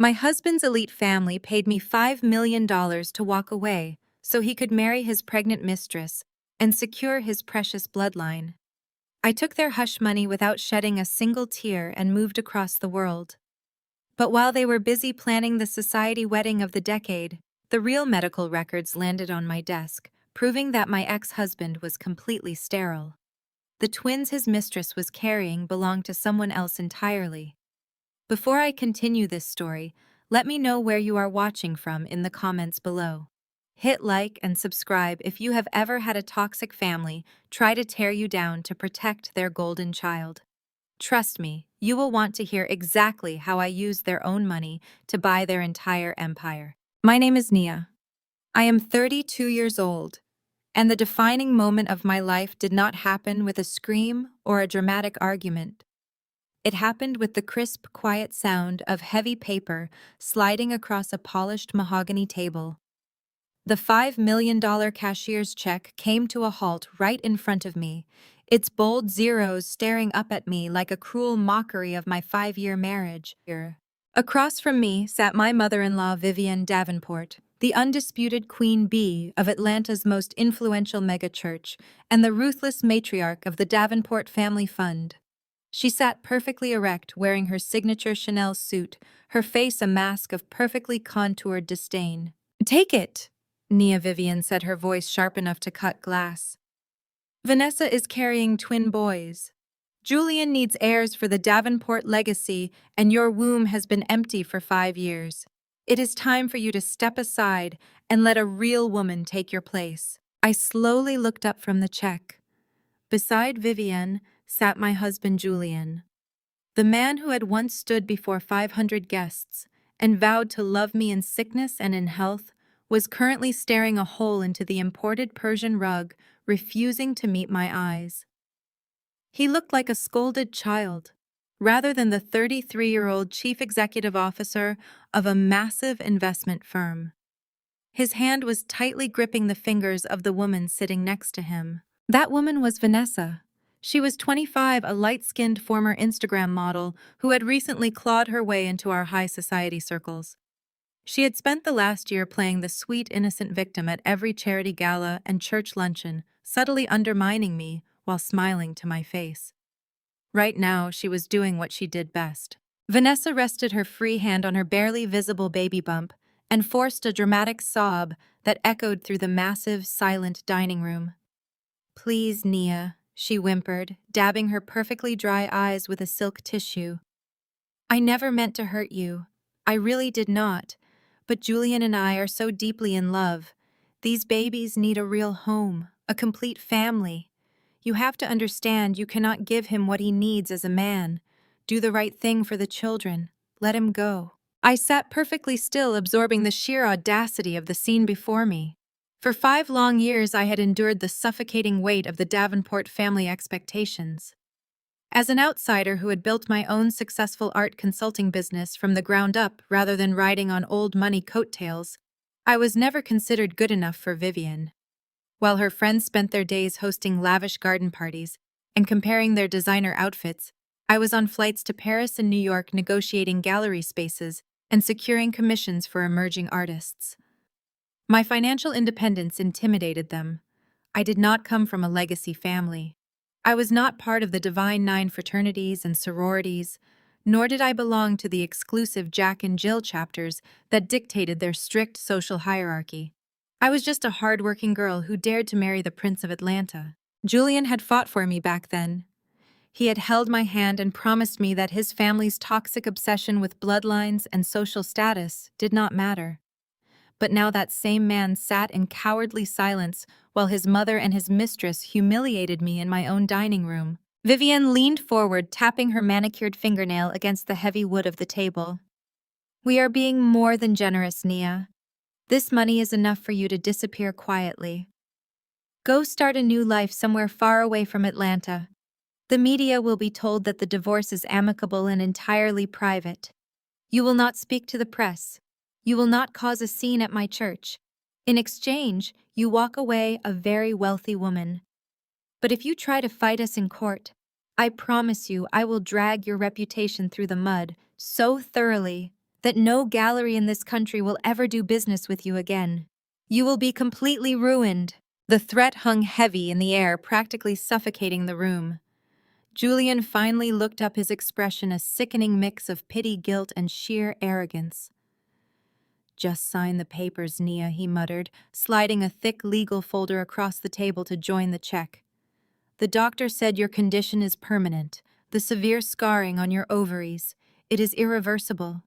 My husband's elite family paid me $5 million to walk away so he could marry his pregnant mistress and secure his precious bloodline. I took their hush money without shedding a single tear and moved across the world. But while they were busy planning the society wedding of the decade, the real medical records landed on my desk, proving that my ex-husband was completely sterile. The twins his mistress was carrying belonged to someone else entirely. Before I continue this story, let me know where you are watching from in the comments below. Hit like and subscribe if you have ever had a toxic family try to tear you down to protect their golden child. Trust me, you will want to hear exactly how I used their own money to buy their entire empire. My name is Nia. I am 32 years old, and the defining moment of my life did not happen with a scream or a dramatic argument. It happened with the crisp, quiet sound of heavy paper sliding across a polished mahogany table. The $5 million cashier's check came to a halt right in front of me, its bold zeros staring up at me like a cruel mockery of my 5-year marriage. Across from me sat my mother-in-law Vivian Davenport, the undisputed queen bee of Atlanta's most influential megachurch and the ruthless matriarch of the Davenport Family Fund. She sat perfectly erect, wearing her signature Chanel suit, her face a mask of perfectly contoured disdain. "Take it," Nia Vivian said, her voice sharp enough to cut glass. "Vanessa is carrying twin boys. Julian needs heirs for the Davenport legacy, and your womb has been empty for 5 years. It is time for you to step aside and let a real woman take your place." I slowly looked up from the check. Beside Vivian sat my husband Julian, the man who had once stood before 500 guests and vowed to love me in sickness and in health, was currently staring a hole into the imported Persian rug, refusing to meet my eyes. He looked like a scolded child, rather than the 33-year-old chief executive officer of a massive investment firm. His hand was tightly gripping the fingers of the woman sitting next to him. That woman was Vanessa. She was 25, a light-skinned former Instagram model who had recently clawed her way into our high society circles. She had spent the last year playing the sweet, innocent victim at every charity gala and church luncheon, subtly undermining me while smiling to my face. Right now, she was doing what she did best. Vanessa rested her free hand on her barely visible baby bump and forced a dramatic sob that echoed through the massive, silent dining room. "Please, Nia," she whimpered, dabbing her perfectly dry eyes with a silk tissue. "I never meant to hurt you. I really did not. But Julian and I are so deeply in love. These babies need a real home, a complete family. You have to understand you cannot give him what he needs as a man. Do the right thing for the children. Let him go." I sat perfectly still, absorbing the sheer audacity of the scene before me. For 5 long years, I had endured the suffocating weight of the Davenport family expectations. As an outsider who had built my own successful art consulting business from the ground up rather than riding on old money coattails, I was never considered good enough for Vivian. While her friends spent their days hosting lavish garden parties and comparing their designer outfits, I was on flights to Paris and New York negotiating gallery spaces and securing commissions for emerging artists. My financial independence intimidated them. I did not come from a legacy family. I was not part of the Divine Nine fraternities and sororities, nor did I belong to the exclusive Jack and Jill chapters that dictated their strict social hierarchy. I was just a hard-working girl who dared to marry the Prince of Atlanta. Julian had fought for me back then. He had held my hand and promised me that his family's toxic obsession with bloodlines and social status did not matter. But now that same man sat in cowardly silence while his mother and his mistress humiliated me in my own dining room. Vivian leaned forward, tapping her manicured fingernail against the heavy wood of the table. "We are being more than generous, Nia. This money is enough for you to disappear quietly. Go start a new life somewhere far away from Atlanta. The media will be told that the divorce is amicable and entirely private. You will not speak to the press. You will not cause a scene at my church. In exchange, you walk away a very wealthy woman. But if you try to fight us in court, I promise you I will drag your reputation through the mud so thoroughly that no gallery in this country will ever do business with you again. You will be completely ruined." The threat hung heavy in the air, practically suffocating the room. Julian finally looked up, his expression a sickening mix of pity, guilt, and sheer arrogance. "Just sign the papers, Nia," he muttered, sliding a thick legal folder across the table to join the check. "The doctor said your condition is permanent, the severe scarring on your ovaries. It is irreversible.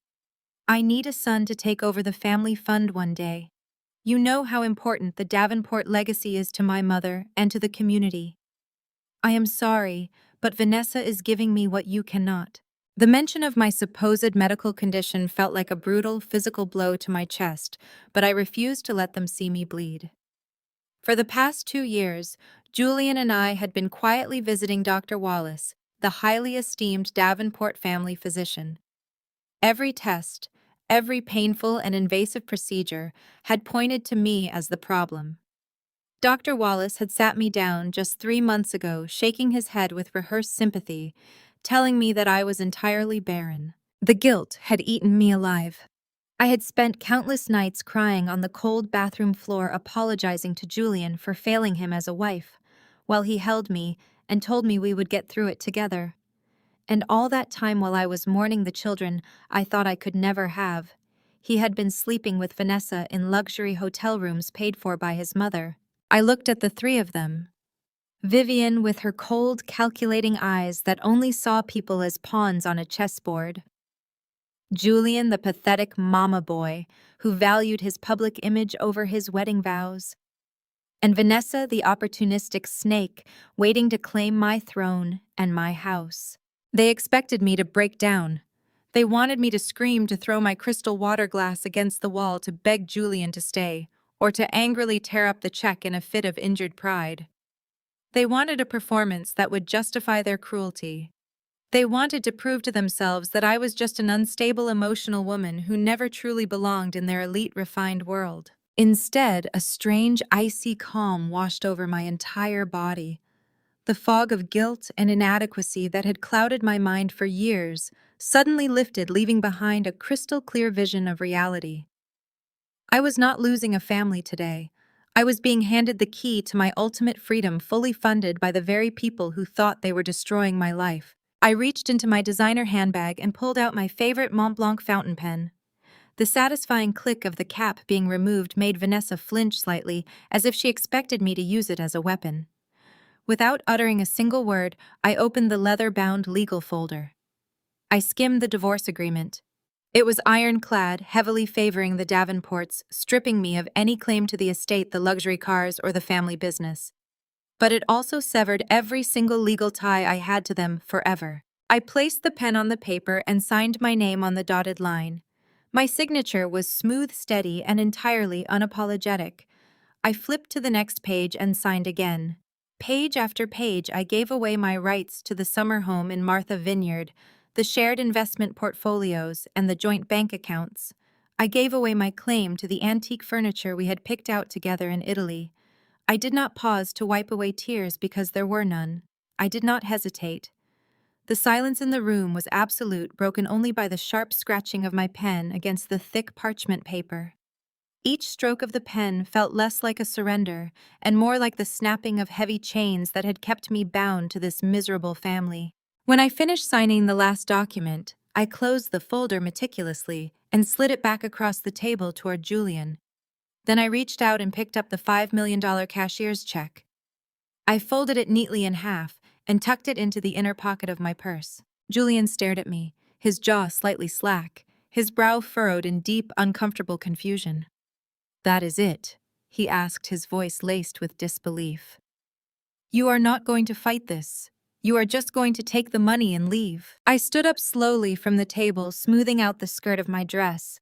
I need a son to take over the family fund one day. You know how important the Davenport legacy is to my mother and to the community. I am sorry, but Vanessa is giving me what you cannot." The mention of my supposed medical condition felt like a brutal physical blow to my chest, but I refused to let them see me bleed. For the past 2 years, Julian and I had been quietly visiting Dr. Wallace, the highly esteemed Davenport family physician. Every test, every painful and invasive procedure had pointed to me as the problem. Dr. Wallace had sat me down just 3 months ago, shaking his head with rehearsed sympathy, telling me that I was entirely barren. The guilt had eaten me alive. I had spent countless nights crying on the cold bathroom floor, apologizing to Julian for failing him as a wife, while he held me and told me we would get through it together. And all that time, while I was mourning the children I thought I could never have, he had been sleeping with Vanessa in luxury hotel rooms paid for by his mother. I looked at the three of them. Vivian, with her cold, calculating eyes that only saw people as pawns on a chessboard. Julian, the pathetic mama boy who valued his public image over his wedding vows. And Vanessa, the opportunistic snake waiting to claim my throne and my house. They expected me to break down. They wanted me to scream, to throw my crystal water glass against the wall, to beg Julian to stay, or to angrily tear up the check in a fit of injured pride. They wanted a performance that would justify their cruelty. They wanted to prove to themselves that I was just an unstable emotional woman who never truly belonged in their elite, refined world. Instead, a strange, icy calm washed over my entire body. The fog of guilt and inadequacy that had clouded my mind for years suddenly lifted, leaving behind a crystal-clear vision of reality. I was not losing a family today. I was being handed the key to my ultimate freedom, fully funded by the very people who thought they were destroying my life. I reached into my designer handbag and pulled out my favorite Mont Blanc fountain pen. The satisfying click of the cap being removed made Vanessa flinch slightly, as if she expected me to use it as a weapon. Without uttering a single word, I opened the leather-bound legal folder. I skimmed the divorce agreement. It was ironclad, heavily favoring the Davenports, stripping me of any claim to the estate, the luxury cars, or the family business. But it also severed every single legal tie I had to them forever. I placed the pen on the paper and signed my name on the dotted line. My signature was smooth, steady, and entirely unapologetic. I flipped to the next page and signed again. Page after page, I gave away my rights to the summer home in Martha Vineyard, the shared investment portfolios, and the joint bank accounts. I gave away my claim to the antique furniture we had picked out together in Italy. I did not pause to wipe away tears because there were none. I did not hesitate. The silence in the room was absolute, broken only by the sharp scratching of my pen against the thick parchment paper. Each stroke of the pen felt less like a surrender and more like the snapping of heavy chains that had kept me bound to this miserable family. When I finished signing the last document, I closed the folder meticulously and slid it back across the table toward Julian. Then I reached out and picked up the $5 million cashier's check. I folded it neatly in half and tucked it into the inner pocket of my purse. Julian stared at me, his jaw slightly slack, his brow furrowed in deep, uncomfortable confusion. "That is it?" he asked, his voice laced with disbelief. "You are not going to fight this. You are just going to take the money and leave." I stood up slowly from the table, smoothing out the skirt of my dress.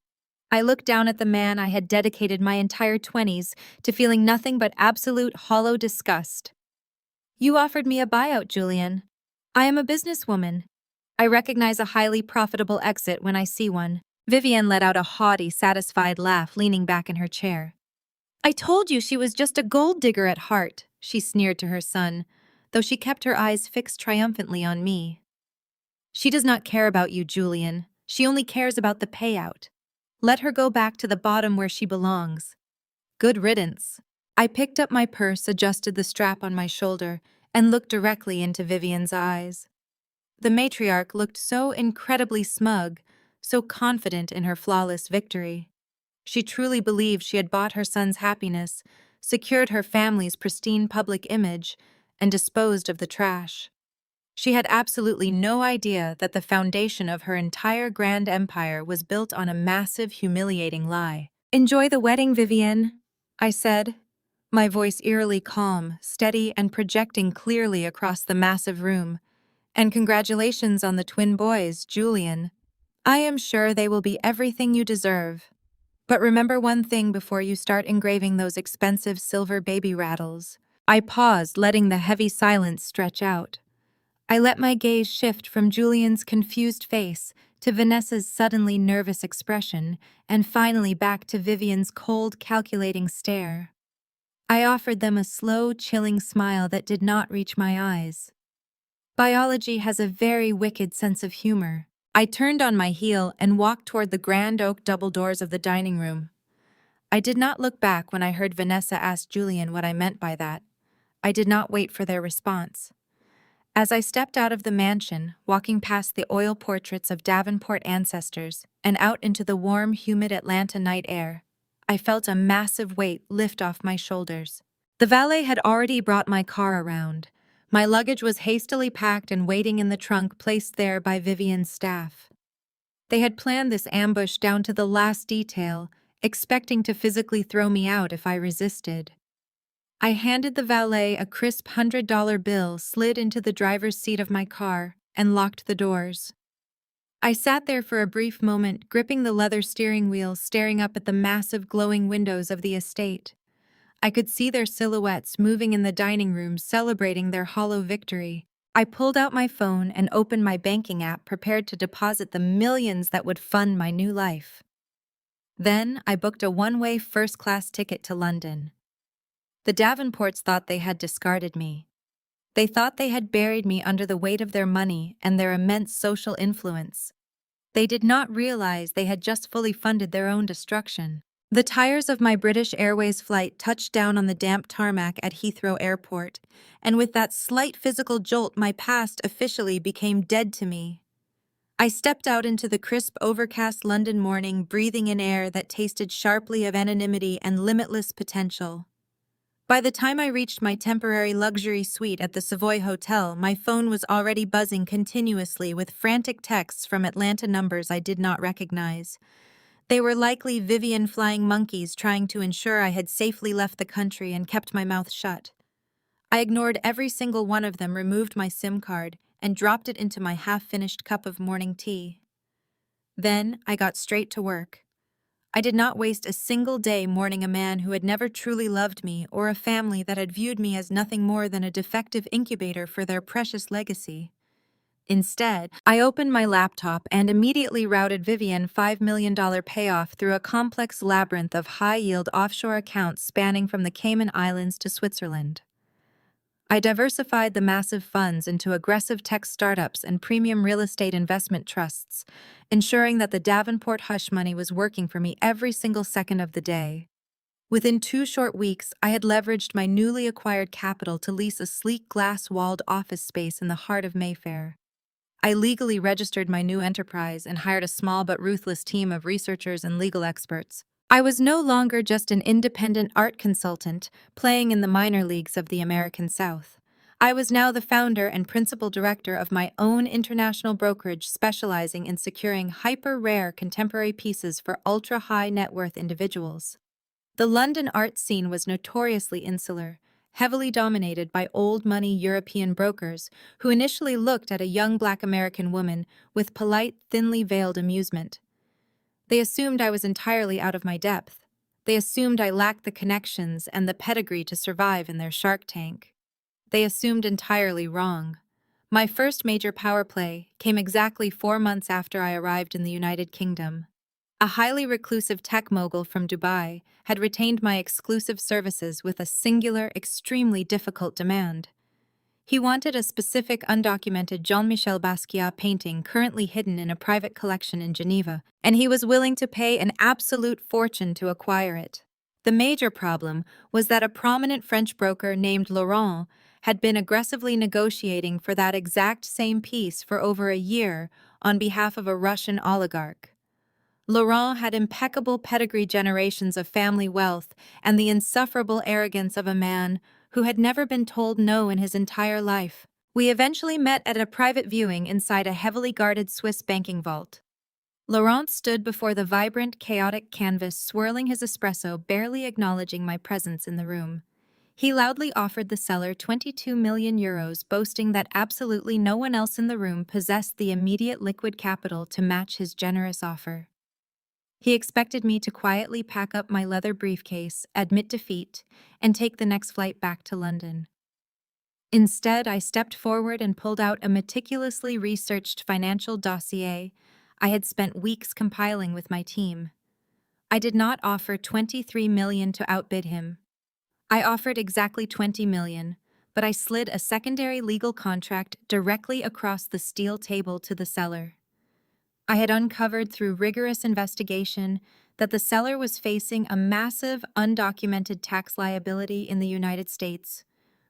I looked down at the man I had dedicated my entire 20s to, feeling nothing but absolute hollow disgust. "You offered me a buyout, Julian. I am a businesswoman. I recognize a highly profitable exit when I see one." Vivian let out a haughty, satisfied laugh, leaning back in her chair. "I told you she was just a gold digger at heart," she sneered to her son, though she kept her eyes fixed triumphantly on me. "She does not care about you, Julian. She only cares about the payout. Let her go back to the bottom where she belongs. Good riddance. I picked up my purse, adjusted the strap on my shoulder, and looked directly into Vivian's eyes. The matriarch looked so incredibly smug, so confident in her flawless victory. She truly believed she had bought her son's happiness, secured her family's pristine public image, and disposed of the trash. She had absolutely no idea that the foundation of her entire grand empire was built on a massive, humiliating lie. "Enjoy the wedding, Vivian," I said, my voice eerily calm, steady, and projecting clearly across the massive room. "And congratulations on the twin boys, Julian. I am sure they will be everything you deserve. But remember one thing before you start engraving those expensive silver baby rattles." I paused, letting the heavy silence stretch out. I let my gaze shift from Julian's confused face to Vanessa's suddenly nervous expression, and finally back to Vivian's cold, calculating stare. I offered them a slow, chilling smile that did not reach my eyes. Biology has a very wicked sense of humor. I turned on my heel and walked toward the grand oak double doors of the dining room. I did not look back when I heard Vanessa ask Julian what I meant by that. I did not wait for their response. As I stepped out of the mansion, walking past the oil portraits of Davenport ancestors and out into the warm, humid Atlanta night air, I felt a massive weight lift off my shoulders. The valet had already brought my car around. My luggage was hastily packed and waiting in the trunk placed there by Vivian's staff. They had planned this ambush down to the last detail, expecting to physically throw me out if I resisted. I handed the valet a crisp $100 bill, slid into the driver's seat of my car, and locked the doors. I sat there for a brief moment, gripping the leather steering wheel, staring up at the massive glowing windows of the estate. I could see their silhouettes moving in the dining room, celebrating their hollow victory. I pulled out my phone and opened my banking app, prepared to deposit the millions that would fund my new life. Then I booked a one-way first-class ticket to London. The Davenports thought they had discarded me. They thought they had buried me under the weight of their money and their immense social influence. They did not realize they had just fully funded their own destruction. The tires of my British Airways flight touched down on the damp tarmac at Heathrow Airport, and with that slight physical jolt, my past officially became dead to me. I stepped out into the crisp, overcast London morning, breathing in air that tasted sharply of anonymity and limitless potential. By the time I reached my temporary luxury suite at the Savoy Hotel, my phone was already buzzing continuously with frantic texts from Atlanta numbers I did not recognize. They were likely Vivian flying monkeys trying to ensure I had safely left the country and kept my mouth shut. I ignored every single one of them, removed my SIM card, and dropped it into my half-finished cup of morning tea. Then I got straight to work. I did not waste a single day mourning a man who had never truly loved me or a family that had viewed me as nothing more than a defective incubator for their precious legacy. Instead, I opened my laptop and immediately routed Vivian $5 million payoff through a complex labyrinth of high-yield offshore accounts spanning from the Cayman Islands to Switzerland. I diversified the massive funds into aggressive tech startups and premium real estate investment trusts, ensuring that the Davenport hush money was working for me every single second of the day. Within 2 short weeks, I had leveraged my newly acquired capital to lease a sleek glass-walled office space in the heart of Mayfair. I legally registered my new enterprise and hired a small but ruthless team of researchers and legal experts. I was no longer just an independent art consultant playing in the minor leagues of the American South. I was now the founder and principal director of my own international brokerage specializing in securing hyper-rare contemporary pieces for ultra-high net worth individuals. The London art scene was notoriously insular, heavily dominated by old-money European brokers who initially looked at a young Black American woman with polite, thinly veiled amusement. They assumed I was entirely out of my depth. They assumed I lacked the connections and the pedigree to survive in their shark tank. They assumed entirely wrong. My first major power play came exactly 4 months after I arrived in the United Kingdom. A highly reclusive tech mogul from Dubai had retained my exclusive services with a singular, extremely difficult demand. He wanted a specific undocumented Jean-Michel Basquiat painting currently hidden in a private collection in Geneva, and he was willing to pay an absolute fortune to acquire it. The major problem was that a prominent French broker named Laurent had been aggressively negotiating for that exact same piece for over a year on behalf of a Russian oligarch. Laurent had impeccable pedigree, generations of family wealth, and the insufferable arrogance of a man who had never been told no in his entire life. We eventually met at a private viewing inside a heavily guarded Swiss banking vault. Laurent stood before the vibrant, chaotic canvas, swirling his espresso, barely acknowledging my presence in the room. He loudly offered the seller 22 million euros, boasting that absolutely no one else in the room possessed the immediate liquid capital to match his generous offer. He expected me to quietly pack up my leather briefcase, admit defeat, and take the next flight back to London. Instead, I stepped forward and pulled out a meticulously researched financial dossier I had spent weeks compiling with my team. I did not offer 23 million to outbid him. I offered exactly 20 million, but I slid a secondary legal contract directly across the steel table to the seller. I had uncovered through rigorous investigation that the seller was facing a massive, undocumented tax liability in the United States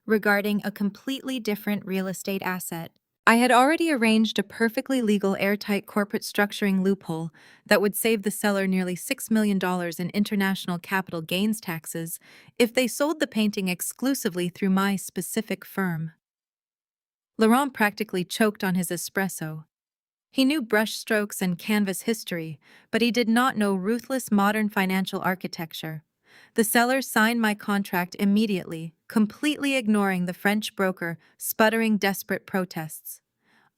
regarding a completely different real estate asset. I had already arranged a perfectly legal, airtight corporate structuring loophole that would save the seller nearly $6 million in international capital gains taxes if they sold the painting exclusively through my specific firm. Laurent practically choked on his espresso. He knew brushstrokes and canvas history, but he did not know ruthless modern financial architecture. The seller signed my contract immediately, completely ignoring the French broker sputtering desperate protests.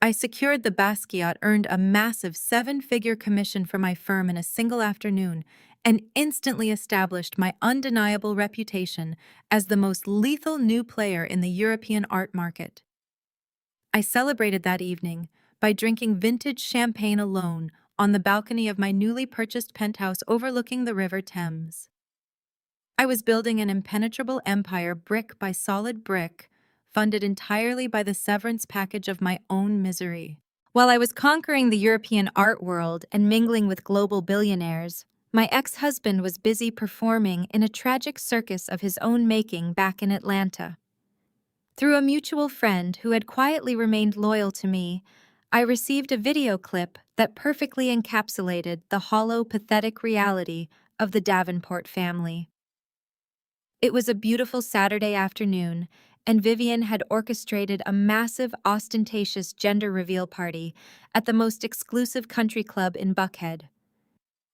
I secured the Basquiat, earned a massive 7-figure commission for my firm in a single afternoon, and instantly established my undeniable reputation as the most lethal new player in the European art market. I celebrated that evening by drinking vintage champagne alone on the balcony of my newly purchased penthouse overlooking the River Thames. I was building an impenetrable empire, brick by solid brick, funded entirely by the severance package of my own misery. While I was conquering the European art world and mingling with global billionaires, my ex-husband was busy performing in a tragic circus of his own making back in Atlanta. Through a mutual friend who had quietly remained loyal to me, I received a video clip that perfectly encapsulated the hollow, pathetic reality of the Davenport family. It was a beautiful Saturday afternoon, and Vivian had orchestrated a massive, ostentatious gender reveal party at the most exclusive country club in Buckhead.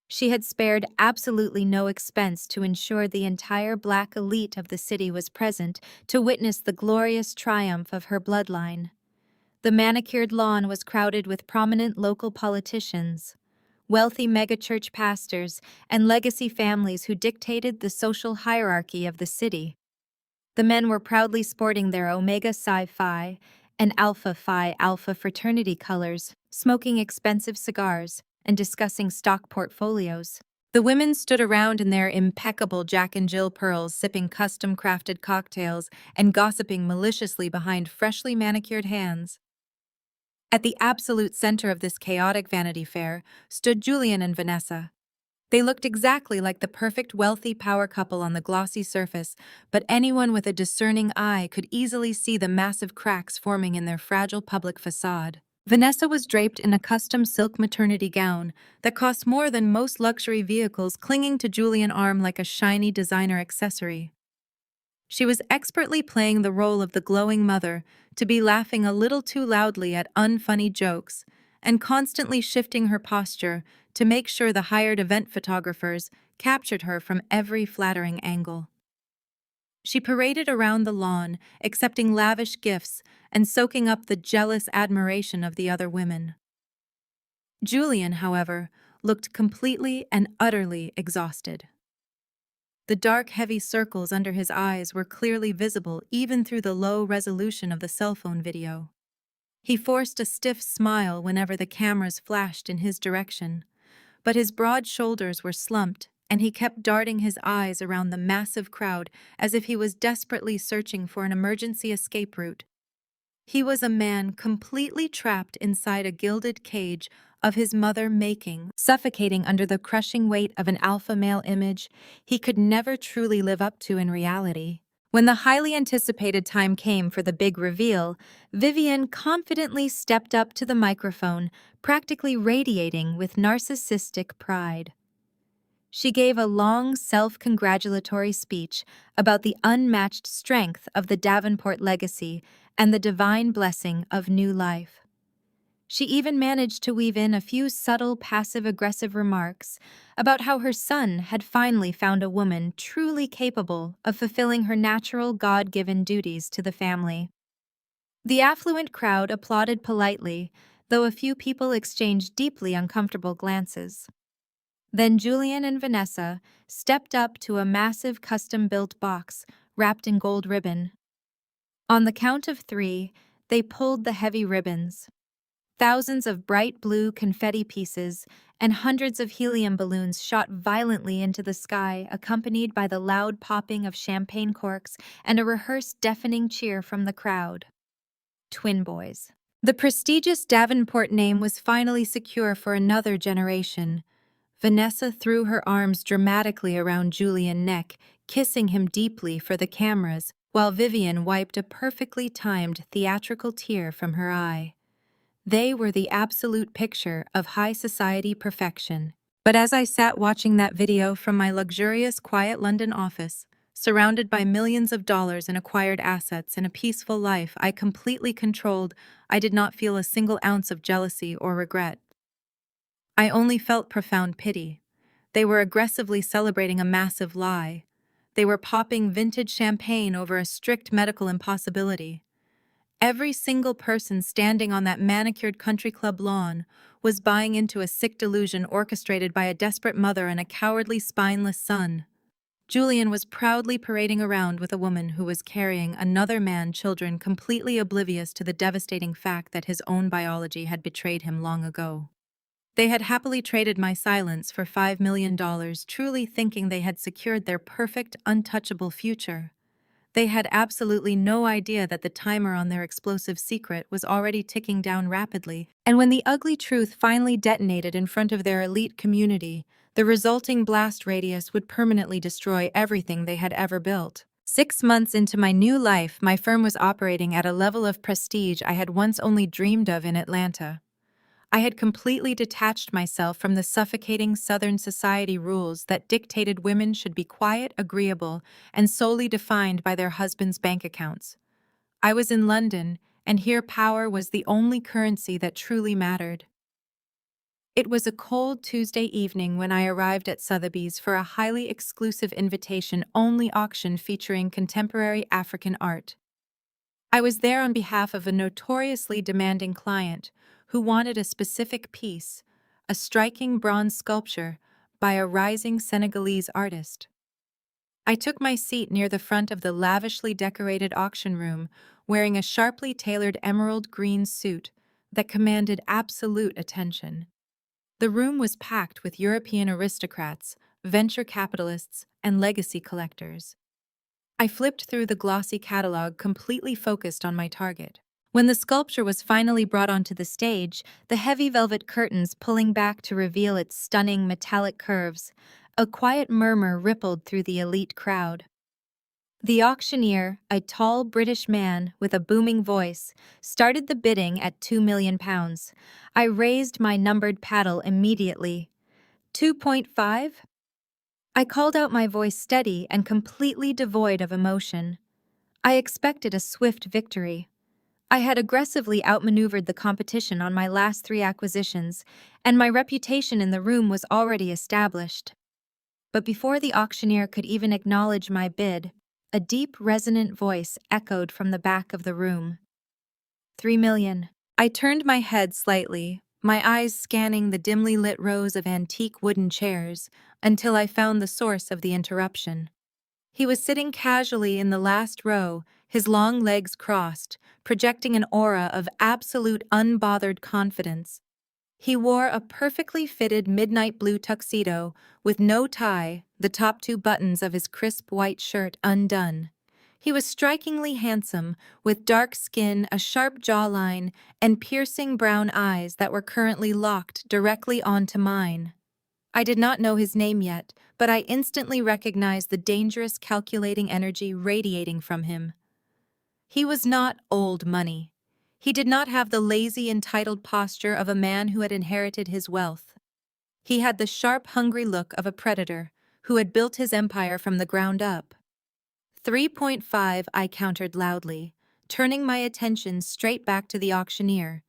She had spared absolutely no expense to ensure the entire black elite of the city was present to witness the glorious triumph of her bloodline. The manicured lawn was crowded with prominent local politicians, wealthy megachurch pastors, and legacy families who dictated the social hierarchy of the city. The men were proudly sporting their Omega Psi Phi and Alpha Phi Alpha fraternity colors, smoking expensive cigars, and discussing stock portfolios. The women stood around in their impeccable Jack and Jill pearls, sipping custom-crafted cocktails and gossiping maliciously behind freshly manicured hands. At the absolute center of this chaotic Vanity Fair stood Julian and Vanessa. They looked exactly like the perfect wealthy power couple on the glossy surface, but anyone with a discerning eye could easily see the massive cracks forming in their fragile public facade. Vanessa was draped in a custom silk maternity gown that cost more than most luxury vehicles, clinging to Julian's arm like a shiny designer accessory. She was expertly playing the role of the glowing mother, to be laughing a little too loudly at unfunny jokes, and constantly shifting her posture to make sure the hired event photographers captured her from every flattering angle. She paraded around the lawn, accepting lavish gifts and soaking up the jealous admiration of the other women. Julian, however, looked completely and utterly exhausted. The dark, heavy circles under his eyes were clearly visible even through the low resolution of the cell phone video. He forced a stiff smile whenever the cameras flashed in his direction, but his broad shoulders were slumped, and he kept darting his eyes around the massive crowd as if he was desperately searching for an emergency escape route. He was a man completely trapped inside a gilded cage of his mother-making, suffocating under the crushing weight of an alpha male image he could never truly live up to in reality. When the highly anticipated time came for the big reveal, Vivian confidently stepped up to the microphone, practically radiating with narcissistic pride. She gave a long, self-congratulatory speech about the unmatched strength of the Davenport legacy and the divine blessing of new life. She even managed to weave in a few subtle, passive-aggressive remarks about how her son had finally found a woman truly capable of fulfilling her natural, God-given duties to the family. The affluent crowd applauded politely, though a few people exchanged deeply uncomfortable glances. Then Julian and Vanessa stepped up to a massive custom-built box wrapped in gold ribbon. On the count of 3, they pulled the heavy ribbons. Thousands of bright blue confetti pieces and hundreds of helium balloons shot violently into the sky, accompanied by the loud popping of champagne corks and a rehearsed deafening cheer from the crowd. Twin boys. The prestigious Davenport name was finally secure for another generation. Vanessa threw her arms dramatically around Julian's neck, kissing him deeply for the cameras, while Vivian wiped a perfectly timed theatrical tear from her eye. They were the absolute picture of high society perfection. But as I sat watching that video from my luxurious, quiet London office, surrounded by millions of dollars in acquired assets and a peaceful life I completely controlled, I did not feel a single ounce of jealousy or regret. I only felt profound pity. They were aggressively celebrating a massive lie. They were popping vintage champagne over a strict medical impossibility. Every single person standing on that manicured country club lawn was buying into a sick delusion orchestrated by a desperate mother and a cowardly, spineless son. Julian was proudly parading around with a woman who was carrying another man's children, completely oblivious to the devastating fact that his own biology had betrayed him long ago. They had happily traded my silence for $5 million, truly thinking they had secured their perfect, untouchable future. They had absolutely no idea that the timer on their explosive secret was already ticking down rapidly, and when the ugly truth finally detonated in front of their elite community, the resulting blast radius would permanently destroy everything they had ever built. 6 months into my new life, my firm was operating at a level of prestige I had once only dreamed of in Atlanta. I had completely detached myself from the suffocating Southern society rules that dictated women should be quiet, agreeable, and solely defined by their husbands' bank accounts. I was in London, and here power was the only currency that truly mattered. It was a cold Tuesday evening when I arrived at Sotheby's for a highly exclusive invitation-only auction featuring contemporary African art. I was there on behalf of a notoriously demanding client who wanted a specific piece, a striking bronze sculpture by a rising Senegalese artist. I took my seat near the front of the lavishly decorated auction room, wearing a sharply tailored emerald green suit that commanded absolute attention. The room was packed with European aristocrats, venture capitalists, and legacy collectors. I flipped through the glossy catalog, completely focused on my target. When the sculpture was finally brought onto the stage, the heavy velvet curtains pulling back to reveal its stunning metallic curves, a quiet murmur rippled through the elite crowd. The auctioneer, a tall British man with a booming voice, started the bidding at £2 million. I raised my numbered paddle immediately. 2.5? I called out, my voice steady and completely devoid of emotion. I expected a swift victory. I had aggressively outmaneuvered the competition on my last 3 acquisitions, and my reputation in the room was already established. But before the auctioneer could even acknowledge my bid, a deep, resonant voice echoed from the back of the room. 3 million. I turned my head slightly, my eyes scanning the dimly lit rows of antique wooden chairs, until I found the source of the interruption. He was sitting casually in the last row, his long legs crossed, projecting an aura of absolute unbothered confidence. He wore a perfectly fitted midnight blue tuxedo with no tie, the top 2 buttons of his crisp white shirt undone. He was strikingly handsome, with dark skin, a sharp jawline, and piercing brown eyes that were currently locked directly onto mine. I did not know his name yet, but I instantly recognized the dangerous, calculating energy radiating from him. He was not old money. He did not have the lazy, entitled posture of a man who had inherited his wealth. He had the sharp, hungry look of a predator who had built his empire from the ground up. 3.5, I countered loudly, turning my attention straight back to the auctioneer.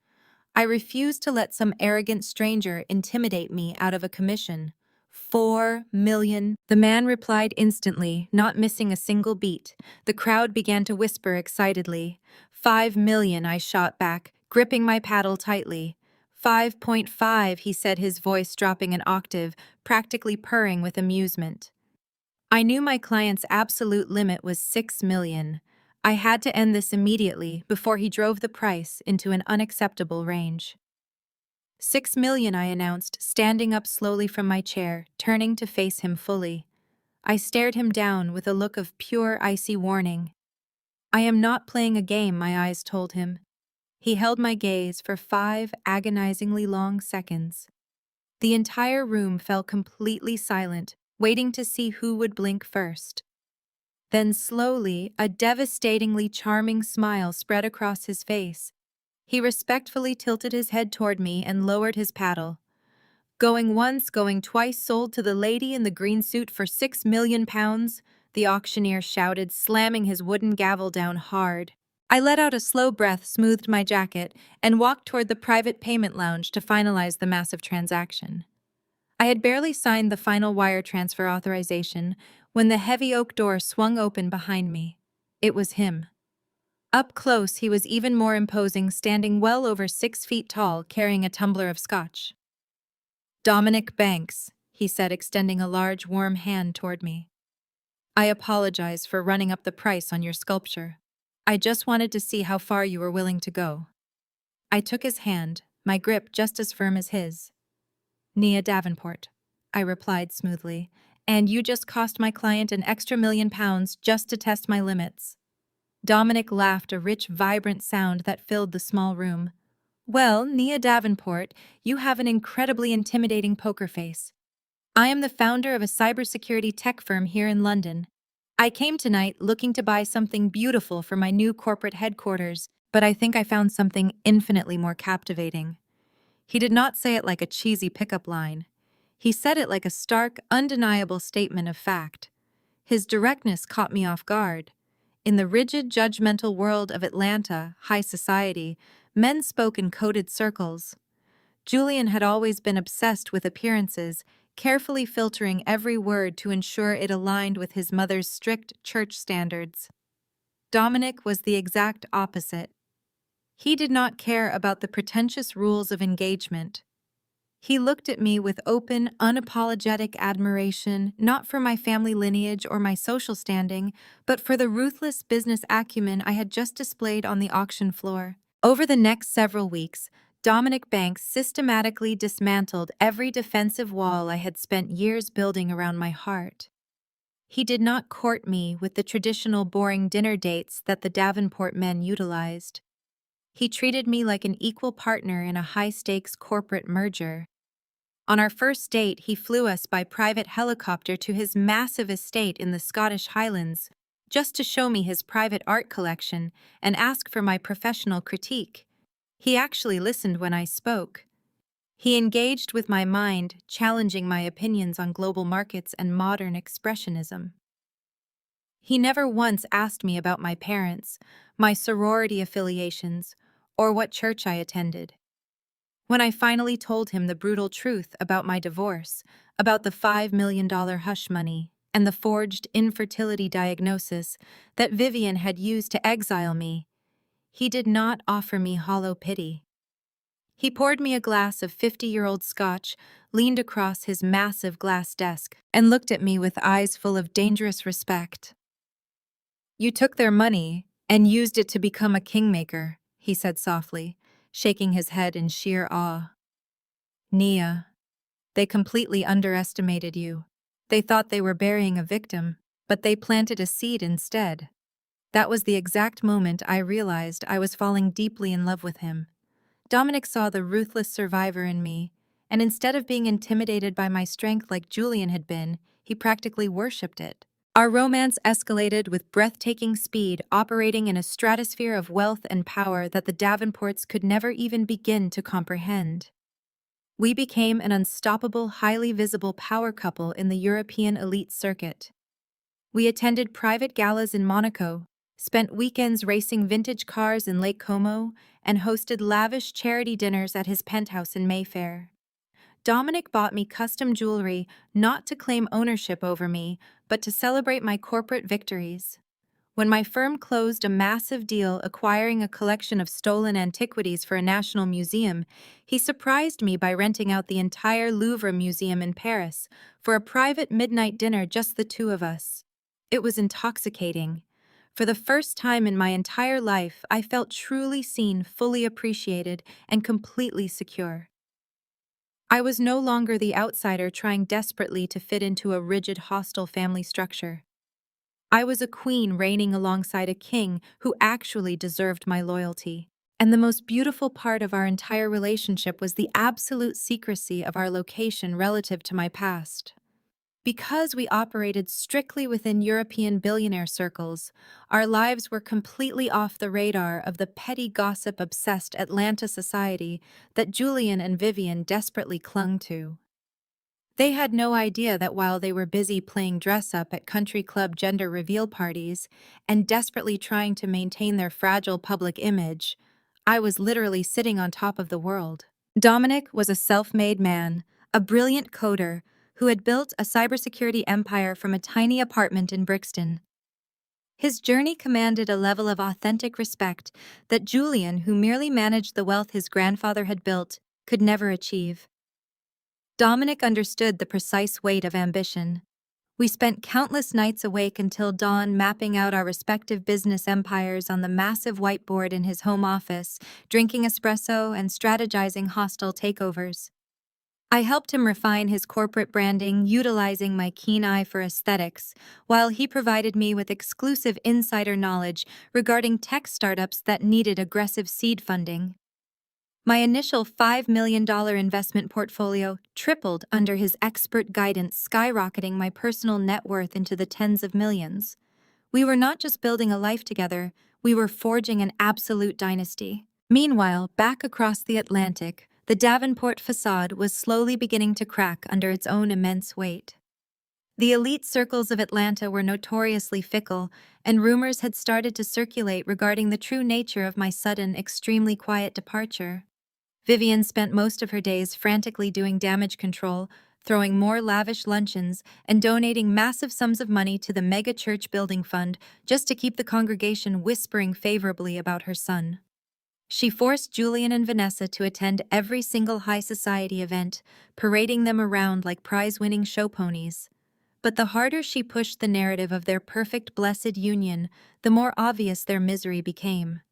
I refused to let some arrogant stranger intimidate me out of a commission. 4 million. The man replied instantly, not missing a single beat. The crowd began to whisper excitedly. 5 million, I shot back, gripping my paddle tightly. 5.5, he said, his voice dropping an octave, practically purring with amusement. I knew my client's absolute limit was 6 million. I had to end this immediately before he drove the price into an unacceptable range. 6 million, I announced, standing up slowly from my chair, turning to face him fully. I stared him down with a look of pure, icy warning. I am not playing a game, my eyes told him. He held my gaze for 5 agonizingly long seconds. The entire room fell completely silent, waiting to see who would blink first. Then slowly, a devastatingly charming smile spread across his face. He respectfully tilted his head toward me and lowered his paddle. Going once, going twice, sold to the lady in the green suit for 6 million pounds, the auctioneer shouted, slamming his wooden gavel down hard. I let out a slow breath, smoothed my jacket, and walked toward the private payment lounge to finalize the massive transaction. I had barely signed the final wire transfer authorization when the heavy oak door swung open behind me. It was him. Up close, he was even more imposing, standing well over 6 feet tall, carrying a tumbler of scotch. "Dominic Banks," he said, extending a large, warm hand toward me. "I apologize for running up the price on your sculpture. I just wanted to see how far you were willing to go." I took his hand, my grip just as firm as his. "Nia Davenport," I replied smoothly, "and you just cost my client an extra £1 million just to test my limits." Dominic laughed, a rich, vibrant sound that filled the small room. "Well, Nia Davenport, you have an incredibly intimidating poker face. I am the founder of a cybersecurity tech firm here in London. I came tonight looking to buy something beautiful for my new corporate headquarters, but I think I found something infinitely more captivating." He did not say it like a cheesy pickup line. He said it like a stark, undeniable statement of fact. His directness caught me off guard. In the rigid, judgmental world of Atlanta, high society, men spoke in coded circles. Julian had always been obsessed with appearances, carefully filtering every word to ensure it aligned with his mother's strict church standards. Dominic was the exact opposite. He did not care about the pretentious rules of engagement. He looked at me with open, unapologetic admiration, not for my family lineage or my social standing, but for the ruthless business acumen I had just displayed on the auction floor. Over the next several weeks, Dominic Banks systematically dismantled every defensive wall I had spent years building around my heart. He did not court me with the traditional boring dinner dates that the Davenport men utilized. He treated me like an equal partner in a high-stakes corporate merger. On our first date, he flew us by private helicopter to his massive estate in the Scottish Highlands, just to show me his private art collection and ask for my professional critique. He actually listened when I spoke. He engaged with my mind, challenging my opinions on global markets and modern expressionism. He never once asked me about my parents, my sorority affiliations, or what church I attended. When I finally told him the brutal truth about my divorce, about the $5 million hush money, and the forged infertility diagnosis that Vivian had used to exile me, he did not offer me hollow pity. He poured me a glass of 50-year-old scotch, leaned across his massive glass desk, and looked at me with eyes full of dangerous respect. "You took their money and used it to become a kingmaker," he said softly, shaking his head in sheer awe. "Nia, they completely underestimated you. They thought they were burying a victim, but they planted a seed instead." That was the exact moment I realized I was falling deeply in love with him. Dominic saw the ruthless survivor in me, and instead of being intimidated by my strength like Julian had been, he practically worshipped it. Our romance escalated with breathtaking speed, operating in a stratosphere of wealth and power that the Davenports could never even begin to comprehend. We became an unstoppable, highly visible power couple in the European elite circuit. We attended private galas in Monaco, spent weekends racing vintage cars in Lake Como, and hosted lavish charity dinners at his penthouse in Mayfair. Dominic bought me custom jewelry not to claim ownership over me, but to celebrate my corporate victories. When my firm closed a massive deal acquiring a collection of stolen antiquities for a national museum, he surprised me by renting out the entire Louvre Museum in Paris for a private midnight dinner, just the two of us. It was intoxicating. For the first time in my entire life, I felt truly seen, fully appreciated, and completely secure. I was no longer the outsider trying desperately to fit into a rigid, hostile family structure. I was a queen reigning alongside a king who actually deserved my loyalty. And the most beautiful part of our entire relationship was the absolute secrecy of our location relative to my past. Because we operated strictly within European billionaire circles, our lives were completely off the radar of the petty gossip-obsessed Atlanta society that Julian and Vivian desperately clung to. They had no idea that while they were busy playing dress-up at country club gender reveal parties and desperately trying to maintain their fragile public image, I was literally sitting on top of the world. Dominic was a self-made man, a brilliant coder, who had built a cybersecurity empire from a tiny apartment in Brixton. His journey commanded a level of authentic respect that Julian, who merely managed the wealth his grandfather had built, could never achieve. Dominic understood the precise weight of ambition. We spent countless nights awake until dawn mapping out our respective business empires on the massive whiteboard in his home office, drinking espresso and strategizing hostile takeovers. I helped him refine his corporate branding, utilizing my keen eye for aesthetics, while he provided me with exclusive insider knowledge regarding tech startups that needed aggressive seed funding. My initial $5 million investment portfolio tripled under his expert guidance, skyrocketing my personal net worth into the tens of millions. We were not just building a life together, we were forging an absolute dynasty. Meanwhile, back across the Atlantic, the Davenport facade was slowly beginning to crack under its own immense weight. The elite circles of Atlanta were notoriously fickle, and rumors had started to circulate regarding the true nature of my sudden, extremely quiet departure. Vivian spent most of her days frantically doing damage control, throwing more lavish luncheons, and donating massive sums of money to the mega church building fund just to keep the congregation whispering favorably about her son. She forced Julian and Vanessa to attend every single high society event, parading them around like prize-winning show ponies. But the harder she pushed the narrative of their perfect, blessed union, the more obvious their misery became.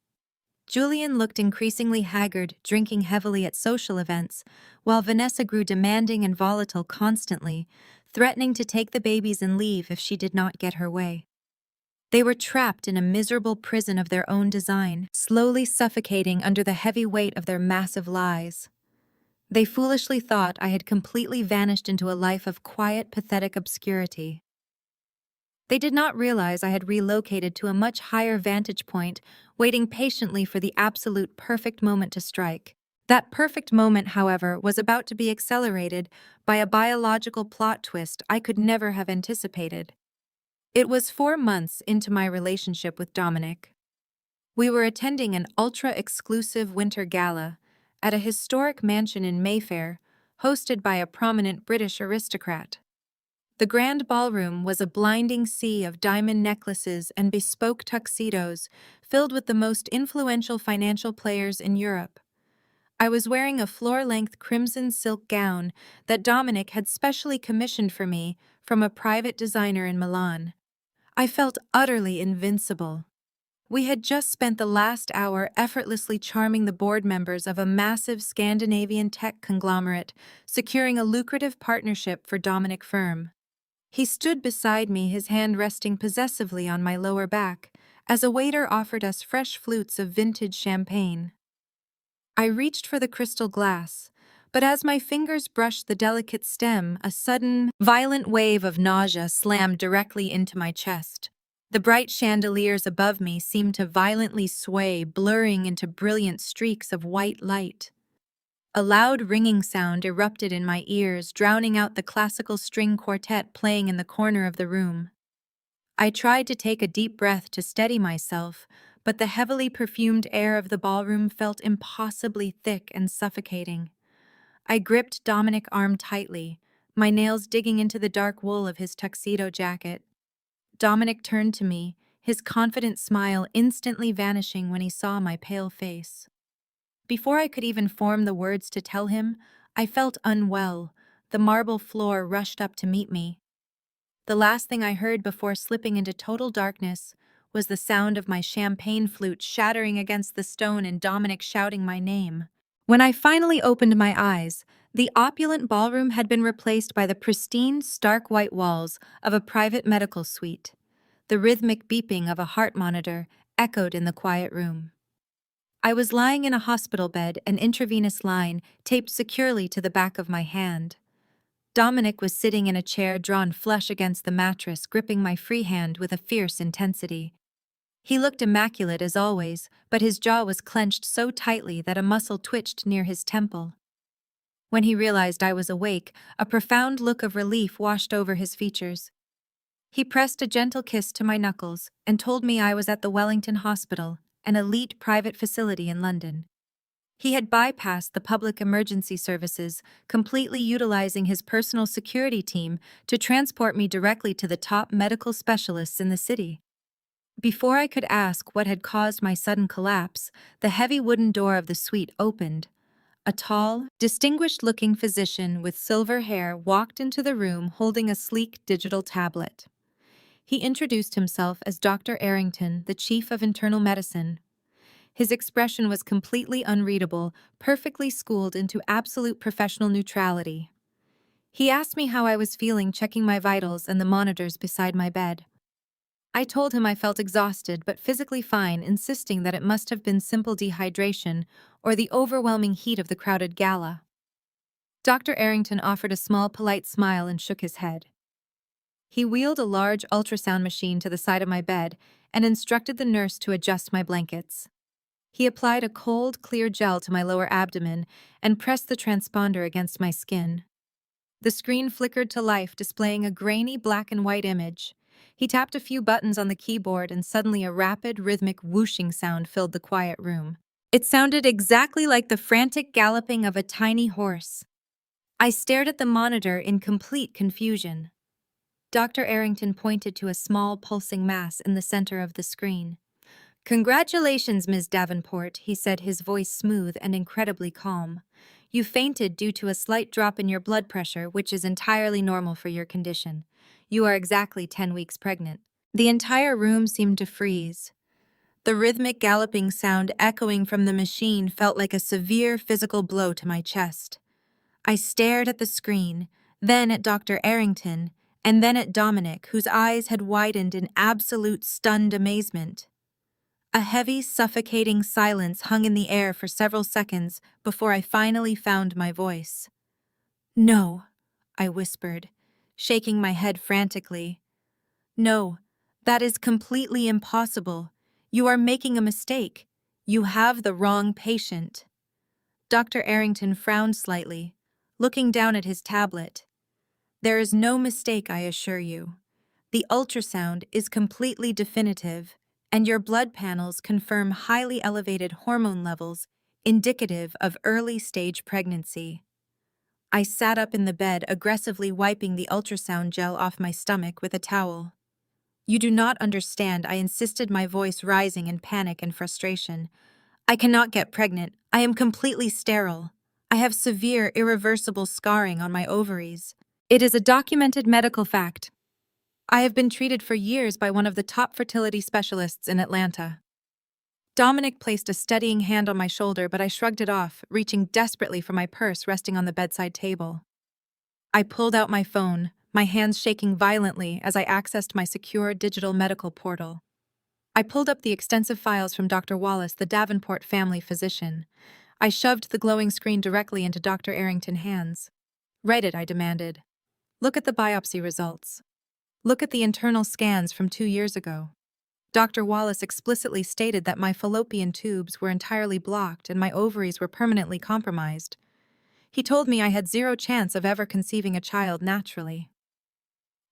Julian looked increasingly haggard, drinking heavily at social events, while Vanessa grew demanding and volatile constantly, threatening to take the babies and leave if she did not get her way. They were trapped in a miserable prison of their own design, slowly suffocating under the heavy weight of their massive lies. They foolishly thought I had completely vanished into a life of quiet, pathetic obscurity. They did not realize I had relocated to a much higher vantage point, waiting patiently for the absolute perfect moment to strike. That perfect moment, however, was about to be accelerated by a biological plot twist I could never have anticipated. It was 4 months into my relationship with Dominic. We were attending an ultra-exclusive winter gala at a historic mansion in Mayfair, hosted by a prominent British aristocrat. The grand ballroom was a blinding sea of diamond necklaces and bespoke tuxedos filled with the most influential financial players in Europe. I was wearing a floor-length crimson silk gown that Dominic had specially commissioned for me from a private designer in Milan. I felt utterly invincible. We had just spent the last hour effortlessly charming the board members of a massive Scandinavian tech conglomerate, securing a lucrative partnership for Dominic's firm. He stood beside me, his hand resting possessively on my lower back, as a waiter offered us fresh flutes of vintage champagne. I reached for the crystal glass, but as my fingers brushed the delicate stem, a sudden, violent wave of nausea slammed directly into my chest. The bright chandeliers above me seemed to violently sway, blurring into brilliant streaks of white light. A loud ringing sound erupted in my ears, drowning out the classical string quartet playing in the corner of the room. I tried to take a deep breath to steady myself, but the heavily perfumed air of the ballroom felt impossibly thick and suffocating. I gripped Dominic's arm tightly, my nails digging into the dark wool of his tuxedo jacket. Dominic turned to me, his confident smile instantly vanishing when he saw my pale face. Before I could even form the words to tell him, I felt unwell. The marble floor rushed up to meet me. The last thing I heard before slipping into total darkness was the sound of my champagne flute shattering against the stone and Dominic shouting my name. When I finally opened my eyes, the opulent ballroom had been replaced by the pristine, stark white walls of a private medical suite. The rhythmic beeping of a heart monitor echoed in the quiet room. I was lying in a hospital bed, an intravenous line taped securely to the back of my hand. Dominic was sitting in a chair drawn flush against the mattress, gripping my free hand with a fierce intensity. He looked immaculate as always, but his jaw was clenched so tightly that a muscle twitched near his temple. When he realized I was awake, a profound look of relief washed over his features. He pressed a gentle kiss to my knuckles and told me I was at the Wellington Hospital, an elite private facility in London. He had bypassed the public emergency services, completely utilizing his personal security team to transport me directly to the top medical specialists in the city. Before I could ask what had caused my sudden collapse, the heavy wooden door of the suite opened. A tall, distinguished-looking physician with silver hair walked into the room holding a sleek digital tablet. He introduced himself as Dr. Errington, the chief of internal medicine. His expression was completely unreadable, perfectly schooled into absolute professional neutrality. He asked me how I was feeling, checking my vitals and the monitors beside my bed. I told him I felt exhausted but physically fine, insisting that it must have been simple dehydration or the overwhelming heat of the crowded gala. Dr. Errington offered a small, polite smile and shook his head. He wheeled a large ultrasound machine to the side of my bed and instructed the nurse to adjust my blankets. He applied a cold, clear gel to my lower abdomen and pressed the transponder against my skin. The screen flickered to life, displaying a grainy black and white image. He tapped a few buttons on the keyboard and suddenly a rapid, rhythmic whooshing sound filled the quiet room. It sounded exactly like the frantic galloping of a tiny horse. I stared at the monitor in complete confusion. Dr. Errington pointed to a small, pulsing mass in the center of the screen. "Congratulations, Ms. Davenport," he said, his voice smooth and incredibly calm. "You fainted due to a slight drop in your blood pressure, which is entirely normal for your condition. You are exactly 10 weeks pregnant." The entire room seemed to freeze. The rhythmic galloping sound echoing from the machine felt like a severe physical blow to my chest. I stared at the screen, then at Dr. Errington, and then at Dominic, whose eyes had widened in absolute stunned amazement. A heavy, suffocating silence hung in the air for several seconds before I finally found my voice. "No," I whispered, shaking my head frantically. "No, that is completely impossible. You are making a mistake. You have the wrong patient." Dr. Errington frowned slightly, looking down at his tablet. "There is no mistake, I assure you. The ultrasound is completely definitive, and your blood panels confirm highly elevated hormone levels indicative of early-stage pregnancy." I sat up in the bed, aggressively wiping the ultrasound gel off my stomach with a towel. "You do not understand," I insisted, my voice rising in panic and frustration. "I cannot get pregnant. I am completely sterile. I have severe, irreversible scarring on my ovaries. It is a documented medical fact. I have been treated for years by one of the top fertility specialists in Atlanta." Dominic placed a steadying hand on my shoulder, but I shrugged it off, reaching desperately for my purse resting on the bedside table. I pulled out my phone, my hands shaking violently as I accessed my secure digital medical portal. I pulled up the extensive files from Dr. Wallace, the Davenport family physician. I shoved the glowing screen directly into Dr. Arrington's hands. "Read it," I demanded. "Look at the biopsy results. Look at the internal scans from 2 years ago." Dr. Wallace explicitly stated that my fallopian tubes were entirely blocked and my ovaries were permanently compromised. He told me I had zero chance of ever conceiving a child naturally.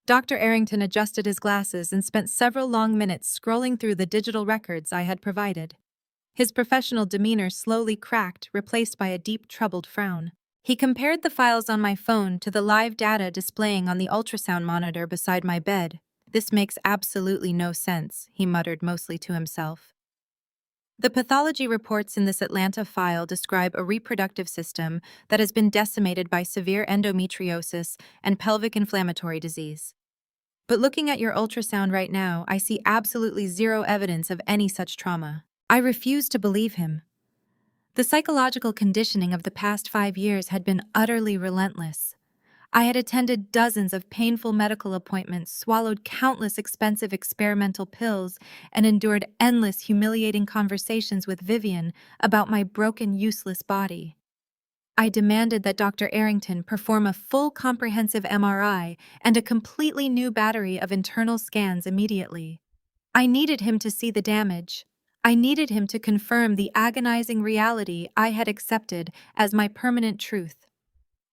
Dr. Arrington adjusted his glasses and spent several long minutes scrolling through the digital records I had provided. His professional demeanor slowly cracked, replaced by a deep, troubled frown. He compared the files on my phone to the live data displaying on the ultrasound monitor beside my bed. "This makes absolutely no sense," he muttered, mostly to himself. "The pathology reports in this Atlanta file describe a reproductive system that has been decimated by severe endometriosis and pelvic inflammatory disease. But looking at your ultrasound right now, I see absolutely zero evidence of any such trauma." I refused to believe him. The psychological conditioning of the past 5 years had been utterly relentless. I had attended dozens of painful medical appointments, swallowed countless expensive experimental pills, and endured endless humiliating conversations with Vivian about my broken, useless body. I demanded that Dr. Arrington perform a full comprehensive MRI and a completely new battery of internal scans immediately. I needed him to see the damage. I needed him to confirm the agonizing reality I had accepted as my permanent truth.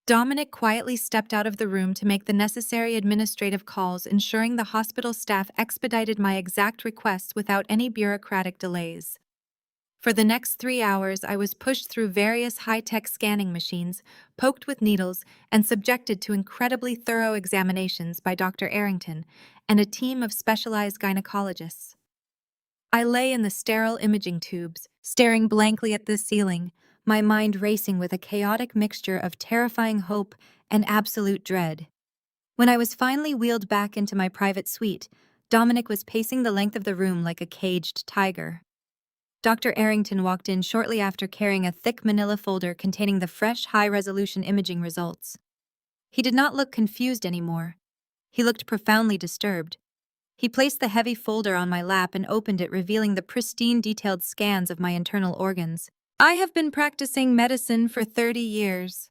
Dominic quietly stepped out of the room to make the necessary administrative calls, ensuring the hospital staff expedited my exact requests without any bureaucratic delays. For the next 3 hours, I was pushed through various high-tech scanning machines, poked with needles, and subjected to incredibly thorough examinations by Dr. Arrington and a team of specialized gynecologists. I lay in the sterile imaging tubes, staring blankly at the ceiling, my mind racing with a chaotic mixture of terrifying hope and absolute dread. When I was finally wheeled back into my private suite, Dominic was pacing the length of the room like a caged tiger. Dr. Arrington walked in shortly after, carrying a thick manila folder containing the fresh, high-resolution imaging results. He did not look confused anymore. He looked profoundly disturbed. He placed the heavy folder on my lap and opened it, revealing the pristine, detailed scans of my internal organs. "I have been practicing medicine for 30 years.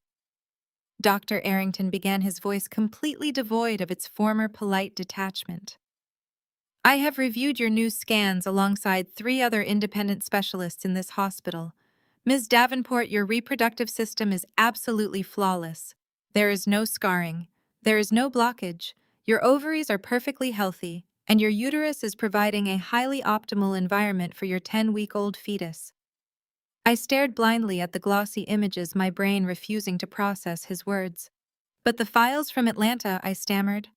Dr. Arrington began, his voice completely devoid of its former polite detachment. "I have reviewed your new scans alongside 3 other independent specialists in this hospital. Ms. Davenport, your reproductive system is absolutely flawless. There is no scarring. There is no blockage. Your ovaries are perfectly healthy, and your uterus is providing a highly optimal environment for your 10-week-old fetus." I stared blindly at the glossy images, my brain refusing to process his words. "But the files from Atlanta," I stammered.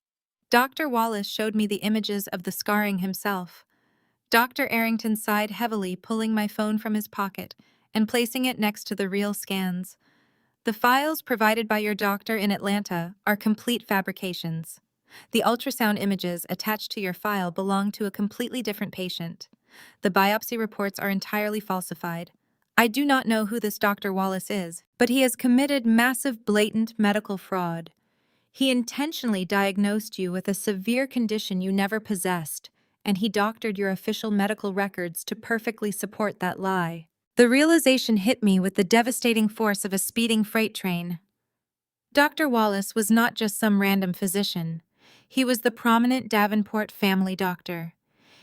Dr. Wallace showed me the images of the scarring himself. Dr. Arrington sighed heavily, pulling my phone from his pocket and placing it next to the real scans. "The files provided by your doctor in Atlanta are complete fabrications. The ultrasound images attached to your file belong to a completely different patient. The biopsy reports are entirely falsified. I do not know who this Dr. Wallace is, but he has committed massive, blatant medical fraud. He intentionally diagnosed you with a severe condition you never possessed, and he doctored your official medical records to perfectly support that lie." The realization hit me with the devastating force of a speeding freight train. Dr. Wallace was not just some random physician. He was the prominent Davenport family doctor.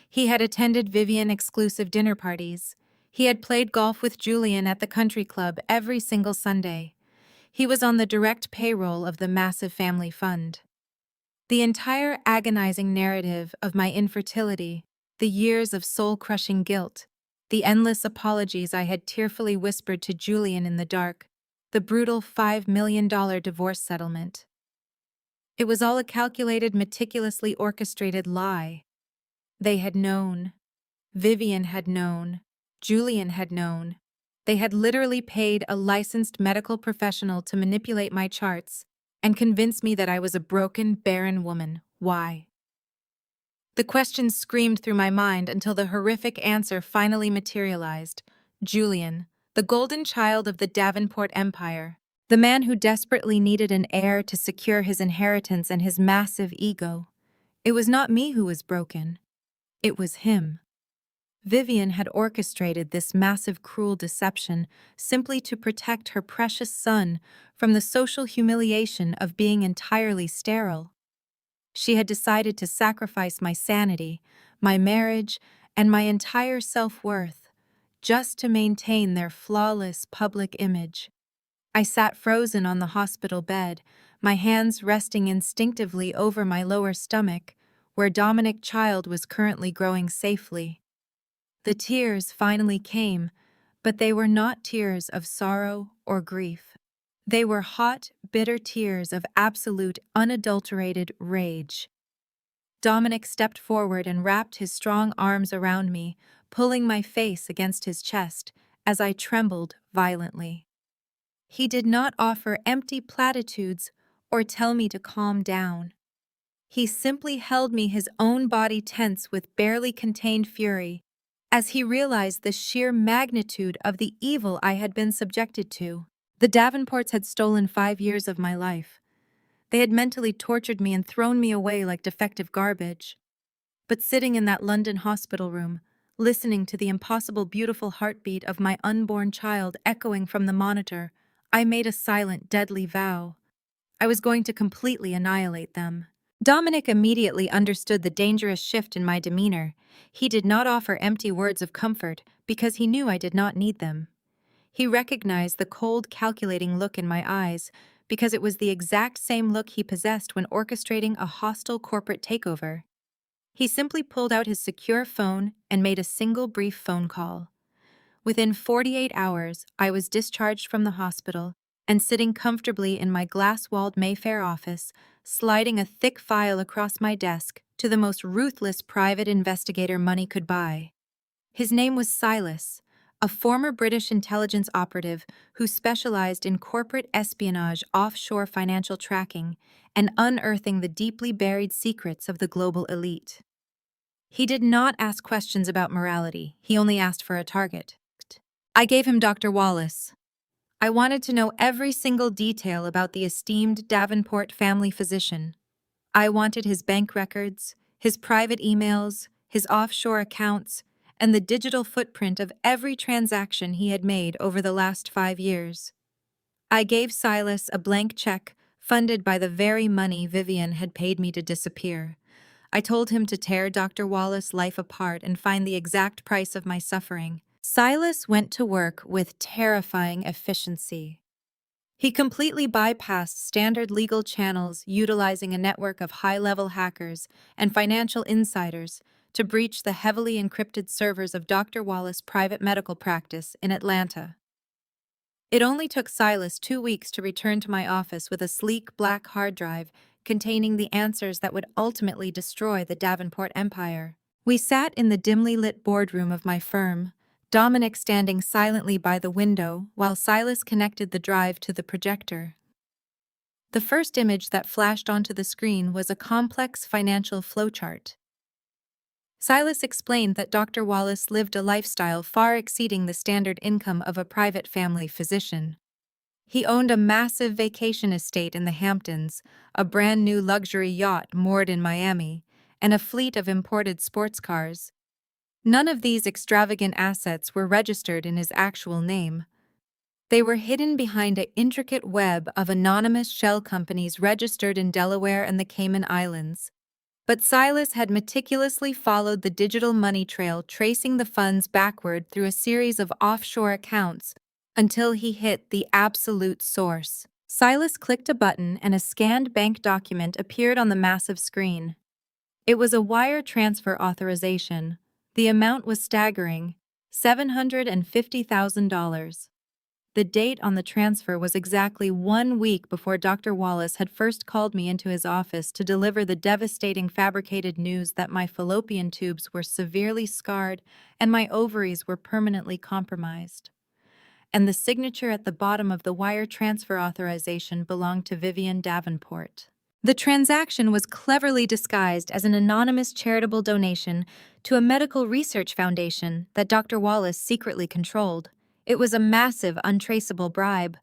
He had attended Vivian exclusive dinner parties. He had played golf with Julian at the country club every single Sunday. He was on the direct payroll of the massive family fund. The entire agonizing narrative of my infertility, the years of soul-crushing guilt, the endless apologies I had tearfully whispered to Julian in the dark, the brutal $5 million divorce settlement. It was all a calculated, meticulously orchestrated lie. They had known. Vivian had known. Julian had known. They had literally paid a licensed medical professional to manipulate my charts and convince me that I was a broken, barren woman. Why? The question screamed through my mind until the horrific answer finally materialized. Julian, the golden child of the Davenport Empire, the man who desperately needed an heir to secure his inheritance and his massive ego. It was not me who was broken. It was him. Vivian had orchestrated this massive cruel deception simply to protect her precious son from the social humiliation of being entirely sterile. She had decided to sacrifice my sanity, my marriage, and my entire self-worth just to maintain their flawless public image. I sat frozen on the hospital bed, my hands resting instinctively over my lower stomach, where Dominic Child was currently growing safely. The tears finally came, but they were not tears of sorrow or grief. They were hot, bitter tears of absolute, unadulterated rage. Dominic stepped forward and wrapped his strong arms around me, pulling my face against his chest as I trembled violently. He did not offer empty platitudes or tell me to calm down. He simply held me, his own body tense with barely contained fury, as he realized the sheer magnitude of the evil I had been subjected to. The Davenports had stolen 5 years of my life. They had mentally tortured me and thrown me away like defective garbage. But sitting in that London hospital room, listening to the impossible beautiful heartbeat of my unborn child echoing from the monitor, I made a silent, deadly vow. I was going to completely annihilate them. Dominic immediately understood the dangerous shift in my demeanor. He did not offer empty words of comfort because he knew I did not need them. He recognized the cold, calculating look in my eyes because it was the exact same look he possessed when orchestrating a hostile corporate takeover. He simply pulled out his secure phone and made a single brief phone call. Within 48 hours, I was discharged from the hospital and sitting comfortably in my glass-walled Mayfair office, sliding a thick file across my desk to the most ruthless private investigator money could buy. His name was Silas, a former British intelligence operative who specialized in corporate espionage, offshore financial tracking, and unearthing the deeply buried secrets of the global elite. He did not ask questions about morality, he only asked for a target. I gave him Dr. Wallace. I wanted to know every single detail about the esteemed Davenport family physician. I wanted his bank records, his private emails, his offshore accounts, and the digital footprint of every transaction he had made over the last 5 years. I gave Silas a blank check funded by the very money Vivian had paid me to disappear. I told him to tear Dr. Wallace's life apart and find the exact price of my suffering. Silas went to work with terrifying efficiency. He completely bypassed standard legal channels, utilizing a network of high-level hackers and financial insiders to breach the heavily encrypted servers of Dr. Wallace's private medical practice in Atlanta. It only took Silas 2 weeks to return to my office with a sleek black hard drive containing the answers that would ultimately destroy the Davenport empire. We sat in the dimly lit boardroom of my firm, Dominic standing silently by the window while Silas connected the drive to the projector. The first image that flashed onto the screen was a complex financial flowchart. Silas explained that Dr. Wallace lived a lifestyle far exceeding the standard income of a private family physician. He owned a massive vacation estate in the Hamptons, a brand new luxury yacht moored in Miami, and a fleet of imported sports cars. None of these extravagant assets were registered in his actual name. They were hidden behind an intricate web of anonymous shell companies registered in Delaware and the Cayman Islands. But Silas had meticulously followed the digital money trail, tracing the funds backward through a series of offshore accounts until he hit the absolute source. Silas clicked a button and a scanned bank document appeared on the massive screen. It was a wire transfer authorization. The amount was staggering, $750,000. The date on the transfer was exactly 1 week before Dr. Wallace had first called me into his office to deliver the devastating fabricated news that my fallopian tubes were severely scarred and my ovaries were permanently compromised. And the signature at the bottom of the wire transfer authorization belonged to Vivian Davenport. The transaction was cleverly disguised as an anonymous charitable donation to a medical research foundation that Dr. Wallace secretly controlled. It was a massive, untraceable bribe.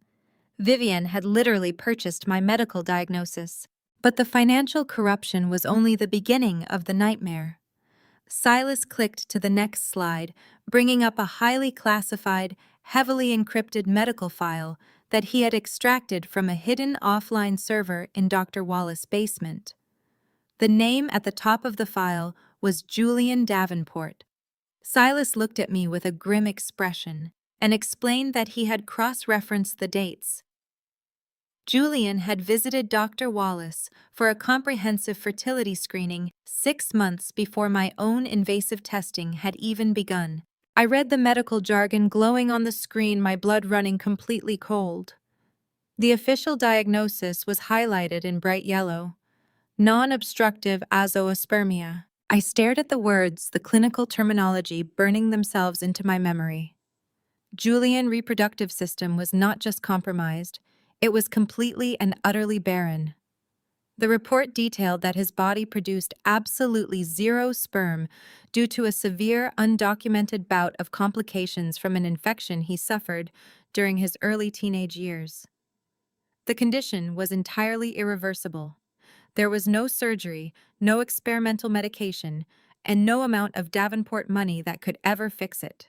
Vivian had literally purchased my medical diagnosis. But the financial corruption was only the beginning of the nightmare. Silas clicked to the next slide, bringing up a highly classified, heavily encrypted medical file that he had extracted from a hidden offline server in Dr. Wallace's basement. The name at the top of the file was Julian Davenport. Silas looked at me with a grim expression and explained that he had cross-referenced the dates. Julian had visited Dr. Wallace for a comprehensive fertility screening 6 months before my own invasive testing had even begun. I read the medical jargon glowing on the screen, my blood running completely cold. The official diagnosis was highlighted in bright yellow: non-obstructive azoospermia. I stared at the words, the clinical terminology burning themselves into my memory. Julian's reproductive system was not just compromised, it was completely and utterly barren. The report detailed that his body produced absolutely zero sperm due to a severe, undocumented bout of complications from an infection he suffered during his early teenage years. The condition was entirely irreversible. There was no surgery, no experimental medication, and no amount of Davenport money that could ever fix it.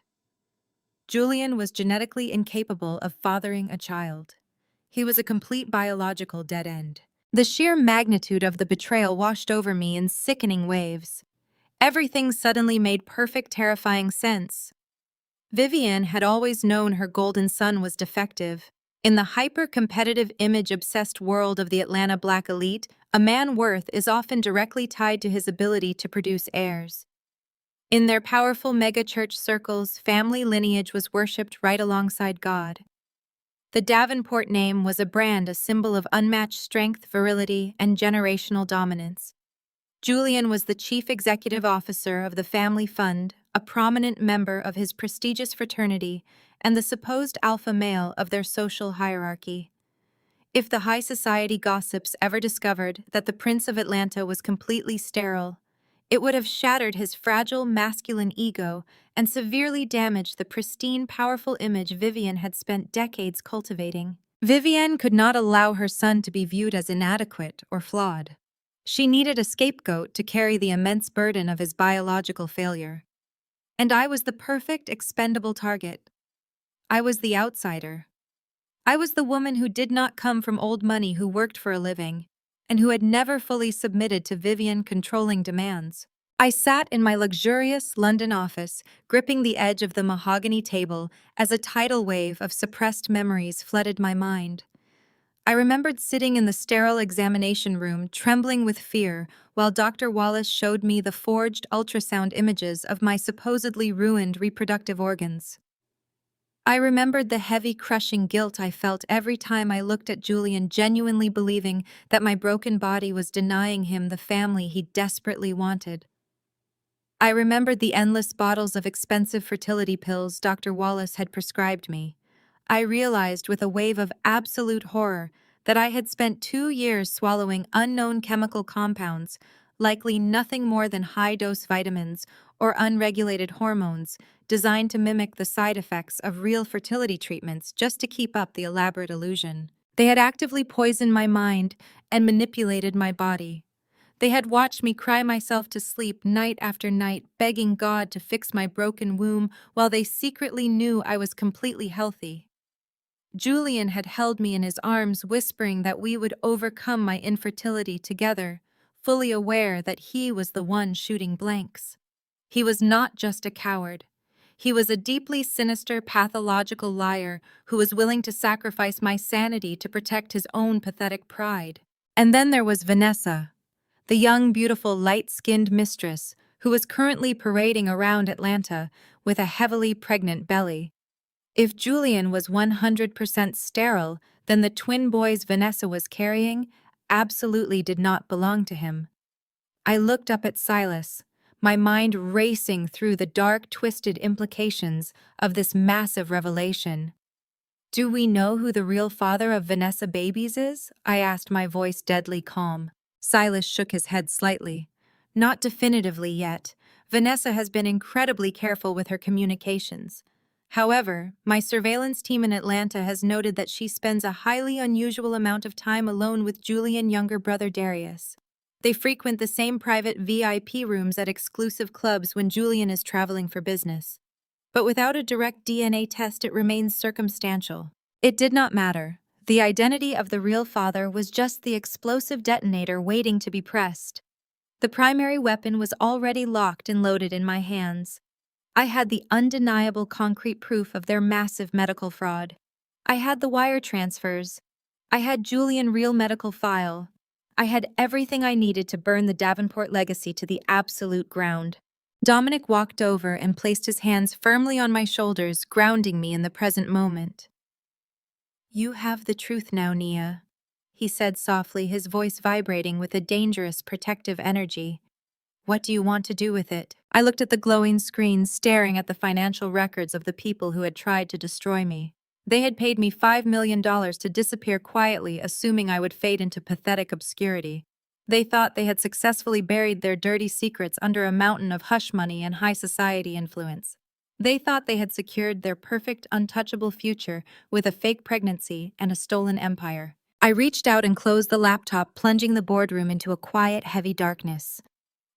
Julian was genetically incapable of fathering a child. He was a complete biological dead end. The sheer magnitude of the betrayal washed over me in sickening waves. Everything suddenly made perfect, terrifying sense. Vivian had always known her golden son was defective. In the hyper-competitive, image-obsessed world of the Atlanta Black elite, a man's worth is often directly tied to his ability to produce heirs. In their powerful mega-church circles, family lineage was worshipped right alongside God. The Davenport name was a brand, a symbol of unmatched strength, virility, and generational dominance. Julian was the chief executive officer of the family fund, a prominent member of his prestigious fraternity, and the supposed alpha male of their social hierarchy. If the high society gossips ever discovered that the Prince of Atlanta was completely sterile, it would have shattered his fragile masculine ego and severely damaged the pristine, powerful image Vivian had spent decades cultivating. Vivian could not allow her son to be viewed as inadequate or flawed. She needed a scapegoat to carry the immense burden of his biological failure. And I was the perfect expendable target. I was the outsider. I was the woman who did not come from old money, who worked for a living, and who had never fully submitted to Vivian's controlling demands. I sat in my luxurious London office, gripping the edge of the mahogany table as a tidal wave of suppressed memories flooded my mind. I remembered sitting in the sterile examination room, trembling with fear, while Dr. Wallace showed me the forged ultrasound images of my supposedly ruined reproductive organs. I remembered the heavy, crushing guilt I felt every time I looked at Julian, genuinely believing that my broken body was denying him the family he desperately wanted. I remembered the endless bottles of expensive fertility pills Dr. Wallace had prescribed me. I realized with a wave of absolute horror that I had spent 2 years swallowing unknown chemical compounds, likely nothing more than high-dose vitamins or unregulated hormones, designed to mimic the side effects of real fertility treatments just to keep up the elaborate illusion. They had actively poisoned my mind and manipulated my body. They had watched me cry myself to sleep night after night, begging God to fix my broken womb while they secretly knew I was completely healthy. Julian had held me in his arms, whispering that we would overcome my infertility together, fully aware that he was the one shooting blanks. He was not just a coward. He was a deeply sinister, pathological liar who was willing to sacrifice my sanity to protect his own pathetic pride. And then there was Vanessa, the young, beautiful, light-skinned mistress who was currently parading around Atlanta with a heavily pregnant belly. If Julian was 100% sterile, then the twin boys Vanessa was carrying absolutely did not belong to him. I looked up at Silas, my mind racing through the dark, twisted implications of this massive revelation. "Do we know who the real father of Vanessa babies is?" I asked, my voice deadly calm. Silas shook his head slightly. "Not definitively yet. Vanessa has been incredibly careful with her communications. However, my surveillance team in Atlanta has noted that she spends a highly unusual amount of time alone with Julian's younger brother Darius. They frequent the same private VIP rooms at exclusive clubs when Julian is traveling for business. But without a direct DNA test, it remains circumstantial. It did not matter. The identity of the real father was just the explosive detonator waiting to be pressed. The primary weapon was already locked and loaded in my hands. I had the undeniable concrete proof of their massive medical fraud. I had the wire transfers. I had Julian's real medical file. I had everything I needed to burn the Davenport legacy to the absolute ground. Dominic walked over and placed his hands firmly on my shoulders, grounding me in the present moment. "You have the truth now, Nia," he said softly, his voice vibrating with a dangerous, protective energy. "What do you want to do with it?" I looked at the glowing screen, staring at the financial records of the people who had tried to destroy me. They had paid me $5 million to disappear quietly, assuming I would fade into pathetic obscurity. They thought they had successfully buried their dirty secrets under a mountain of hush money and high society influence. They thought they had secured their perfect, untouchable future with a fake pregnancy and a stolen empire. I reached out and closed the laptop, plunging the boardroom into a quiet, heavy darkness.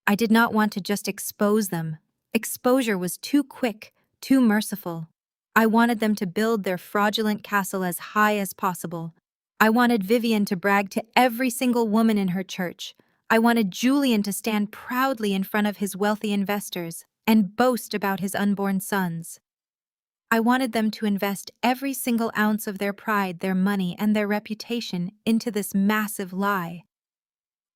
I did not want to just expose them. Exposure was too quick, too merciful. I wanted them to build their fraudulent castle as high as possible. I wanted Vivian to brag to every single woman in her church. I wanted Julian to stand proudly in front of his wealthy investors and boast about his unborn sons. I wanted them to invest every single ounce of their pride, their money, and their reputation into this massive lie.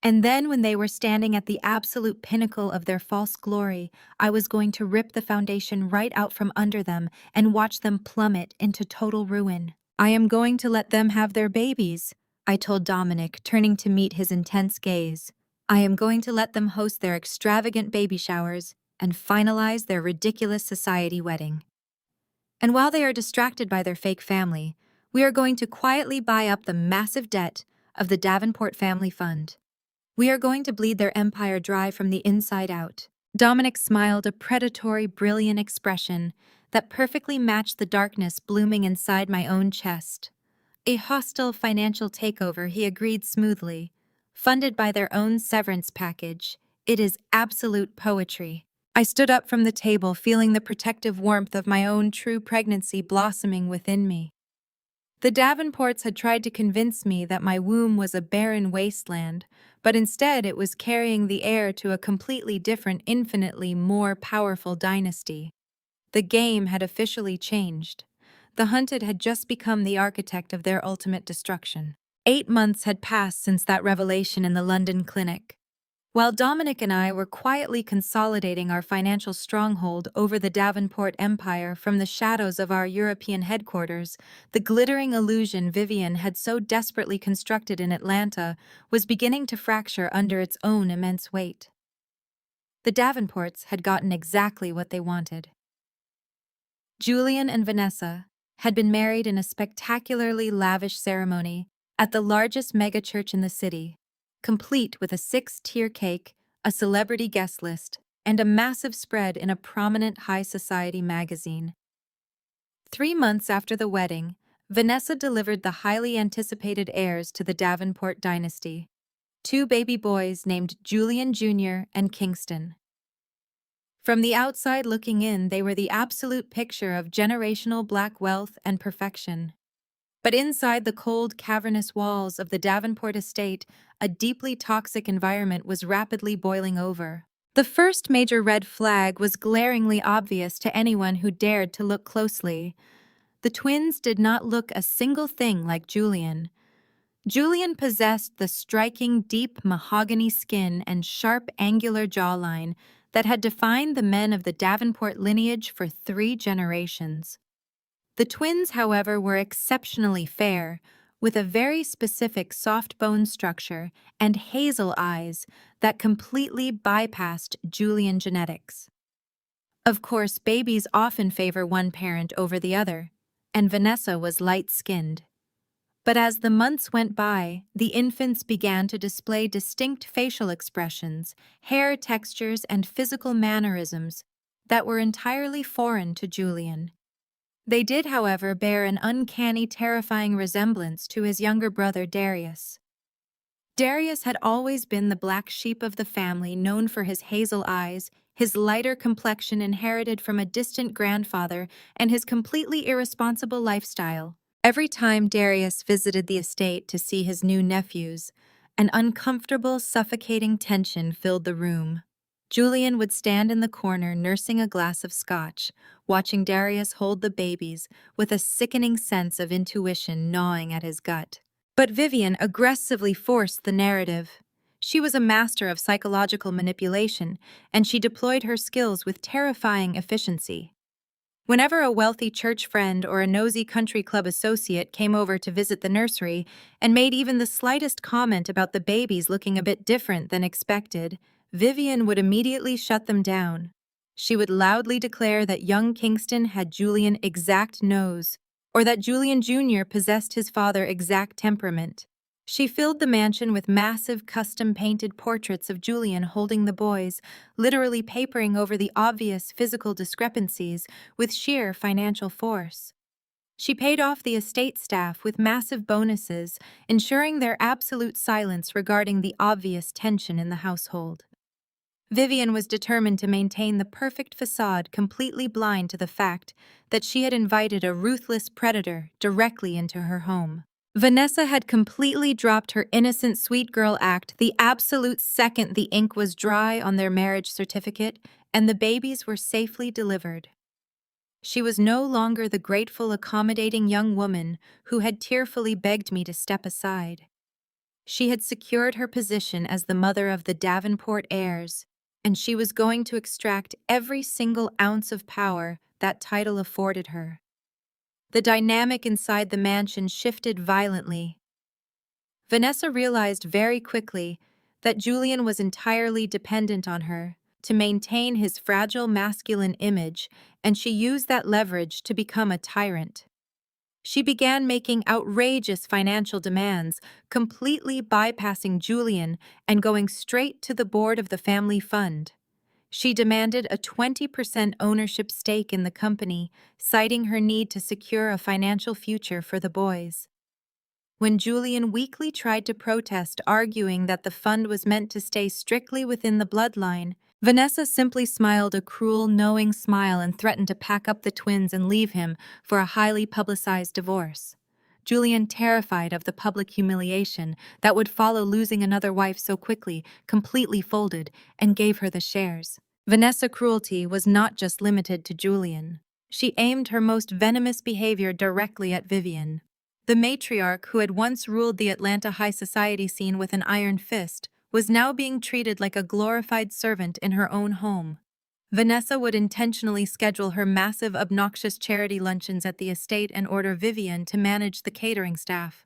And then, when they were standing at the absolute pinnacle of their false glory, I was going to rip the foundation right out from under them and watch them plummet into total ruin. "I am going to let them have their babies," I told Dominic, turning to meet his intense gaze. "I am going to let them host their extravagant baby showers and finalize their ridiculous society wedding. And while they are distracted by their fake family, we are going to quietly buy up the massive debt of the Davenport Family Fund. We are going to bleed their empire dry from the inside out." Dominic smiled, a predatory, brilliant expression that perfectly matched the darkness blooming inside my own chest. A hostile financial takeover, he agreed smoothly. Funded by their own severance package. It is absolute poetry. I stood up from the table, feeling the protective warmth of my own true pregnancy blossoming within me. The Davenports had tried to convince me that my womb was a barren wasteland, but instead it was carrying the heir to a completely different, infinitely more powerful dynasty. The game had officially changed. The hunted had just become the architect of their ultimate destruction. 8 months had passed since that revelation in the London clinic. While Dominic and I were quietly consolidating our financial stronghold over the Davenport Empire from the shadows of our European headquarters, the glittering illusion Vivian had so desperately constructed in Atlanta was beginning to fracture under its own immense weight. The Davenports had gotten exactly what they wanted. Julian and Vanessa had been married in a spectacularly lavish ceremony at the largest megachurch in the city, complete with a 6-tier cake, a celebrity guest list, and a massive spread in a prominent high society magazine. 3 months after the wedding, Vanessa delivered the highly anticipated heirs to the Davenport dynasty, 2 baby boys named Julian Jr. and Kingston. From the outside looking in, they were the absolute picture of generational black wealth and perfection. But inside the cold, cavernous walls of the Davenport estate, a deeply toxic environment was rapidly boiling over. The first major red flag was glaringly obvious to anyone who dared to look closely. The twins did not look a single thing like Julian. Julian possessed the striking, deep mahogany skin and sharp, angular jawline that had defined the men of the Davenport lineage for 3 generations. The twins, however, were exceptionally fair, with a very specific soft bone structure and hazel eyes that completely bypassed Julian genetics. Of course, babies often favor one parent over the other, and Vanessa was light-skinned. But as the months went by, the infants began to display distinct facial expressions, hair textures, and physical mannerisms that were entirely foreign to Julian. They did, however, bear an uncanny, terrifying resemblance to his younger brother Darius. Darius had always been the black sheep of the family, known for his hazel eyes, his lighter complexion inherited from a distant grandfather, and his completely irresponsible lifestyle. Every time Darius visited the estate to see his new nephews, an uncomfortable, suffocating tension filled the room. Julian would stand in the corner nursing a glass of scotch, watching Darius hold the babies with a sickening sense of intuition gnawing at his gut. But Vivian aggressively forced the narrative. She was a master of psychological manipulation, and she deployed her skills with terrifying efficiency. Whenever a wealthy church friend or a nosy country club associate came over to visit the nursery and made even the slightest comment about the babies looking a bit different than expected, Vivian would immediately shut them down. She would loudly declare that young Kingston had Julian exact nose, or that Julian Jr. possessed his father exact temperament. She filled the mansion with massive custom-painted portraits of Julian holding the boys, literally papering over the obvious physical discrepancies with sheer financial force. She paid off the estate staff with massive bonuses, ensuring their absolute silence regarding the obvious tension in the household. Vivian was determined to maintain the perfect facade, completely blind to the fact that she had invited a ruthless predator directly into her home. Vanessa had completely dropped her innocent sweet girl act the absolute second the ink was dry on their marriage certificate and the babies were safely delivered. She was no longer the grateful, accommodating young woman who had tearfully begged me to step aside. She had secured her position as the mother of the Davenport heirs, and she was going to extract every single ounce of power that title afforded her. The dynamic inside the mansion shifted violently. Vanessa realized very quickly that Julian was entirely dependent on her to maintain his fragile masculine image, and she used that leverage to become a tyrant. She began making outrageous financial demands, completely bypassing Julian and going straight to the board of the family fund. She demanded a 20% ownership stake in the company, citing her need to secure a financial future for the boys. When Julian weakly tried to protest, arguing that the fund was meant to stay strictly within the bloodline, Vanessa simply smiled a cruel, knowing smile and threatened to pack up the twins and leave him for a highly publicized divorce. Julian, terrified of the public humiliation that would follow losing another wife so quickly, completely folded and gave her the shares. Vanessa's cruelty was not just limited to Julian. She aimed her most venomous behavior directly at Vivian. The matriarch, who had once ruled the Atlanta high society scene with an iron fist, was now being treated like a glorified servant in her own home. Vanessa would intentionally schedule her massive, obnoxious charity luncheons at the estate and order Vivian to manage the catering staff.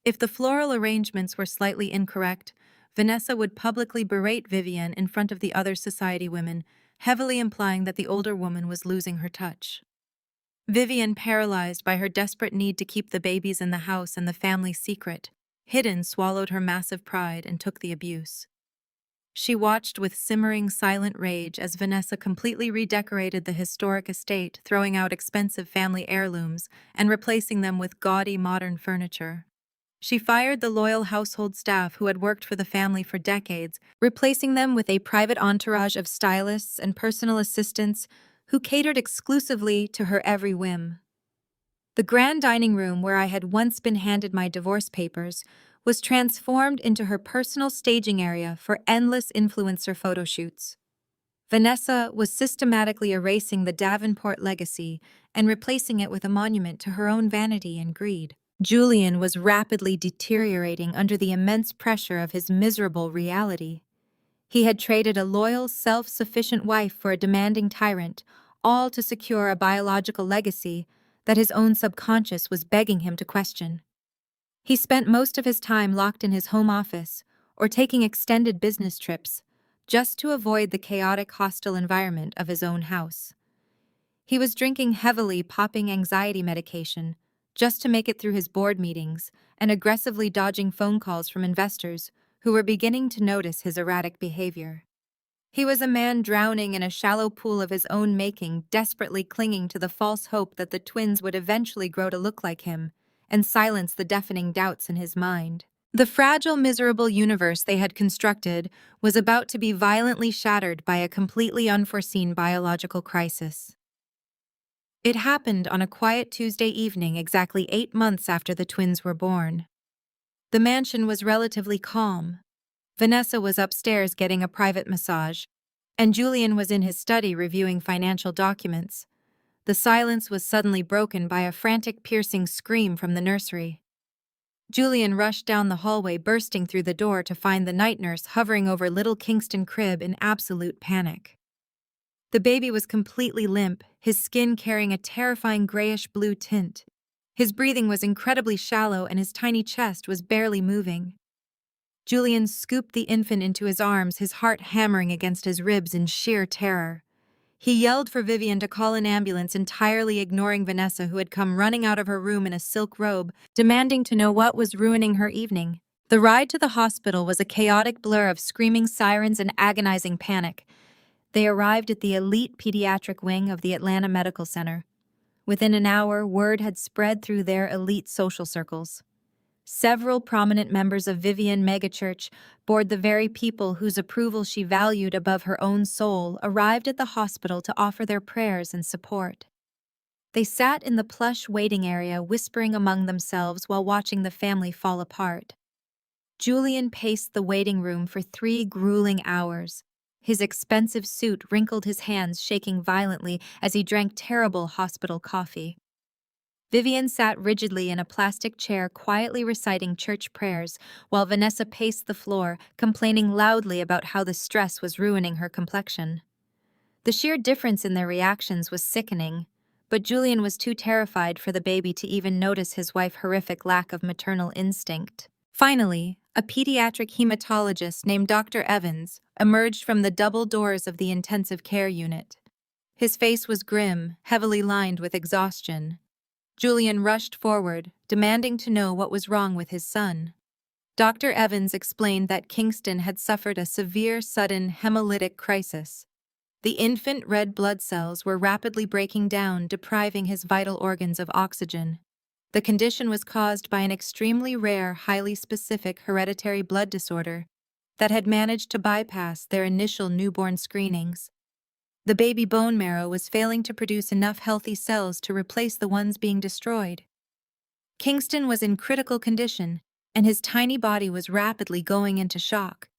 If the floral arrangements were slightly incorrect, Vanessa would publicly berate Vivian in front of the other society women, heavily implying that the older woman was losing her touch. Vivian, paralyzed by her desperate need to keep the babies in the house and the family secret, hidden, swallowed her massive pride and took the abuse. She watched with simmering, silent rage as Vanessa completely redecorated the historic estate, throwing out expensive family heirlooms and replacing them with gaudy modern furniture. She fired the loyal household staff who had worked for the family for decades, replacing them with a private entourage of stylists and personal assistants who catered exclusively to her every whim. The grand dining room where I had once been handed my divorce papers was transformed into her personal staging area for endless influencer photo shoots. Vanessa was systematically erasing the Davenport legacy and replacing it with a monument to her own vanity and greed. Julian was rapidly deteriorating under the immense pressure of his miserable reality. He had traded a loyal, self-sufficient wife for a demanding tyrant, all to secure a biological legacy that his own subconscious was begging him to question. He spent most of his time locked in his home office or taking extended business trips, just to avoid the chaotic, hostile environment of his own house. He was drinking heavily, popping anxiety medication, just to make it through his board meetings, and aggressively dodging phone calls from investors who were beginning to notice his erratic behavior. He was a man drowning in a shallow pool of his own making, desperately clinging to the false hope that the twins would eventually grow to look like him and silence the deafening doubts in his mind. The fragile, miserable universe they had constructed was about to be violently shattered by a completely unforeseen biological crisis. It happened on a quiet Tuesday evening exactly 8 months after the twins were born. The mansion was relatively calm. Vanessa was upstairs getting a private massage, and Julian was in his study reviewing financial documents. The silence was suddenly broken by a frantic, piercing scream from the nursery. Julian rushed down the hallway, bursting through the door to find the night nurse hovering over little Kingston crib in absolute panic. The baby was completely limp, his skin carrying a terrifying grayish-blue tint. His breathing was incredibly shallow and his tiny chest was barely moving. Julian scooped the infant into his arms, his heart hammering against his ribs in sheer terror. He yelled for Vivian to call an ambulance, entirely ignoring Vanessa, who had come running out of her room in a silk robe, demanding to know what was ruining her evening. The ride to the hospital was a chaotic blur of screaming sirens and agonizing panic. They arrived at the elite pediatric wing of the Atlanta Medical Center. Within an hour, word had spread through their elite social circles. Several prominent members of Vivian megachurch, board the very people whose approval she valued above her own soul, arrived at the hospital to offer their prayers and support. They sat in the plush waiting area, whispering among themselves while watching the family fall apart. Julian paced the waiting room for 3 grueling hours. His expensive suit wrinkled, his hands shaking violently as he drank terrible hospital coffee. Vivian sat rigidly in a plastic chair, quietly reciting church prayers, while Vanessa paced the floor, complaining loudly about how the stress was ruining her complexion. The sheer difference in their reactions was sickening, but Julian was too terrified for the baby to even notice his wife's horrific lack of maternal instinct. Finally, a pediatric hematologist named Dr. Evans emerged from the double doors of the intensive care unit. His face was grim, heavily lined with exhaustion. Julian rushed forward, demanding to know what was wrong with his son. Dr. Evans explained that Kingston had suffered a severe, sudden hemolytic crisis. The infant red blood cells were rapidly breaking down, depriving his vital organs of oxygen. The condition was caused by an extremely rare, highly specific hereditary blood disorder that had managed to bypass their initial newborn screenings. The baby bone marrow was failing to produce enough healthy cells to replace the ones being destroyed. Kingston was in critical condition, and his tiny body was rapidly going into shock.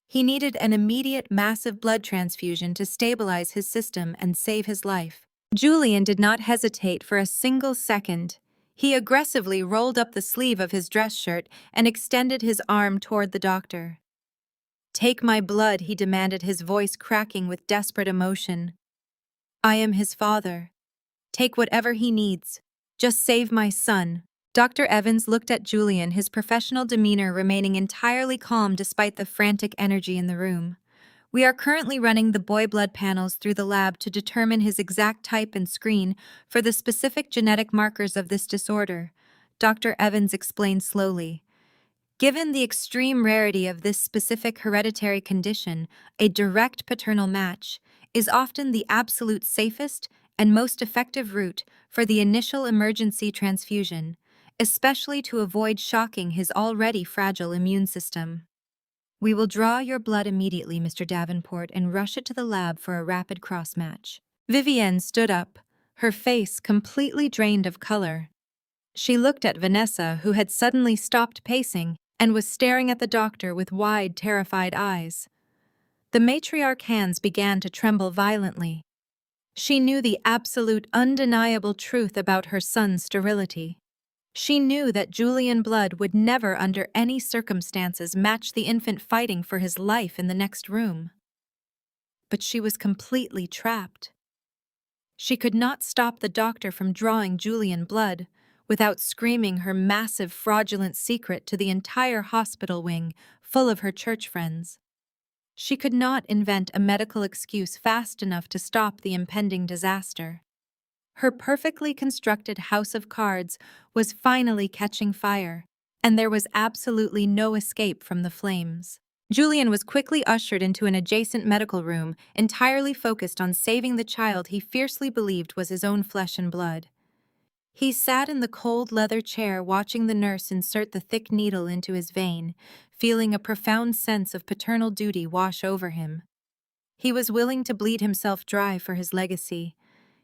He needed an immediate, massive blood transfusion to stabilize his system and save his life. Julian did not hesitate for a single second. He aggressively rolled up the sleeve of his dress shirt and extended his arm toward the doctor. "Take my blood," he demanded, his voice cracking with desperate emotion. "I am his father. Take whatever he needs. Just save my son." Dr. Evans looked at Julian, his professional demeanor remaining entirely calm despite the frantic energy in the room. "We are currently running the boy blood panels through the lab to determine his exact type and screen for the specific genetic markers of this disorder," Dr. Evans explained slowly. "Given the extreme rarity of this specific hereditary condition, a direct paternal match is often the absolute safest and most effective route for the initial emergency transfusion, especially to avoid shocking his already fragile immune system. We will draw your blood immediately, Mr. Davenport, and rush it to the lab for a rapid cross-match." Vivienne stood up, her face completely drained of color. She looked at Vanessa, who had suddenly stopped pacing and was staring at the doctor with wide, terrified eyes. The matriarch's hands began to tremble violently. She knew the absolute, undeniable truth about her son's sterility. She knew that Julian blood would never under any circumstances match the infant fighting for his life in the next room. But she was completely trapped. She could not stop the doctor from drawing Julian blood without screaming her massive, fraudulent secret to the entire hospital wing full of her church friends. She could not invent a medical excuse fast enough to stop the impending disaster. Her perfectly constructed house of cards was finally catching fire, and there was absolutely no escape from the flames. Julian was quickly ushered into an adjacent medical room, entirely focused on saving the child he fiercely believed was his own flesh and blood. He sat in the cold leather chair watching the nurse insert the thick needle into his vein, feeling a profound sense of paternal duty wash over him. He was willing to bleed himself dry for his legacy.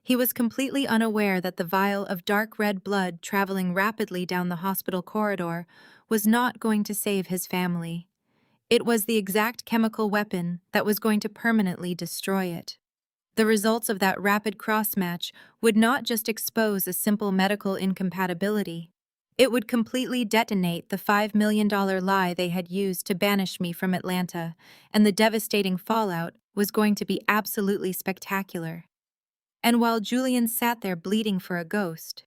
He was completely unaware that the vial of dark red blood traveling rapidly down the hospital corridor was not going to save his family. It was the exact chemical weapon that was going to permanently destroy it. The results of that rapid cross-match would not just expose a simple medical incompatibility. It would completely detonate the $5 million lie they had used to banish me from Atlanta, and the devastating fallout was going to be absolutely spectacular. And while Julian sat there bleeding for a ghost,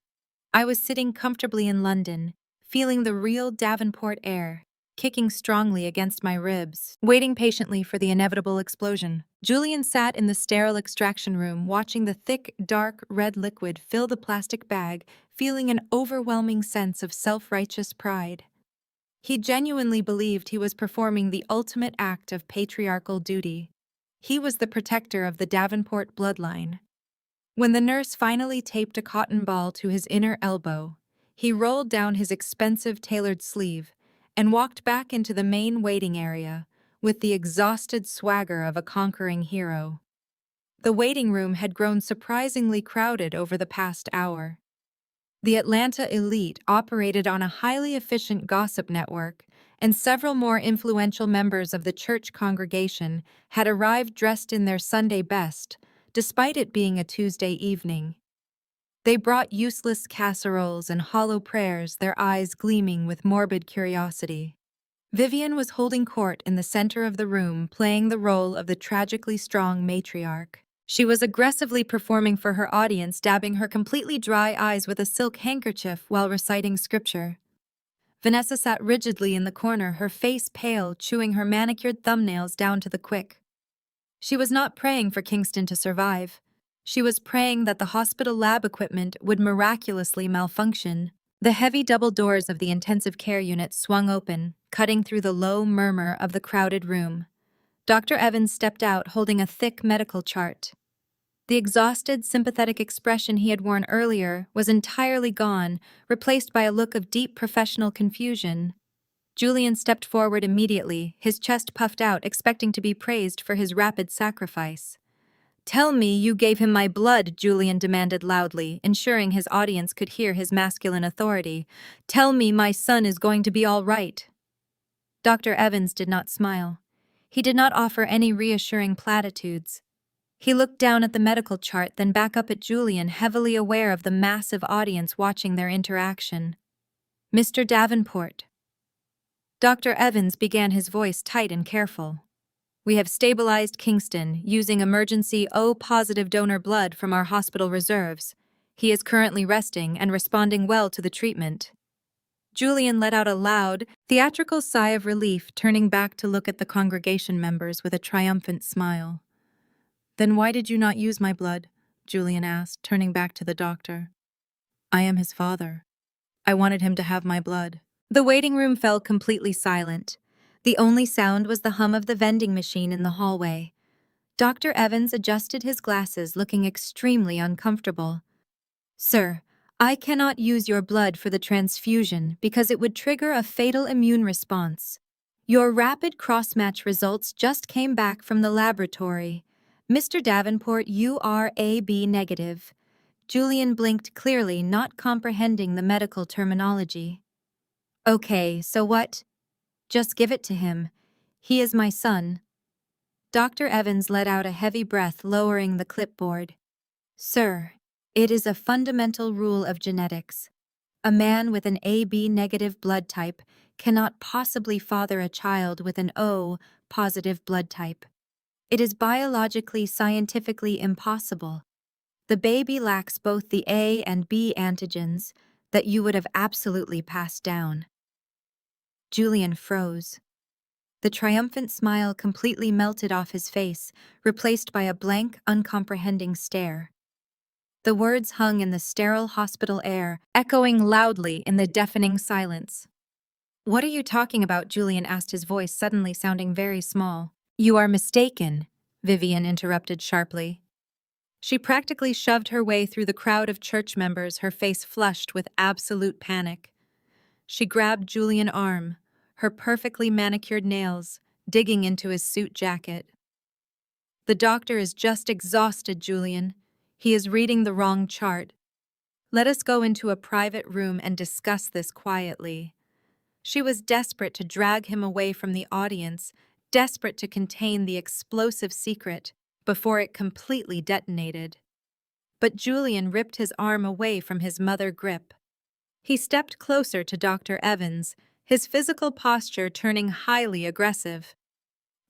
I was sitting comfortably in London, feeling the real Davenport air, kicking strongly against my ribs, waiting patiently for the inevitable explosion. Julian sat in the sterile extraction room watching the thick, dark, red liquid fill the plastic bag, feeling an overwhelming sense of self-righteous pride. He genuinely believed he was performing the ultimate act of patriarchal duty. He was the protector of the Davenport bloodline. When the nurse finally taped a cotton ball to his inner elbow, he rolled down his expensive tailored sleeve and walked back into the main waiting area with the exhausted swagger of a conquering hero. The waiting room had grown surprisingly crowded over the past hour. The Atlanta elite operated on a highly efficient gossip network, and several more influential members of the church congregation had arrived dressed in their Sunday best, despite it being a Tuesday evening. They brought useless casseroles and hollow prayers, their eyes gleaming with morbid curiosity. Vivian was holding court in the center of the room, playing the role of the tragically strong matriarch. She was aggressively performing for her audience, dabbing her completely dry eyes with a silk handkerchief while reciting scripture. Vanessa sat rigidly in the corner, her face pale, chewing her manicured thumbnails down to the quick. She was not praying for Kingston to survive. She was praying that the hospital lab equipment would miraculously malfunction. The heavy double doors of the intensive care unit swung open, cutting through the low murmur of the crowded room. Dr. Evans stepped out holding a thick medical chart. The exhausted, sympathetic expression he had worn earlier was entirely gone, replaced by a look of deep professional confusion. Julian stepped forward immediately, his chest puffed out, expecting to be praised for his rapid sacrifice. "Tell me you gave him my blood," Julian demanded loudly, ensuring his audience could hear his masculine authority. "Tell me my son is going to be all right." Dr. Evans did not smile. He did not offer any reassuring platitudes. He looked down at the medical chart, then back up at Julian, heavily aware of the massive audience watching their interaction. "Mr. Davenport." Dr. Evans began, his voice tight and careful. "We have stabilized Kingston using emergency O-positive donor blood from our hospital reserves. He is currently resting and responding well to the treatment." Julian let out a loud, theatrical sigh of relief, turning back to look at the congregation members with a triumphant smile. "Then why did you not use my blood?" Julian asked, turning back to the doctor. "I am his father. I wanted him to have my blood." The waiting room fell completely silent. The only sound was the hum of the vending machine in the hallway. Dr. Evans adjusted his glasses, looking extremely uncomfortable. "Sir, I cannot use your blood for the transfusion because it would trigger a fatal immune response. Your rapid cross-match results just came back from the laboratory. Mr. Davenport, you are AB negative." Julian blinked clearly, not comprehending the medical terminology. "Okay, so what? Just give it to him. He is my son." Dr. Evans let out a heavy breath, lowering the clipboard. "Sir, it is a fundamental rule of genetics. A man with an AB negative blood type cannot possibly father a child with an O positive blood type. It is biologically, scientifically impossible. The baby lacks both the A and B antigens that you would have absolutely passed down." Julian froze. The triumphant smile completely melted off his face, replaced by a blank, uncomprehending stare. The words hung in the sterile hospital air, echoing loudly in the deafening silence. "What are you talking about?" Julian asked, his voice suddenly sounding very small. "You are mistaken," Vivian interrupted sharply. She practically shoved her way through the crowd of church members, her face flushed with absolute panic. She grabbed Julian's arm, her perfectly manicured nails digging into his suit jacket. "The doctor is just exhausted, Julian. He is reading the wrong chart. Let us go into a private room and discuss this quietly." She was desperate to drag him away from the audience, desperate to contain the explosive secret before it completely detonated. But Julian ripped his arm away from his mother grip. He stepped closer to Dr. Evans, his physical posture turning highly aggressive.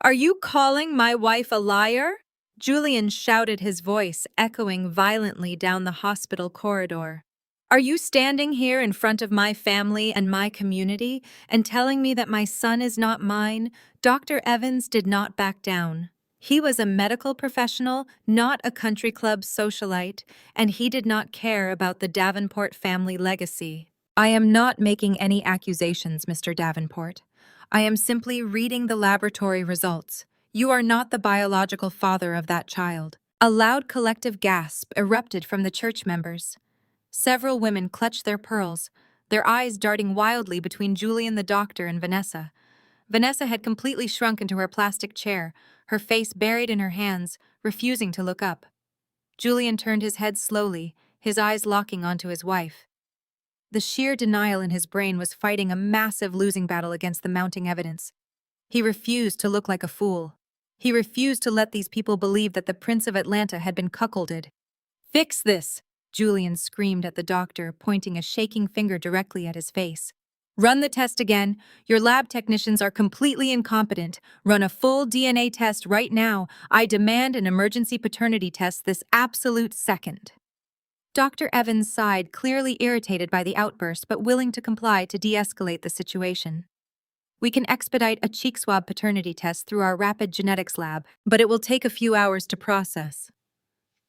"Are you calling my wife a liar?" Julian shouted, his voice echoing violently down the hospital corridor. "Are you standing here in front of my family and my community and telling me that my son is not mine?" Dr. Evans did not back down. He was a medical professional, not a country club socialite, and he did not care about the Davenport family legacy. "I am not making any accusations, Mr. Davenport. I am simply reading the laboratory results. You are not the biological father of that child." A loud collective gasp erupted from the church members. Several women clutched their pearls, their eyes darting wildly between Julian the doctor and Vanessa. Vanessa had completely shrunk into her plastic chair, her face buried in her hands, refusing to look up. Julian turned his head slowly, his eyes locking onto his wife. The sheer denial in his brain was fighting a massive losing battle against the mounting evidence. He refused to look like a fool. He refused to let these people believe that the Prince of Atlanta had been cuckolded. "Fix this!" Julian screamed at the doctor, pointing a shaking finger directly at his face. "Run the test again. Your lab technicians are completely incompetent. Run a full DNA test right now. I demand an emergency paternity test this absolute second." Dr. Evans sighed, clearly irritated by the outburst but willing to comply to de-escalate the situation. "We can expedite a cheek swab paternity test through our rapid genetics lab, but it will take a few hours to process."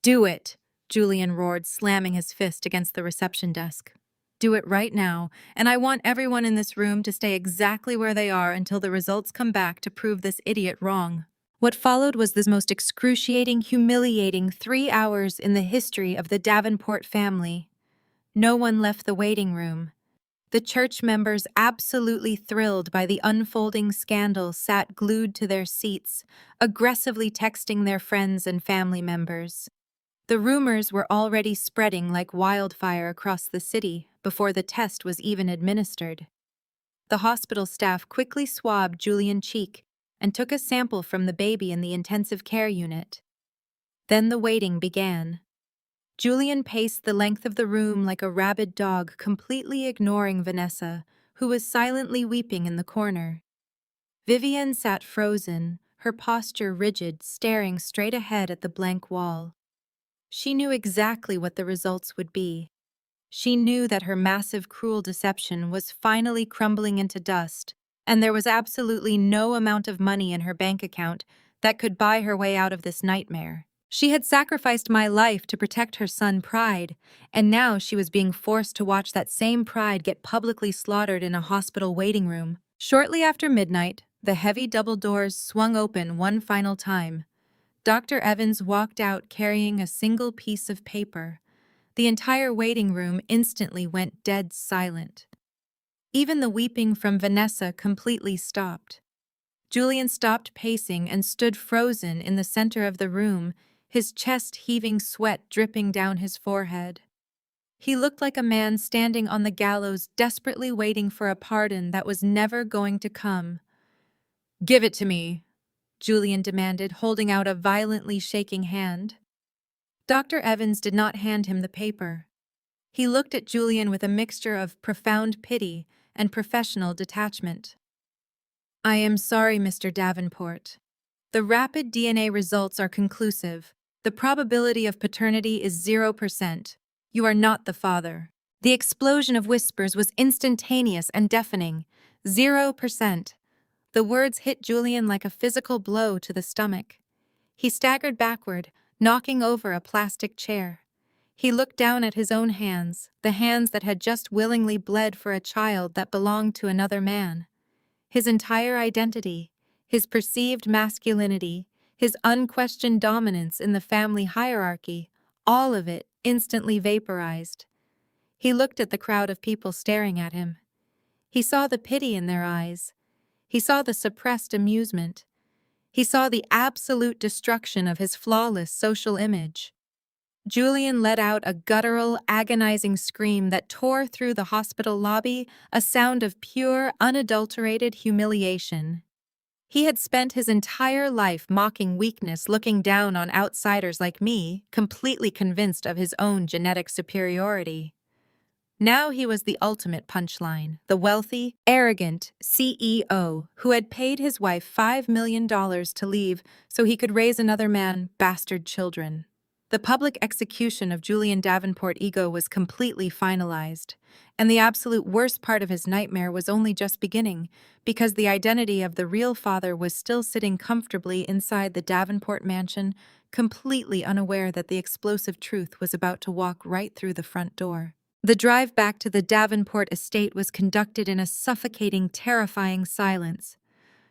"Do it!" Julian roared, slamming his fist against the reception desk. "Do it right now, and I want everyone in this room to stay exactly where they are until the results come back to prove this idiot wrong." What followed was the most excruciating, humiliating 3 hours in the history of the Davenport family. No one left the waiting room. The church members, absolutely thrilled by the unfolding scandal, sat glued to their seats, aggressively texting their friends and family members. The rumors were already spreading like wildfire across the city before the test was even administered. The hospital staff quickly swabbed Julian's cheek and took a sample from the baby in the intensive care unit. Then the waiting began. Julian paced the length of the room like a rabid dog, completely ignoring Vanessa, who was silently weeping in the corner. Vivian sat frozen, her posture rigid, staring straight ahead at the blank wall. She knew exactly what the results would be. She knew that her massive, cruel deception was finally crumbling into dust, and there was absolutely no amount of money in her bank account that could buy her way out of this nightmare. She had sacrificed my life to protect her son Pride, and now she was being forced to watch that same Pride get publicly slaughtered in a hospital waiting room. Shortly after midnight, the heavy double doors swung open one final time. Dr. Evans walked out carrying a single piece of paper. The entire waiting room instantly went dead silent. Even the weeping from Vanessa completely stopped. Julian stopped pacing and stood frozen in the center of the room, his chest heaving, sweat dripping down his forehead. He looked like a man standing on the gallows, desperately waiting for a pardon that was never going to come. "Give it to me," Julian demanded, holding out a violently shaking hand. Dr. Evans did not hand him the paper. He looked at Julian with a mixture of profound pity and professional detachment. "I am sorry, Mr. Davenport. The rapid DNA results are conclusive. The probability of paternity is 0%. You are not the father." The explosion of whispers was instantaneous and deafening. 0%. The words hit Julian like a physical blow to the stomach. He staggered backward, knocking over a plastic chair. He looked down at his own hands, the hands that had just willingly bled for a child that belonged to another man. His entire identity, his perceived masculinity, his unquestioned dominance in the family hierarchy, all of it instantly vaporized. He looked at the crowd of people staring at him. He saw the pity in their eyes. He saw the suppressed amusement. He saw the absolute destruction of his flawless social image. Julian let out a guttural, agonizing scream that tore through the hospital lobby, a sound of pure, unadulterated humiliation. He had spent his entire life mocking weakness, looking down on outsiders like me, completely convinced of his own genetic superiority. Now he was the ultimate punchline, the wealthy, arrogant CEO who had paid his wife $5 million to leave so he could raise another man, bastard children. The public execution of Julian Davenport's ego was completely finalized, and the absolute worst part of his nightmare was only just beginning, because the identity of the real father was still sitting comfortably inside the Davenport mansion, completely unaware that the explosive truth was about to walk right through the front door. The drive back to the Davenport estate was conducted in a suffocating, terrifying silence.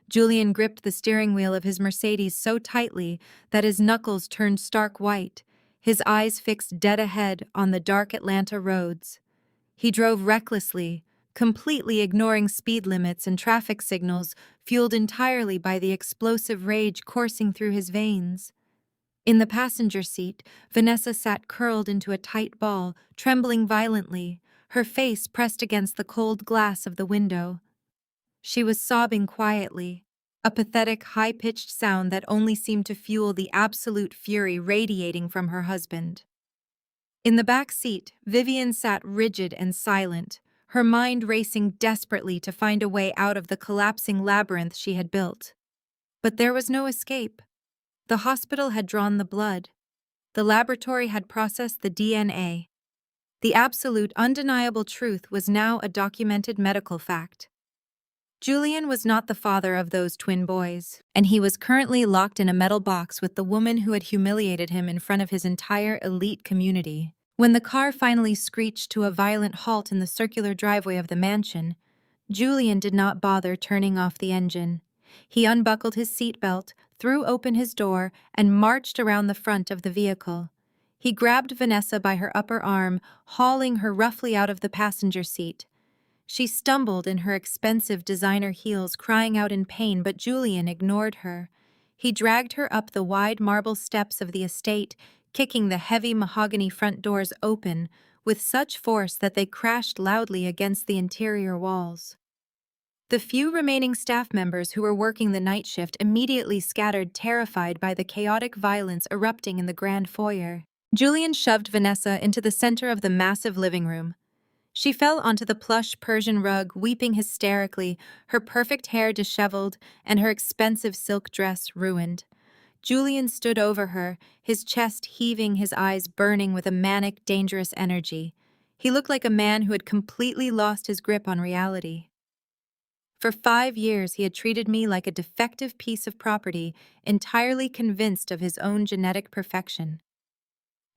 Julian gripped the steering wheel of his Mercedes so tightly that his knuckles turned stark white, his eyes fixed dead ahead on the dark Atlanta roads. He drove recklessly, completely ignoring speed limits and traffic signals, fueled entirely by the explosive rage coursing through his veins. In the passenger seat, Vanessa sat curled into a tight ball, trembling violently, her face pressed against the cold glass of the window. She was sobbing quietly, a pathetic, high-pitched sound that only seemed to fuel the absolute fury radiating from her husband. In the back seat, Vivian sat rigid and silent, her mind racing desperately to find a way out of the collapsing labyrinth she had built. But there was no escape. The hospital had drawn the blood. The laboratory had processed the DNA. The absolute, undeniable truth was now a documented medical fact. Julian was not the father of those twin boys, and he was currently locked in a metal box with the woman who had humiliated him in front of his entire elite community. When the car finally screeched to a violent halt in the circular driveway of the mansion, Julian did not bother turning off the engine. He unbuckled his seatbelt, threw open his door, and marched around the front of the vehicle. He grabbed Vanessa by her upper arm, hauling her roughly out of the passenger seat. She stumbled in her expensive designer heels, crying out in pain, but Julian ignored her. He dragged her up the wide marble steps of the estate, kicking the heavy mahogany front doors open with such force that they crashed loudly against the interior walls. The few remaining staff members who were working the night shift immediately scattered, terrified by the chaotic violence erupting in the grand foyer. Julian shoved Vanessa into the center of the massive living room. She fell onto the plush Persian rug, weeping hysterically, her perfect hair disheveled and her expensive silk dress ruined. Julian stood over her, his chest heaving, his eyes burning with a manic, dangerous energy. He looked like a man who had completely lost his grip on reality. For 5 years, he had treated me like a defective piece of property, entirely convinced of his own genetic perfection.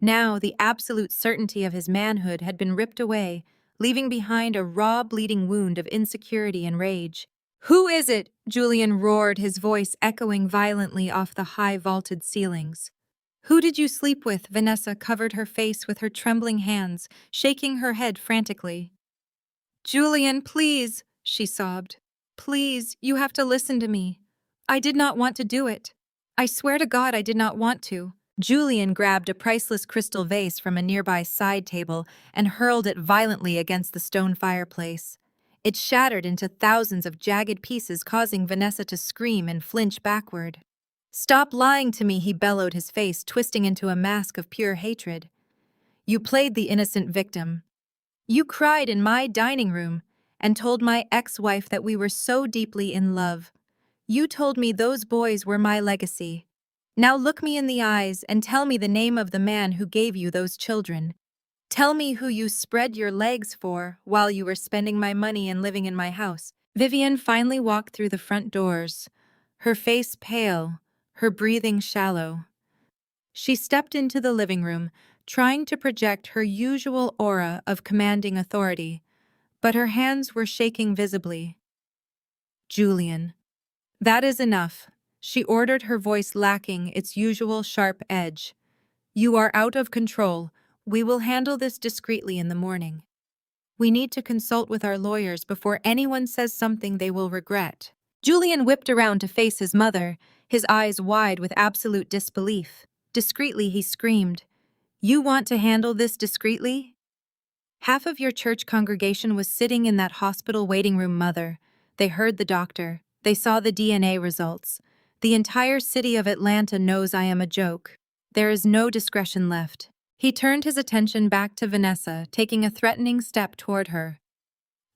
Now, the absolute certainty of his manhood had been ripped away, leaving behind a raw, bleeding wound of insecurity and rage. "Who is it?" Julian roared, his voice echoing violently off the high vaulted ceilings. "Who did you sleep with?" Vanessa covered her face with her trembling hands, shaking her head frantically. "Julian, please," she sobbed. "Please, you have to listen to me. I did not want to do it. I swear to God I did not want to." Julian grabbed a priceless crystal vase from a nearby side table and hurled it violently against the stone fireplace. It shattered into thousands of jagged pieces, causing Vanessa to scream and flinch backward. "Stop lying to me," he bellowed, his face twisting into a mask of pure hatred. "You played the innocent victim. You cried in my dining room and told my ex-wife that we were so deeply in love. You told me those boys were my legacy. Now look me in the eyes and tell me the name of the man who gave you those children. Tell me who you spread your legs for while you were spending my money and living in my house." Vivian finally walked through the front doors, her face pale, her breathing shallow. She stepped into the living room, trying to project her usual aura of commanding authority, but her hands were shaking visibly. "Julian, that is enough," she ordered, her voice lacking its usual sharp edge. "You are out of control. We will handle this discreetly in the morning. We need to consult with our lawyers before anyone says something they will regret." Julian whipped around to face his mother, his eyes wide with absolute disbelief. Discreetly, he screamed, "You want to handle this discreetly? Half of your church congregation was sitting in that hospital waiting room, Mother. They heard the doctor. They saw the DNA results. The entire city of Atlanta knows I am a joke. There is no discretion left." He turned his attention back to Vanessa, taking a threatening step toward her.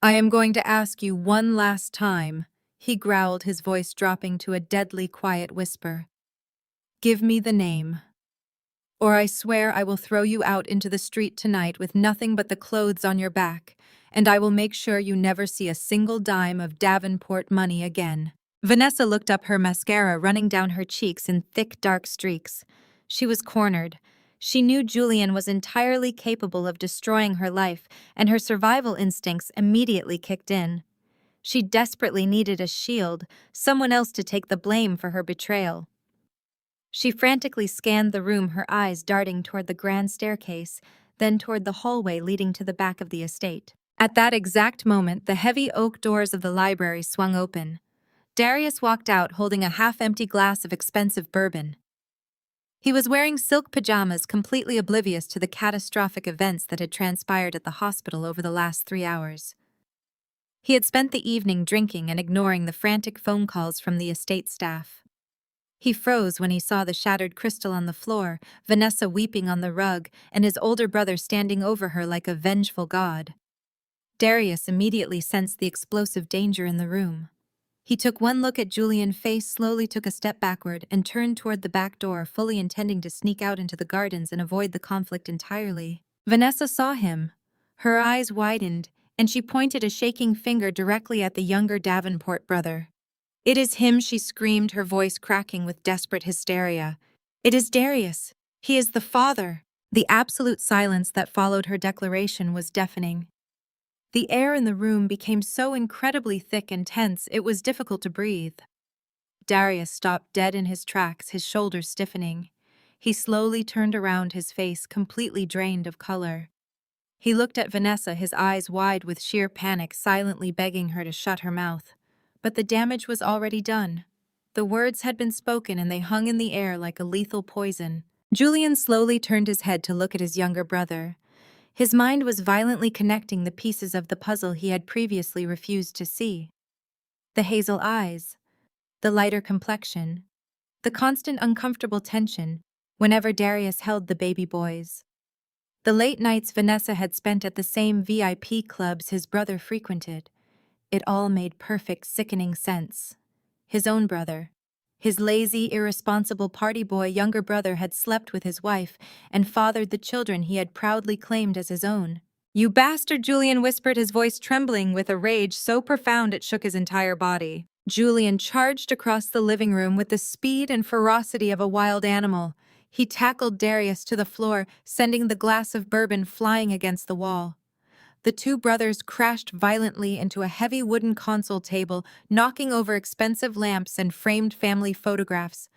"I am going to ask you one last time," he growled, his voice dropping to a deadly quiet whisper. "Give me the name, or I swear I will throw you out into the street tonight with nothing but the clothes on your back, and I will make sure you never see a single dime of Davenport money again." Vanessa looked up, her mascara running down her cheeks in thick, dark streaks. She was cornered. She knew Julian was entirely capable of destroying her life, and her survival instincts immediately kicked in. She desperately needed a shield, someone else to take the blame for her betrayal. She frantically scanned the room, her eyes darting toward the grand staircase, then toward the hallway leading to the back of the estate. At that exact moment, the heavy oak doors of the library swung open. Darius walked out holding a half-empty glass of expensive bourbon. He was wearing silk pajamas, completely oblivious to the catastrophic events that had transpired at the hospital over the last 3 hours. He had spent the evening drinking and ignoring the frantic phone calls from the estate staff. He froze when he saw the shattered crystal on the floor, Vanessa weeping on the rug, and his older brother standing over her like a vengeful god. Darius immediately sensed the explosive danger in the room. He took one look at Julian, face slowly took a step backward, and turned toward the back door, fully intending to sneak out into the gardens and avoid the conflict entirely. Vanessa saw him. Her eyes widened, and she pointed a shaking finger directly at the younger Davenport brother. "It is him," she screamed, her voice cracking with desperate hysteria. "It is Darius. He is the father." The absolute silence that followed her declaration was deafening. The air in the room became so incredibly thick and tense it was difficult to breathe. Darius stopped dead in his tracks, his shoulders stiffening. He slowly turned around, his face completely drained of color. He looked at Vanessa, his eyes wide with sheer panic, silently begging her to shut her mouth. But the damage was already done. The words had been spoken and they hung in the air like a lethal poison. Julian slowly turned his head to look at his younger brother. His mind was violently connecting the pieces of the puzzle he had previously refused to see. The hazel eyes, the lighter complexion, the constant uncomfortable tension whenever Darius held the baby boys. The late nights Vanessa had spent at the same VIP clubs his brother frequented. It all made perfect, sickening sense. His own brother, his lazy, irresponsible party boy younger brother, had slept with his wife and fathered the children he had proudly claimed as his own. "You bastard," Julian whispered, his voice trembling with a rage so profound it shook his entire body. Julian charged across the living room with the speed and ferocity of a wild animal. He tackled Darius to the floor, sending the glass of bourbon flying against the wall. The two brothers crashed violently into a heavy wooden console table, knocking over expensive lamps and framed family photographs.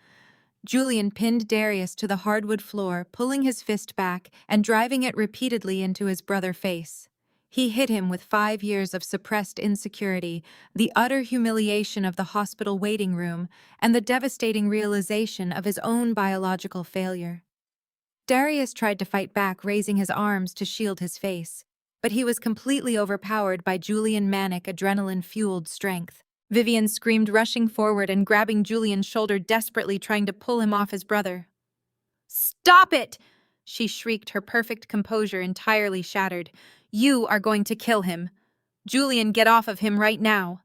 Julian pinned Darius to the hardwood floor, pulling his fist back and driving it repeatedly into his brother's face. He hit him with 5 years of suppressed insecurity, the utter humiliation of the hospital waiting room, and the devastating realization of his own biological failure. Darius tried to fight back, raising his arms to shield his face. But he was completely overpowered by Julian's manic, adrenaline-fueled strength. Vivian screamed, rushing forward and grabbing Julian's shoulder, desperately trying to pull him off his brother. "Stop it!" she shrieked, her perfect composure entirely shattered. "You are going to kill him. Julian, get off of him right now."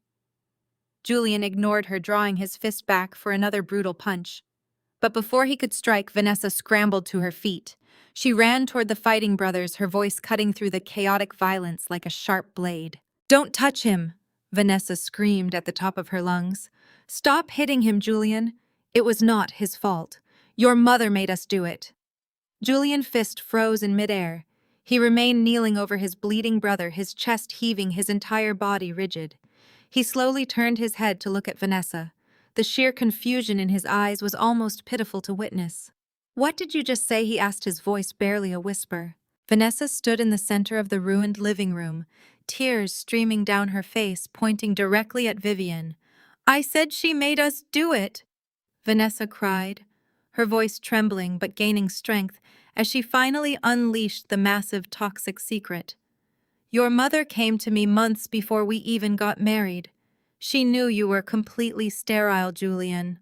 Julian ignored her, drawing his fist back for another brutal punch. But before he could strike, Vanessa scrambled to her feet. She ran toward the fighting brothers, her voice cutting through the chaotic violence like a sharp blade. "Don't touch him!" Vanessa screamed at the top of her lungs. "Stop hitting him, Julian. It was not his fault. Your mother made us do it." Julian's fist froze in midair. He remained kneeling over his bleeding brother, his chest heaving, his entire body rigid. He slowly turned his head to look at Vanessa. The sheer confusion in his eyes was almost pitiful to witness. "What did you just say?" he asked, his voice barely a whisper. Vanessa stood in the center of the ruined living room, tears streaming down her face, pointing directly at Vivian. "I said she made us do it!" Vanessa cried, her voice trembling but gaining strength as she finally unleashed the massive toxic secret. "Your mother came to me months before we even got married. She knew you were completely sterile, Julian.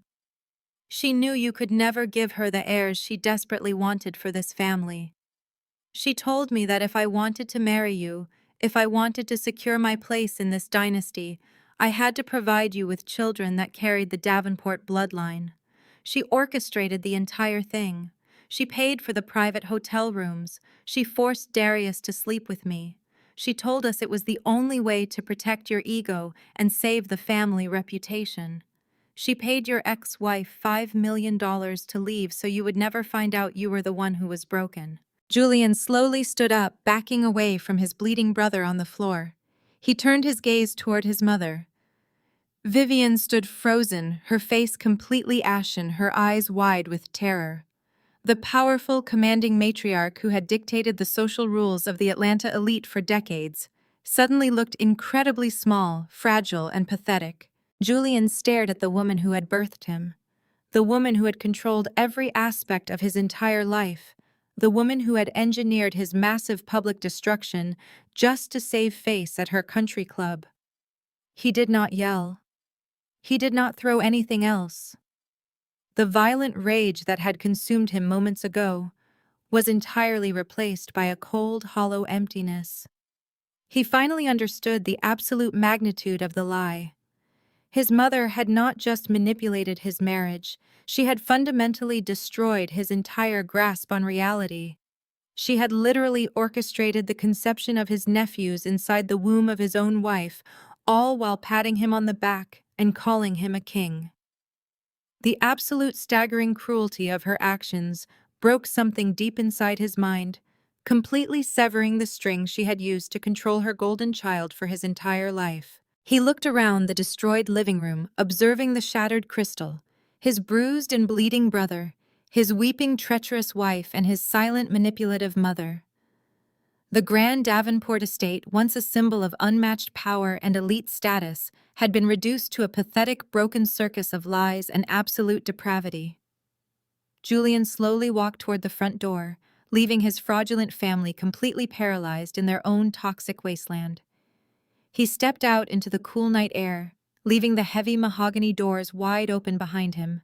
She knew you could never give her the heirs she desperately wanted for this family. She told me that if I wanted to marry you, if I wanted to secure my place in this dynasty, I had to provide you with children that carried the Davenport bloodline. She orchestrated the entire thing. She paid for the private hotel rooms. She forced Darius to sleep with me. She told us it was the only way to protect your ego and save the family reputation. She paid your ex-wife $5 million to leave so you would never find out you were the one who was broken." Julian slowly stood up, backing away from his bleeding brother on the floor. He turned his gaze toward his mother. Vivian stood frozen, her face completely ashen, her eyes wide with terror. The powerful, commanding matriarch who had dictated the social rules of the Atlanta elite for decades suddenly looked incredibly small, fragile, and pathetic. Julian stared at the woman who had birthed him, the woman who had controlled every aspect of his entire life, the woman who had engineered his massive public destruction just to save face at her country club. He did not yell. He did not throw anything else. The violent rage that had consumed him moments ago was entirely replaced by a cold, hollow emptiness. He finally understood the absolute magnitude of the lie. His mother had not just manipulated his marriage, she had fundamentally destroyed his entire grasp on reality. She had literally orchestrated the conception of his nephews inside the womb of his own wife, all while patting him on the back and calling him a king. The absolute staggering cruelty of her actions broke something deep inside his mind, completely severing the string she had used to control her golden child for his entire life. He looked around the destroyed living room, observing the shattered crystal, his bruised and bleeding brother, his weeping, treacherous wife, and his silent, manipulative mother. The grand Davenport estate, once a symbol of unmatched power and elite status, had been reduced to a pathetic, broken circus of lies and absolute depravity. Julian slowly walked toward the front door, leaving his fraudulent family completely paralyzed in their own toxic wasteland. He stepped out into the cool night air, leaving the heavy mahogany doors wide open behind him.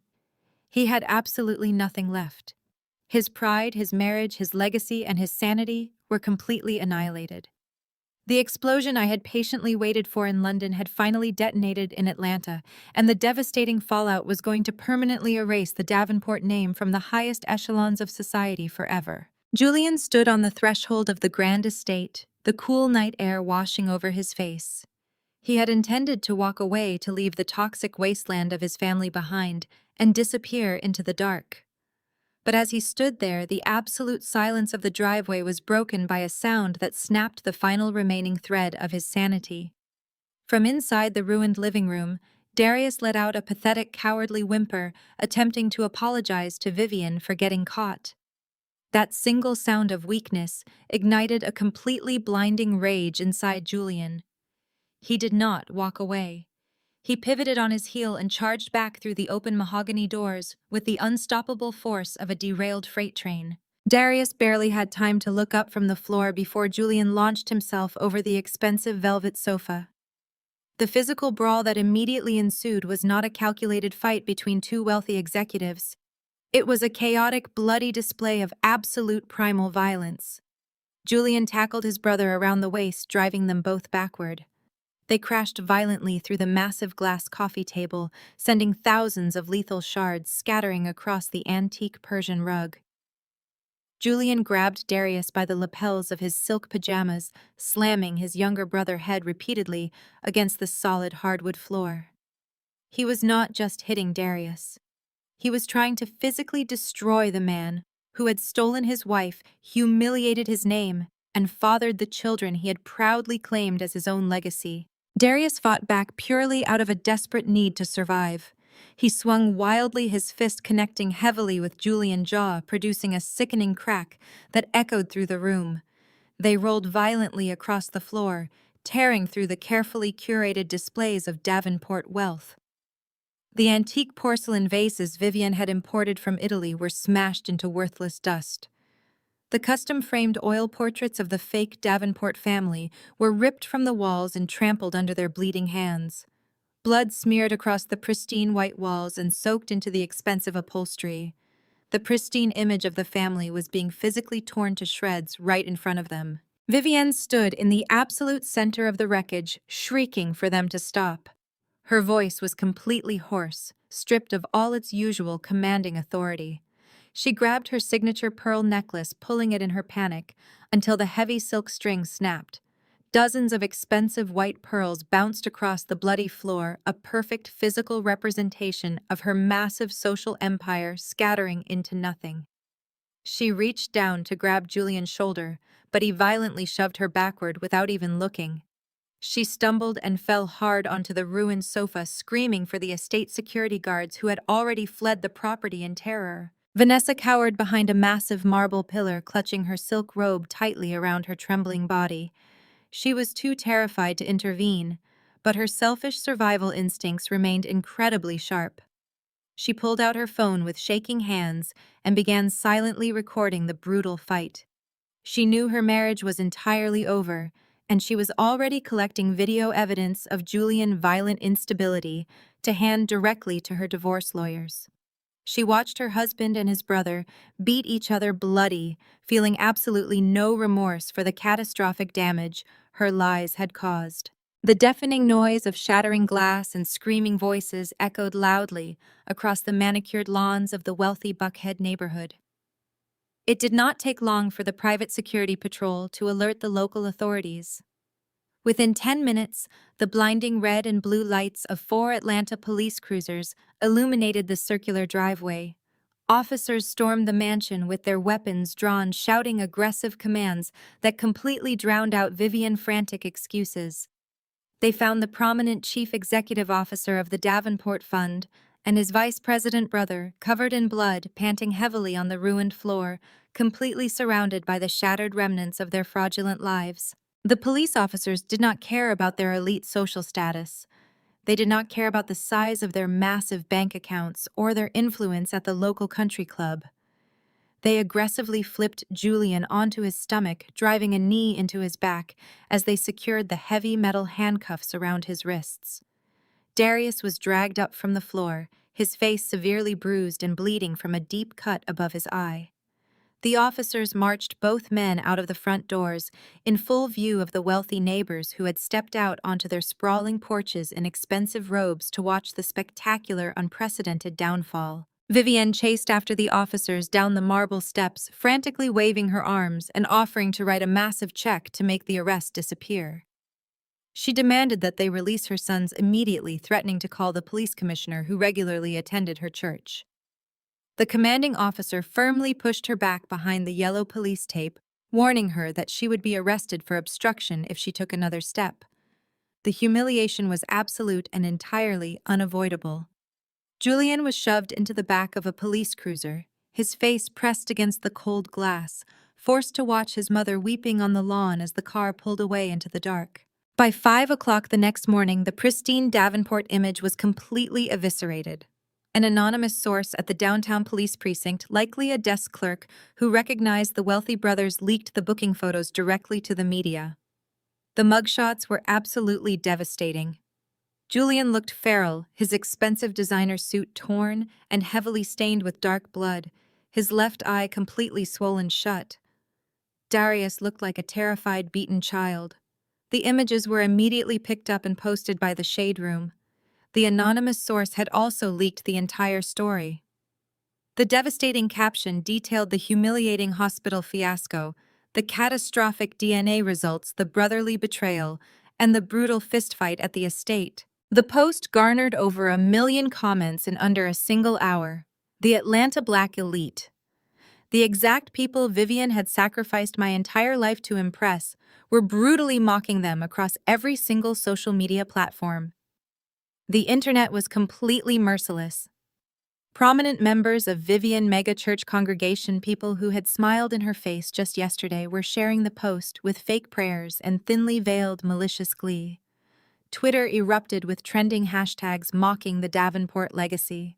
He had absolutely nothing left. His pride, his marriage, his legacy, and his sanity were completely annihilated. The explosion I had patiently waited for in London had finally detonated in Atlanta, and the devastating fallout was going to permanently erase the Davenport name from the highest echelons of society forever. Julian stood on the threshold of the grand estate, the cool night air washing over his face. He had intended to walk away to leave the toxic wasteland of his family behind and disappear into the dark. But as he stood there, the absolute silence of the driveway was broken by a sound that snapped the final remaining thread of his sanity. From inside the ruined living room, Darius let out a pathetic, cowardly whimper, attempting to apologize to Vivian for getting caught. That single sound of weakness ignited a completely blinding rage inside Julian. He did not walk away. He pivoted on his heel and charged back through the open mahogany doors with the unstoppable force of a derailed freight train. Darius barely had time to look up from the floor before Julian launched himself over the expensive velvet sofa. The physical brawl that immediately ensued was not a calculated fight between two wealthy executives. It was a chaotic, bloody display of absolute primal violence. Julian tackled his brother around the waist, driving them both backward. They crashed violently through the massive glass coffee table, sending thousands of lethal shards scattering across the antique Persian rug. Julian grabbed Darius by the lapels of his silk pajamas, slamming his younger brother's head repeatedly against the solid hardwood floor. He was not just hitting Darius. He was trying to physically destroy the man who had stolen his wife, humiliated his name, and fathered the children he had proudly claimed as his own legacy. Darius fought back purely out of a desperate need to survive. He swung wildly, his fist connecting heavily with Julian's jaw, producing a sickening crack that echoed through the room. They rolled violently across the floor, tearing through the carefully curated displays of Davenport wealth. The antique porcelain vases Vivian had imported from Italy were smashed into worthless dust. The custom-framed oil portraits of the fake Davenport family were ripped from the walls and trampled under their bleeding hands. Blood smeared across the pristine white walls and soaked into the expensive upholstery. The pristine image of the family was being physically torn to shreds right in front of them. Vivienne stood in the absolute center of the wreckage, shrieking for them to stop. Her voice was completely hoarse, stripped of all its usual commanding authority. She grabbed her signature pearl necklace, pulling it in her panic, until the heavy silk string snapped. Dozens of expensive white pearls bounced across the bloody floor, a perfect physical representation of her massive social empire scattering into nothing. She reached down to grab Julian's shoulder, but he violently shoved her backward without even looking. She stumbled and fell hard onto the ruined sofa, screaming for the estate security guards who had already fled the property in terror. Vanessa cowered behind a massive marble pillar, clutching her silk robe tightly around her trembling body. She was too terrified to intervene, but her selfish survival instincts remained incredibly sharp. She pulled out her phone with shaking hands and began silently recording the brutal fight. She knew her marriage was entirely over, and she was already collecting video evidence of Julian's violent instability to hand directly to her divorce lawyers. She watched her husband and his brother beat each other bloody, feeling absolutely no remorse for the catastrophic damage her lies had caused. The deafening noise of shattering glass and screaming voices echoed loudly across the manicured lawns of the wealthy Buckhead neighborhood. It did not take long for the private security patrol to alert the local authorities. Within 10 minutes, the blinding red and blue lights of 4 Atlanta police cruisers illuminated the circular driveway. Officers stormed the mansion with their weapons drawn, shouting aggressive commands that completely drowned out Vivian's frantic excuses. They found the prominent chief executive officer of the Davenport Fund and his vice president brother, covered in blood, panting heavily on the ruined floor, completely surrounded by the shattered remnants of their fraudulent lives. The police officers did not care about their elite social status. They did not care about the size of their massive bank accounts or their influence at the local country club. They aggressively flipped Julian onto his stomach, driving a knee into his back as they secured the heavy metal handcuffs around his wrists. Darius was dragged up from the floor, his face severely bruised and bleeding from a deep cut above his eye. The officers marched both men out of the front doors, in full view of the wealthy neighbors who had stepped out onto their sprawling porches in expensive robes to watch the spectacular, unprecedented downfall. Vivienne chased after the officers down the marble steps, frantically waving her arms and offering to write a massive check to make the arrest disappear. She demanded that they release her sons immediately, threatening to call the police commissioner who regularly attended her church. The commanding officer firmly pushed her back behind the yellow police tape, warning her that she would be arrested for obstruction if she took another step. The humiliation was absolute and entirely unavoidable. Julian was shoved into the back of a police cruiser, his face pressed against the cold glass, forced to watch his mother weeping on the lawn as the car pulled away into the dark. By 5 o'clock the next morning, the pristine Davenport image was completely eviscerated. An anonymous source at the downtown police precinct, likely a desk clerk who recognized the wealthy brothers, leaked the booking photos directly to the media. The mugshots were absolutely devastating. Julian looked feral, his expensive designer suit torn and heavily stained with dark blood, his left eye completely swollen shut. Darius looked like a terrified, beaten child. The images were immediately picked up and posted by the Shade Room. The anonymous source had also leaked the entire story. The devastating caption detailed the humiliating hospital fiasco, the catastrophic DNA results, the brotherly betrayal, and the brutal fistfight at the estate. The post garnered over 1 million comments in under a single hour. The Atlanta Black elite, the exact people Vivian had sacrificed my entire life to impress, were brutally mocking them across every single social media platform. The internet was completely merciless. Prominent members of Vivian megachurch congregation, people who had smiled in her face just yesterday, were sharing the post with fake prayers and thinly veiled malicious glee. Twitter erupted with trending hashtags mocking the Davenport legacy.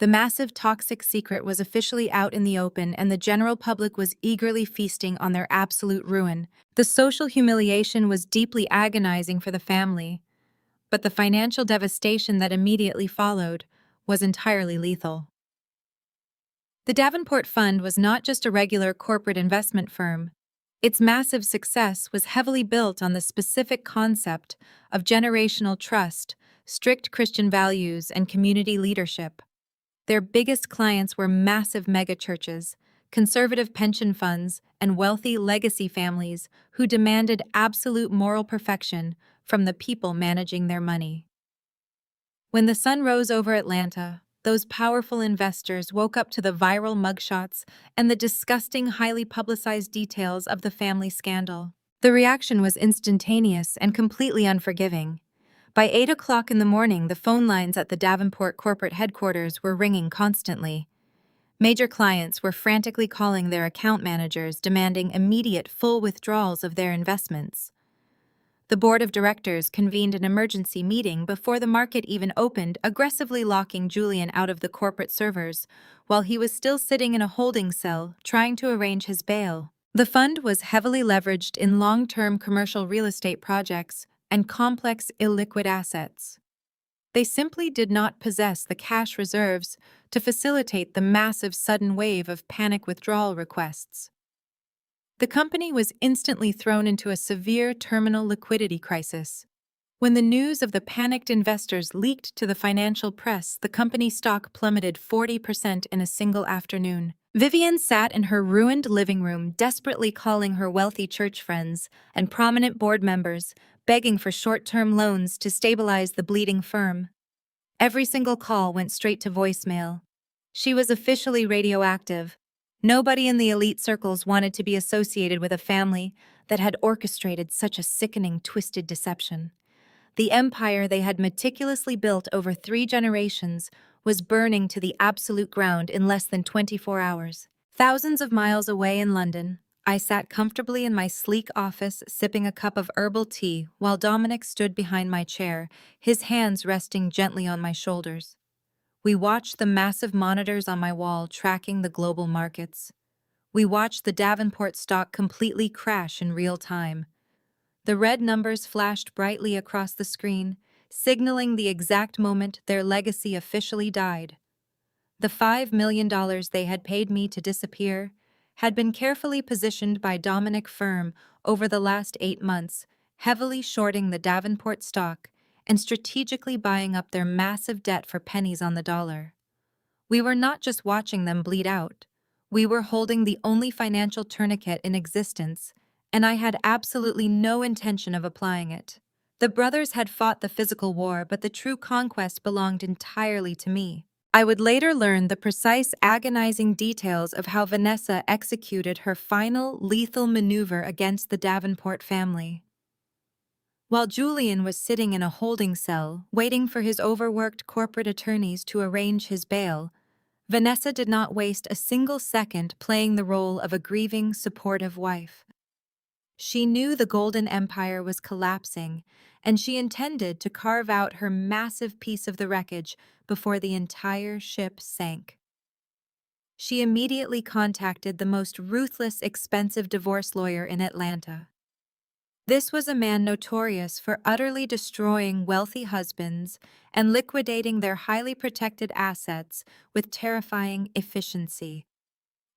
The massive toxic secret was officially out in the open, and the general public was eagerly feasting on their absolute ruin. The social humiliation was deeply agonizing for the family, but the financial devastation that immediately followed was entirely lethal. The Davenport Fund was not just a regular corporate investment firm. Its massive success was heavily built on the specific concept of generational trust, strict Christian values, and community leadership. Their biggest clients were massive megachurches, conservative pension funds, and wealthy legacy families who demanded absolute moral perfection from the people managing their money. When the sun rose over Atlanta, those powerful investors woke up to the viral mugshots and the disgusting, highly publicized details of the family scandal. The reaction was instantaneous and completely unforgiving. By 8 o'clock in the morning, the phone lines at the Davenport corporate headquarters were ringing constantly. Major clients were frantically calling their account managers, demanding immediate full withdrawals of their investments. The board of directors convened an emergency meeting before the market even opened, aggressively locking Julian out of the corporate servers while he was still sitting in a holding cell trying to arrange his bail. The fund was heavily leveraged in long-term commercial real estate projects and complex illiquid assets. They simply did not possess the cash reserves to facilitate the massive sudden wave of panic withdrawal requests. The company was instantly thrown into a severe terminal liquidity crisis. When the news of the panicked investors leaked to the financial press, the company stock plummeted 40% in a single afternoon. Vivian sat in her ruined living room, desperately calling her wealthy church friends and prominent board members, begging for short-term loans to stabilize the bleeding firm. Every single call went straight to voicemail. She was officially radioactive. Nobody in the elite circles wanted to be associated with a family that had orchestrated such a sickening, twisted deception. The empire they had meticulously built over 3 generations was burning to the absolute ground in less than 24 hours. Thousands of miles away in London, I sat comfortably in my sleek office sipping a cup of herbal tea while Dominic stood behind my chair, his hands resting gently on my shoulders. We watched the massive monitors on my wall tracking the global markets. We watched the Davenport stock completely crash in real time. The red numbers flashed brightly across the screen, signaling the exact moment their legacy officially died. The $5 million they had paid me to disappear had been carefully positioned by Dominic Firm over the last 8 months, heavily shorting the Davenport stock and strategically buying up their massive debt for pennies on the dollar. We were not just watching them bleed out. We were holding the only financial tourniquet in existence, and I had absolutely no intention of applying it. The brothers had fought the physical war, but the true conquest belonged entirely to me. I would later learn the precise, agonizing details of how Vanessa executed her final lethal maneuver against the Davenport family. While Julian was sitting in a holding cell, waiting for his overworked corporate attorneys to arrange his bail, Vanessa did not waste a single second playing the role of a grieving, supportive wife. She knew the Golden Empire was collapsing, and she intended to carve out her massive piece of the wreckage before the entire ship sank. She immediately contacted the most ruthless, expensive divorce lawyer in Atlanta. This was a man notorious for utterly destroying wealthy husbands and liquidating their highly protected assets with terrifying efficiency.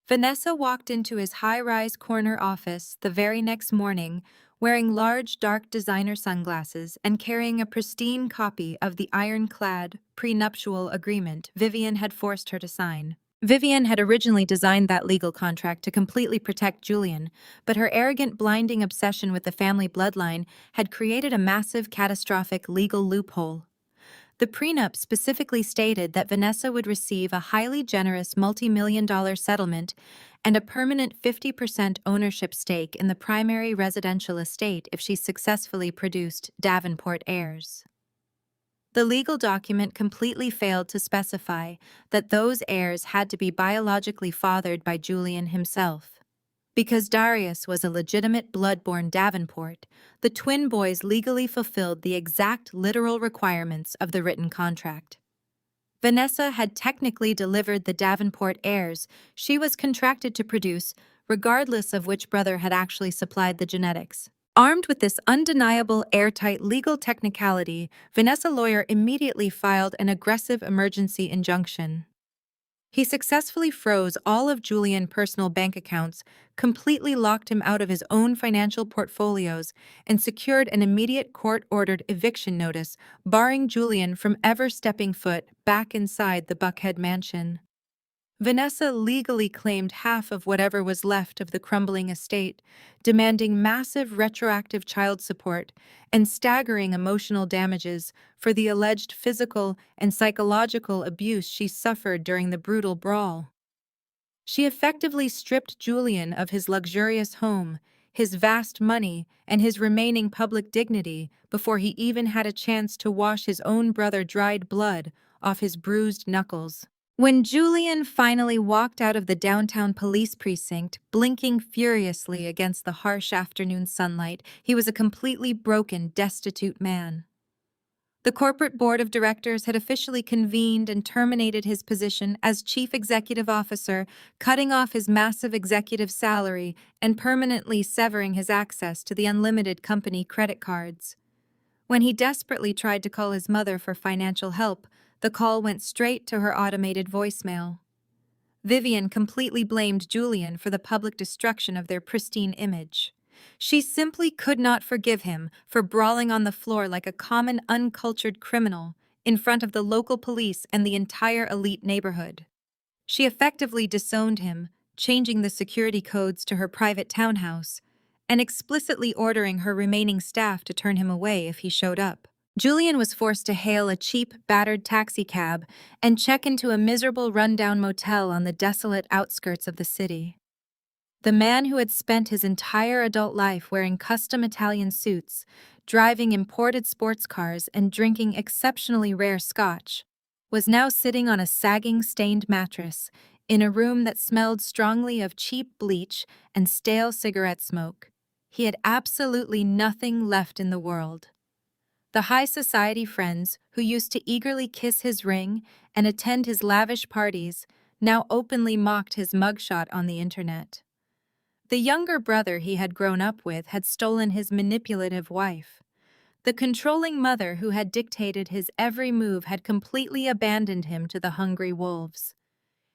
Vanessa walked into his high-rise corner office the very next morning, wearing large, dark designer sunglasses and carrying a pristine copy of the ironclad prenuptial agreement Vivian had forced her to sign. Vivian had originally designed that legal contract to completely protect Julian, but her arrogant, blinding obsession with the family bloodline had created a massive, catastrophic legal loophole. The prenup specifically stated that Vanessa would receive a highly generous multi-million-dollar settlement and a permanent 50% ownership stake in the primary residential estate if she successfully produced Davenport heirs. The legal document completely failed to specify that those heirs had to be biologically fathered by Julian himself. Because Darius was a legitimate blood-born Davenport, the twin boys legally fulfilled the exact literal requirements of the written contract. Vanessa had technically delivered the Davenport heirs she was contracted to produce, regardless of which brother had actually supplied the genetics. Armed with this undeniable, airtight legal technicality, Vanessa's lawyer immediately filed an aggressive emergency injunction. He successfully froze all of Julian's personal bank accounts, completely locked him out of his own financial portfolios, and secured an immediate court-ordered eviction notice, barring Julian from ever stepping foot back inside the Buckhead mansion. Vanessa legally claimed half of whatever was left of the crumbling estate, demanding massive retroactive child support and staggering emotional damages for the alleged physical and psychological abuse she suffered during the brutal brawl. She effectively stripped Julian of his luxurious home, his vast money, and his remaining public dignity before he even had a chance to wash his own brother's dried blood off his bruised knuckles. When Julian finally walked out of the downtown police precinct, blinking furiously against the harsh afternoon sunlight, he was a completely broken, destitute man. The corporate board of directors had officially convened and terminated his position as chief executive officer, cutting off his massive executive salary and permanently severing his access to the unlimited company credit cards. When he desperately tried to call his mother for financial help, the call went straight to her automated voicemail. Vivian completely blamed Julian for the public destruction of their pristine image. She simply could not forgive him for brawling on the floor like a common uncultured criminal in front of the local police and the entire elite neighborhood. She effectively disowned him, changing the security codes to her private townhouse, and explicitly ordering her remaining staff to turn him away if he showed up. Julian was forced to hail a cheap, battered taxicab and check into a miserable, rundown motel on the desolate outskirts of the city. The man who had spent his entire adult life wearing custom Italian suits, driving imported sports cars, and drinking exceptionally rare scotch, was now sitting on a sagging, stained mattress in a room that smelled strongly of cheap bleach and stale cigarette smoke. He had absolutely nothing left in the world. The high society friends who used to eagerly kiss his ring and attend his lavish parties now openly mocked his mugshot on the internet. The younger brother he had grown up with had stolen his manipulative wife. The controlling mother who had dictated his every move had completely abandoned him to the hungry wolves.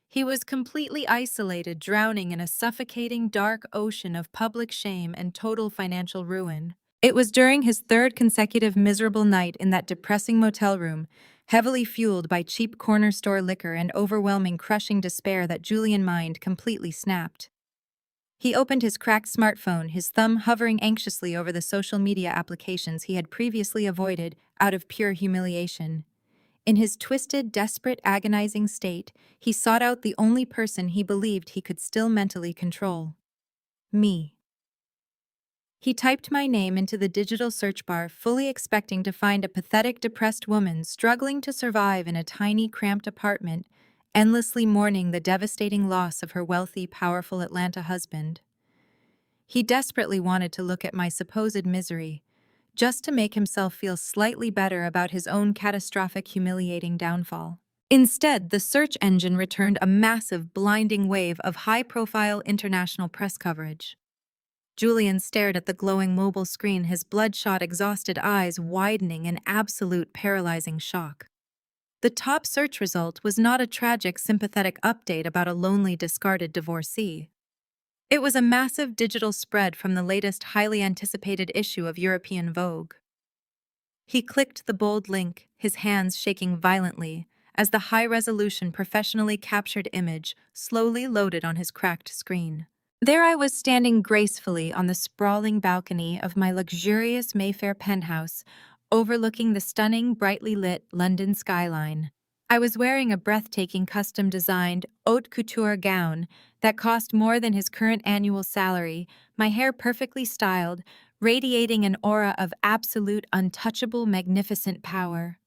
He was completely isolated, drowning in a suffocating dark ocean of public shame and total financial ruin. It was during his third consecutive miserable night in that depressing motel room, heavily fueled by cheap corner store liquor and overwhelming crushing despair, that Julian's mind completely snapped. He opened his cracked smartphone, his thumb hovering anxiously over the social media applications he had previously avoided out of pure humiliation. In his twisted, desperate, agonizing state, he sought out the only person he believed he could still mentally control. Me. He typed my name into the digital search bar, fully expecting to find a pathetic, depressed woman struggling to survive in a tiny, cramped apartment, endlessly mourning the devastating loss of her wealthy, powerful Atlanta husband. He desperately wanted to look at my supposed misery, just to make himself feel slightly better about his own catastrophic, humiliating downfall. Instead, the search engine returned a massive, blinding wave of high-profile international press coverage. Julian stared at the glowing mobile screen, his bloodshot, exhausted eyes widening in absolute paralyzing shock. The top search result was not a tragic, sympathetic update about a lonely, discarded divorcee. It was a massive digital spread from the latest, highly anticipated issue of European Vogue. He clicked the bold link, his hands shaking violently, as the high-resolution, professionally captured image slowly loaded on his cracked screen. There I was, standing gracefully on the sprawling balcony of my luxurious Mayfair penthouse, overlooking the stunning, brightly lit London skyline. I was wearing a breathtaking, custom-designed haute couture gown that cost more than his current annual salary, my hair perfectly styled, radiating an aura of absolute, untouchable, magnificent power.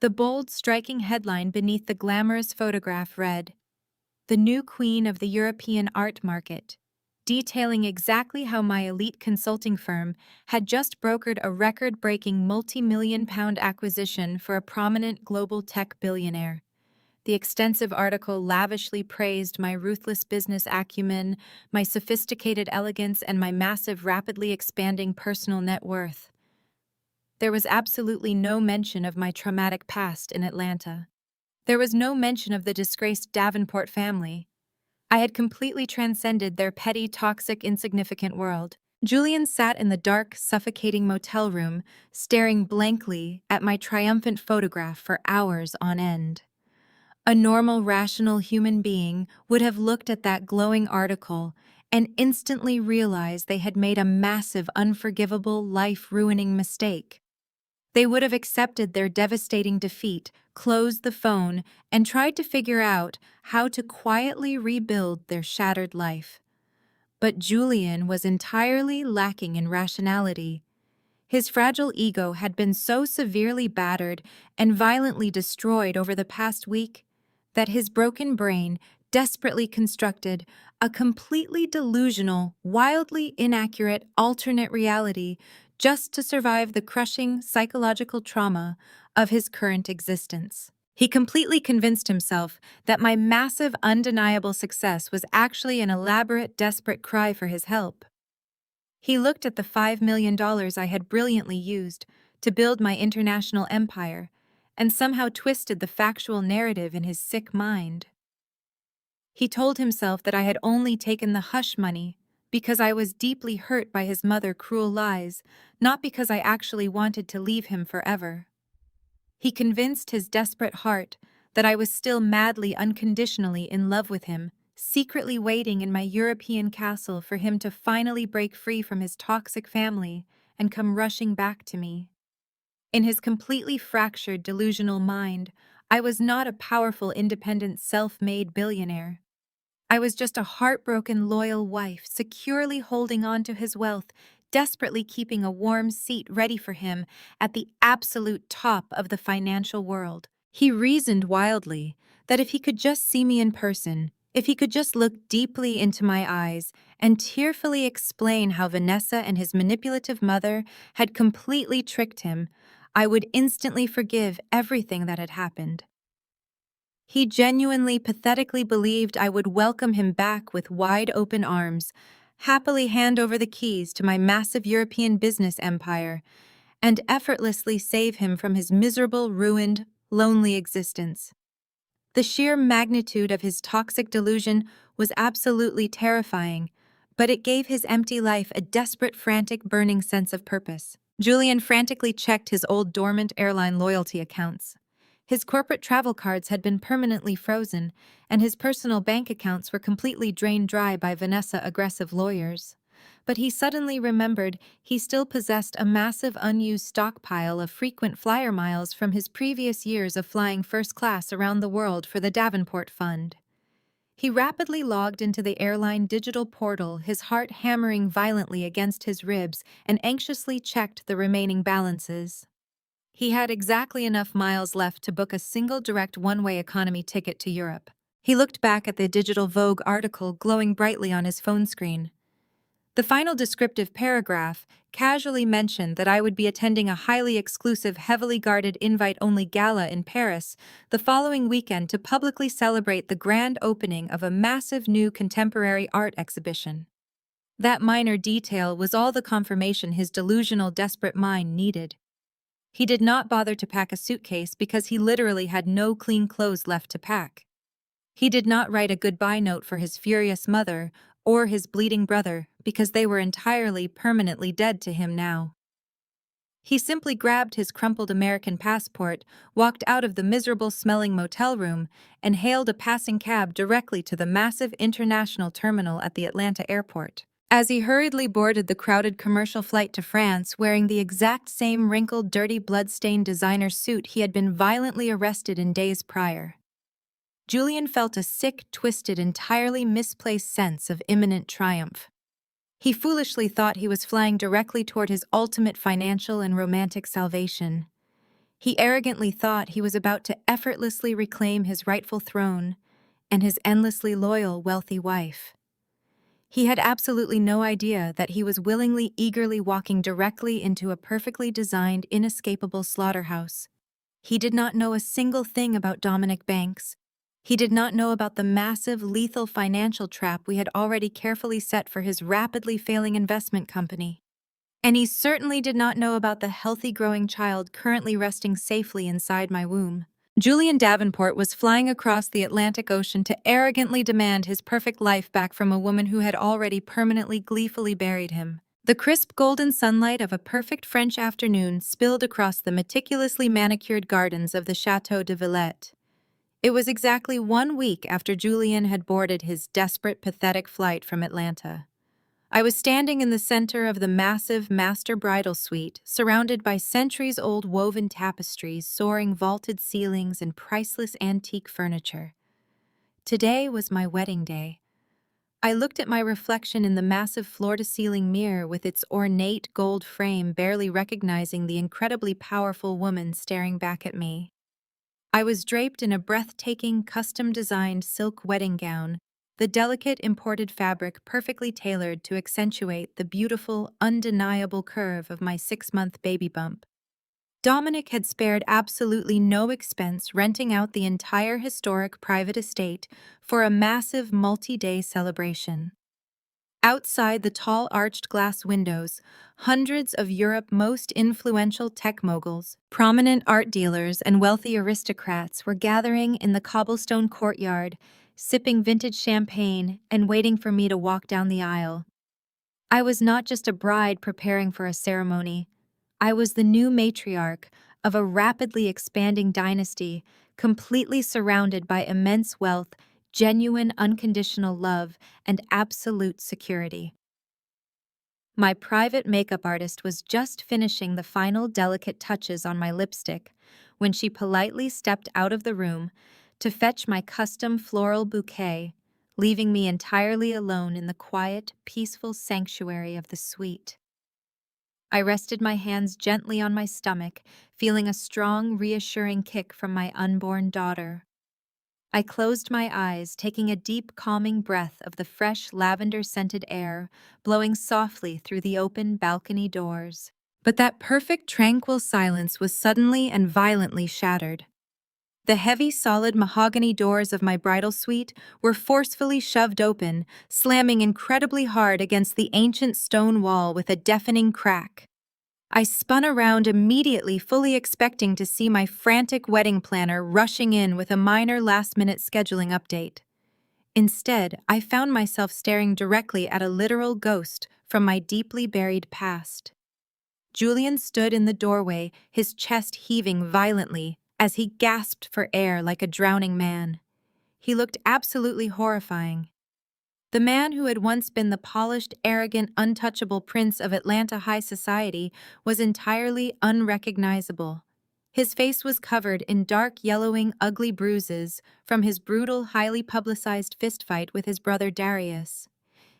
The bold, striking headline beneath the glamorous photograph read, "The new queen of the European art market," detailing exactly how my elite consulting firm had just brokered a record-breaking multi-million-pound acquisition for a prominent global tech billionaire. The extensive article lavishly praised my ruthless business acumen, my sophisticated elegance, and my massive, rapidly expanding personal net worth. There was absolutely no mention of my traumatic past in Atlanta. There was no mention of the disgraced Davenport family. I had completely transcended their petty, toxic, insignificant world. Julian sat in the dark, suffocating motel room, staring blankly at my triumphant photograph for hours on end. A normal, rational human being would have looked at that glowing article and instantly realized they had made a massive, unforgivable, life-ruining mistake. They would have accepted their devastating defeat, closed the phone, and tried to figure out how to quietly rebuild their shattered life. But Julian was entirely lacking in rationality. His fragile ego had been so severely battered and violently destroyed over the past week that his broken brain desperately constructed a completely delusional, wildly inaccurate alternate reality just to survive the crushing psychological trauma of his current existence. He completely convinced himself that my massive, undeniable success was actually an elaborate, desperate cry for his help. He looked at the $5 million I had brilliantly used to build my international empire and somehow twisted the factual narrative in his sick mind. He told himself that I had only taken the hush money because I was deeply hurt by his mother's cruel lies, not because I actually wanted to leave him forever. He convinced his desperate heart that I was still madly, unconditionally in love with him, secretly waiting in my European castle for him to finally break free from his toxic family and come rushing back to me. In his completely fractured, delusional mind, I was not a powerful, independent, self-made billionaire. I was just a heartbroken, loyal wife, securely holding on to his wealth, desperately keeping a warm seat ready for him at the absolute top of the financial world. He reasoned wildly that if he could just see me in person, if he could just look deeply into my eyes and tearfully explain how Vanessa and his manipulative mother had completely tricked him, I would instantly forgive everything that had happened. He genuinely, pathetically believed I would welcome him back with wide-open arms, happily hand over the keys to my massive European business empire, and effortlessly save him from his miserable, ruined, lonely existence. The sheer magnitude of his toxic delusion was absolutely terrifying, but it gave his empty life a desperate, frantic, burning sense of purpose. Julian frantically checked his old dormant airline loyalty accounts. His corporate travel cards had been permanently frozen, and his personal bank accounts were completely drained dry by Vanessa aggressive lawyers. But he suddenly remembered he still possessed a massive unused stockpile of frequent flyer miles from his previous years of flying first class around the world for the Davenport Fund. He rapidly logged into the airline digital portal, his heart hammering violently against his ribs, and anxiously checked the remaining balances. He had exactly enough miles left to book a single direct one-way economy ticket to Europe. He looked back at the digital Vogue article glowing brightly on his phone screen. The final descriptive paragraph casually mentioned that I would be attending a highly exclusive, heavily guarded invite-only gala in Paris the following weekend to publicly celebrate the grand opening of a massive new contemporary art exhibition. That minor detail was all the confirmation his delusional, desperate mind needed. He did not bother to pack a suitcase because he literally had no clean clothes left to pack. He did not write a goodbye note for his furious mother or his bleeding brother because they were entirely, permanently dead to him now. He simply grabbed his crumpled American passport, walked out of the miserable-smelling motel room, and hailed a passing cab directly to the massive international terminal at the Atlanta airport. As he hurriedly boarded the crowded commercial flight to France wearing the exact same wrinkled, dirty, blood-stained designer suit he had been violently arrested in days prior, Julian felt a sick, twisted, entirely misplaced sense of imminent triumph. He foolishly thought he was flying directly toward his ultimate financial and romantic salvation. He arrogantly thought he was about to effortlessly reclaim his rightful throne and his endlessly loyal, wealthy wife. He had absolutely no idea that he was eagerly walking directly into a perfectly designed, inescapable slaughterhouse. He did not know a single thing about Dominic Banks. He did not know about the massive, lethal financial trap we had already carefully set for his rapidly failing investment company. And he certainly did not know about the healthy growing child currently resting safely inside my womb. Julian Davenport was flying across the Atlantic Ocean to arrogantly demand his perfect life back from a woman who had already permanently, gleefully buried him. The crisp golden sunlight of a perfect French afternoon spilled across the meticulously manicured gardens of the Château de Villette. It was exactly 1 week after Julian had boarded his desperate, pathetic flight from Atlanta. I was standing in the center of the massive master bridal suite, surrounded by centuries-old woven tapestries, soaring vaulted ceilings, and priceless antique furniture. Today was my wedding day. I looked at my reflection in the massive floor-to-ceiling mirror with its ornate gold frame, barely recognizing the incredibly powerful woman staring back at me. I was draped in a breathtaking, custom-designed silk wedding gown, the delicate imported fabric perfectly tailored to accentuate the beautiful, undeniable curve of my 6-month baby bump. Dominic had spared absolutely no expense renting out the entire historic private estate for a massive multi-day celebration. Outside the tall arched glass windows, hundreds of Europe's most influential tech moguls, prominent art dealers, and wealthy aristocrats were gathering in the cobblestone courtyard, sipping vintage champagne and waiting for me to walk down the aisle. I was not just a bride preparing for a ceremony. I was the new matriarch of a rapidly expanding dynasty, completely surrounded by immense wealth, genuine unconditional love, and absolute security. My private makeup artist was just finishing the final delicate touches on my lipstick when she politely stepped out of the room to fetch my custom floral bouquet, leaving me entirely alone in the quiet, peaceful sanctuary of the suite. I rested my hands gently on my stomach, feeling a strong, reassuring kick from my unborn daughter. I closed my eyes, taking a deep, calming breath of the fresh, lavender-scented air, blowing softly through the open balcony doors. But that perfect, tranquil silence was suddenly and violently shattered. The heavy, solid mahogany doors of my bridal suite were forcefully shoved open, slamming incredibly hard against the ancient stone wall with a deafening crack. I spun around immediately, fully expecting to see my frantic wedding planner rushing in with a minor last-minute scheduling update. Instead, I found myself staring directly at a literal ghost from my deeply buried past. Julian stood in the doorway, his chest heaving violently as he gasped for air like a drowning man. He looked absolutely horrifying. The man who had once been the polished, arrogant, untouchable prince of Atlanta high society was entirely unrecognizable. His face was covered in dark, yellowing, ugly bruises from his brutal, highly publicized fistfight with his brother Darius.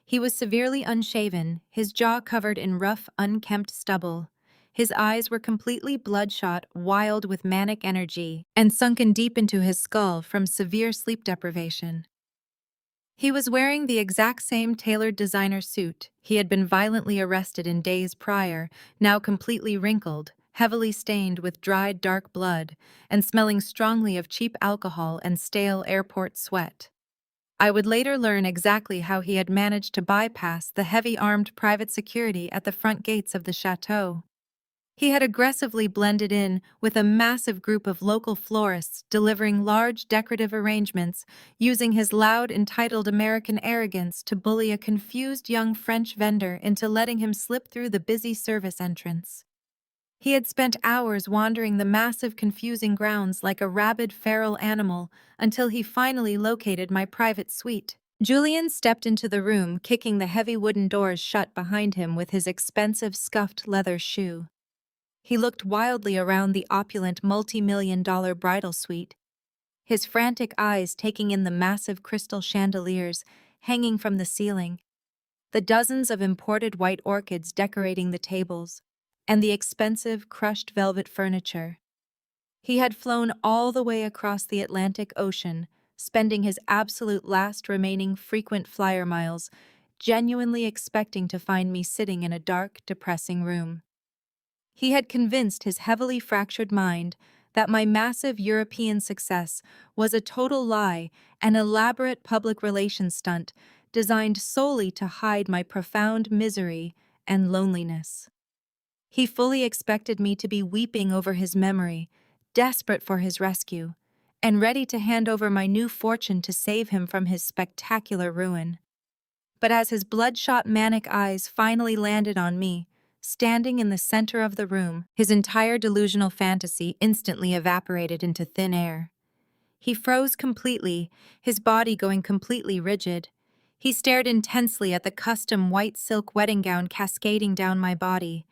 He was severely unshaven, his jaw covered in rough, unkempt stubble. His eyes were completely bloodshot, wild with manic energy, and sunken deep into his skull from severe sleep deprivation. He was wearing the exact same tailored designer suit he had been violently arrested in days prior, now completely wrinkled, heavily stained with dried dark blood, and smelling strongly of cheap alcohol and stale airport sweat. I would later learn exactly how he had managed to bypass the heavy armed private security at the front gates of the chateau. He had aggressively blended in with a massive group of local florists delivering large decorative arrangements, using his loud, entitled American arrogance to bully a confused young French vendor into letting him slip through the busy service entrance. He had spent hours wandering the massive, confusing grounds like a rabid feral animal until he finally located my private suite. Julian stepped into the room, kicking the heavy wooden doors shut behind him with his expensive, scuffed leather shoe. He looked wildly around the opulent multi-million-dollar bridal suite, his frantic eyes taking in the massive crystal chandeliers hanging from the ceiling, the dozens of imported white orchids decorating the tables, and the expensive crushed velvet furniture. He had flown all the way across the Atlantic Ocean, spending his absolute last remaining frequent flyer miles, genuinely expecting to find me sitting in a dark, depressing room. He had convinced his heavily fractured mind that my massive European success was a total lie, an elaborate public relations stunt designed solely to hide my profound misery and loneliness. He fully expected me to be weeping over his memory, desperate for his rescue, and ready to hand over my new fortune to save him from his spectacular ruin. But as his bloodshot manic eyes finally landed on me, standing in the center of the room, his entire delusional fantasy instantly evaporated into thin air. He froze completely, his body going completely rigid. He stared intensely at the custom white silk wedding gown cascading down my body.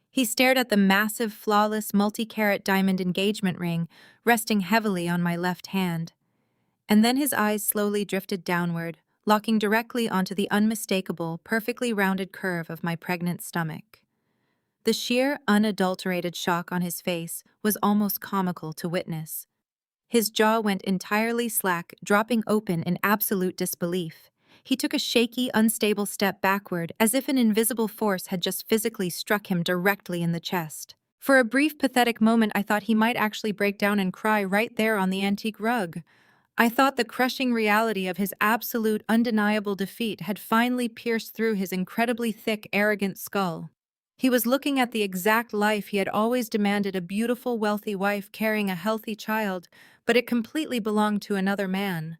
He stared at the massive, flawless, multi-carat diamond engagement ring resting heavily on my left hand. And then his eyes slowly drifted downward, locking directly onto the unmistakable, perfectly rounded curve of my pregnant stomach. The sheer, unadulterated shock on his face was almost comical to witness. His jaw went entirely slack, dropping open in absolute disbelief. He took a shaky, unstable step backward, as if an invisible force had just physically struck him directly in the chest. For a brief, pathetic moment, I thought he might actually break down and cry right there on the antique rug. I thought the crushing reality of his absolute, undeniable defeat had finally pierced through his incredibly thick, arrogant skull. He was looking at the exact life he had always demanded: a beautiful, wealthy wife carrying a healthy child, but it completely belonged to another man.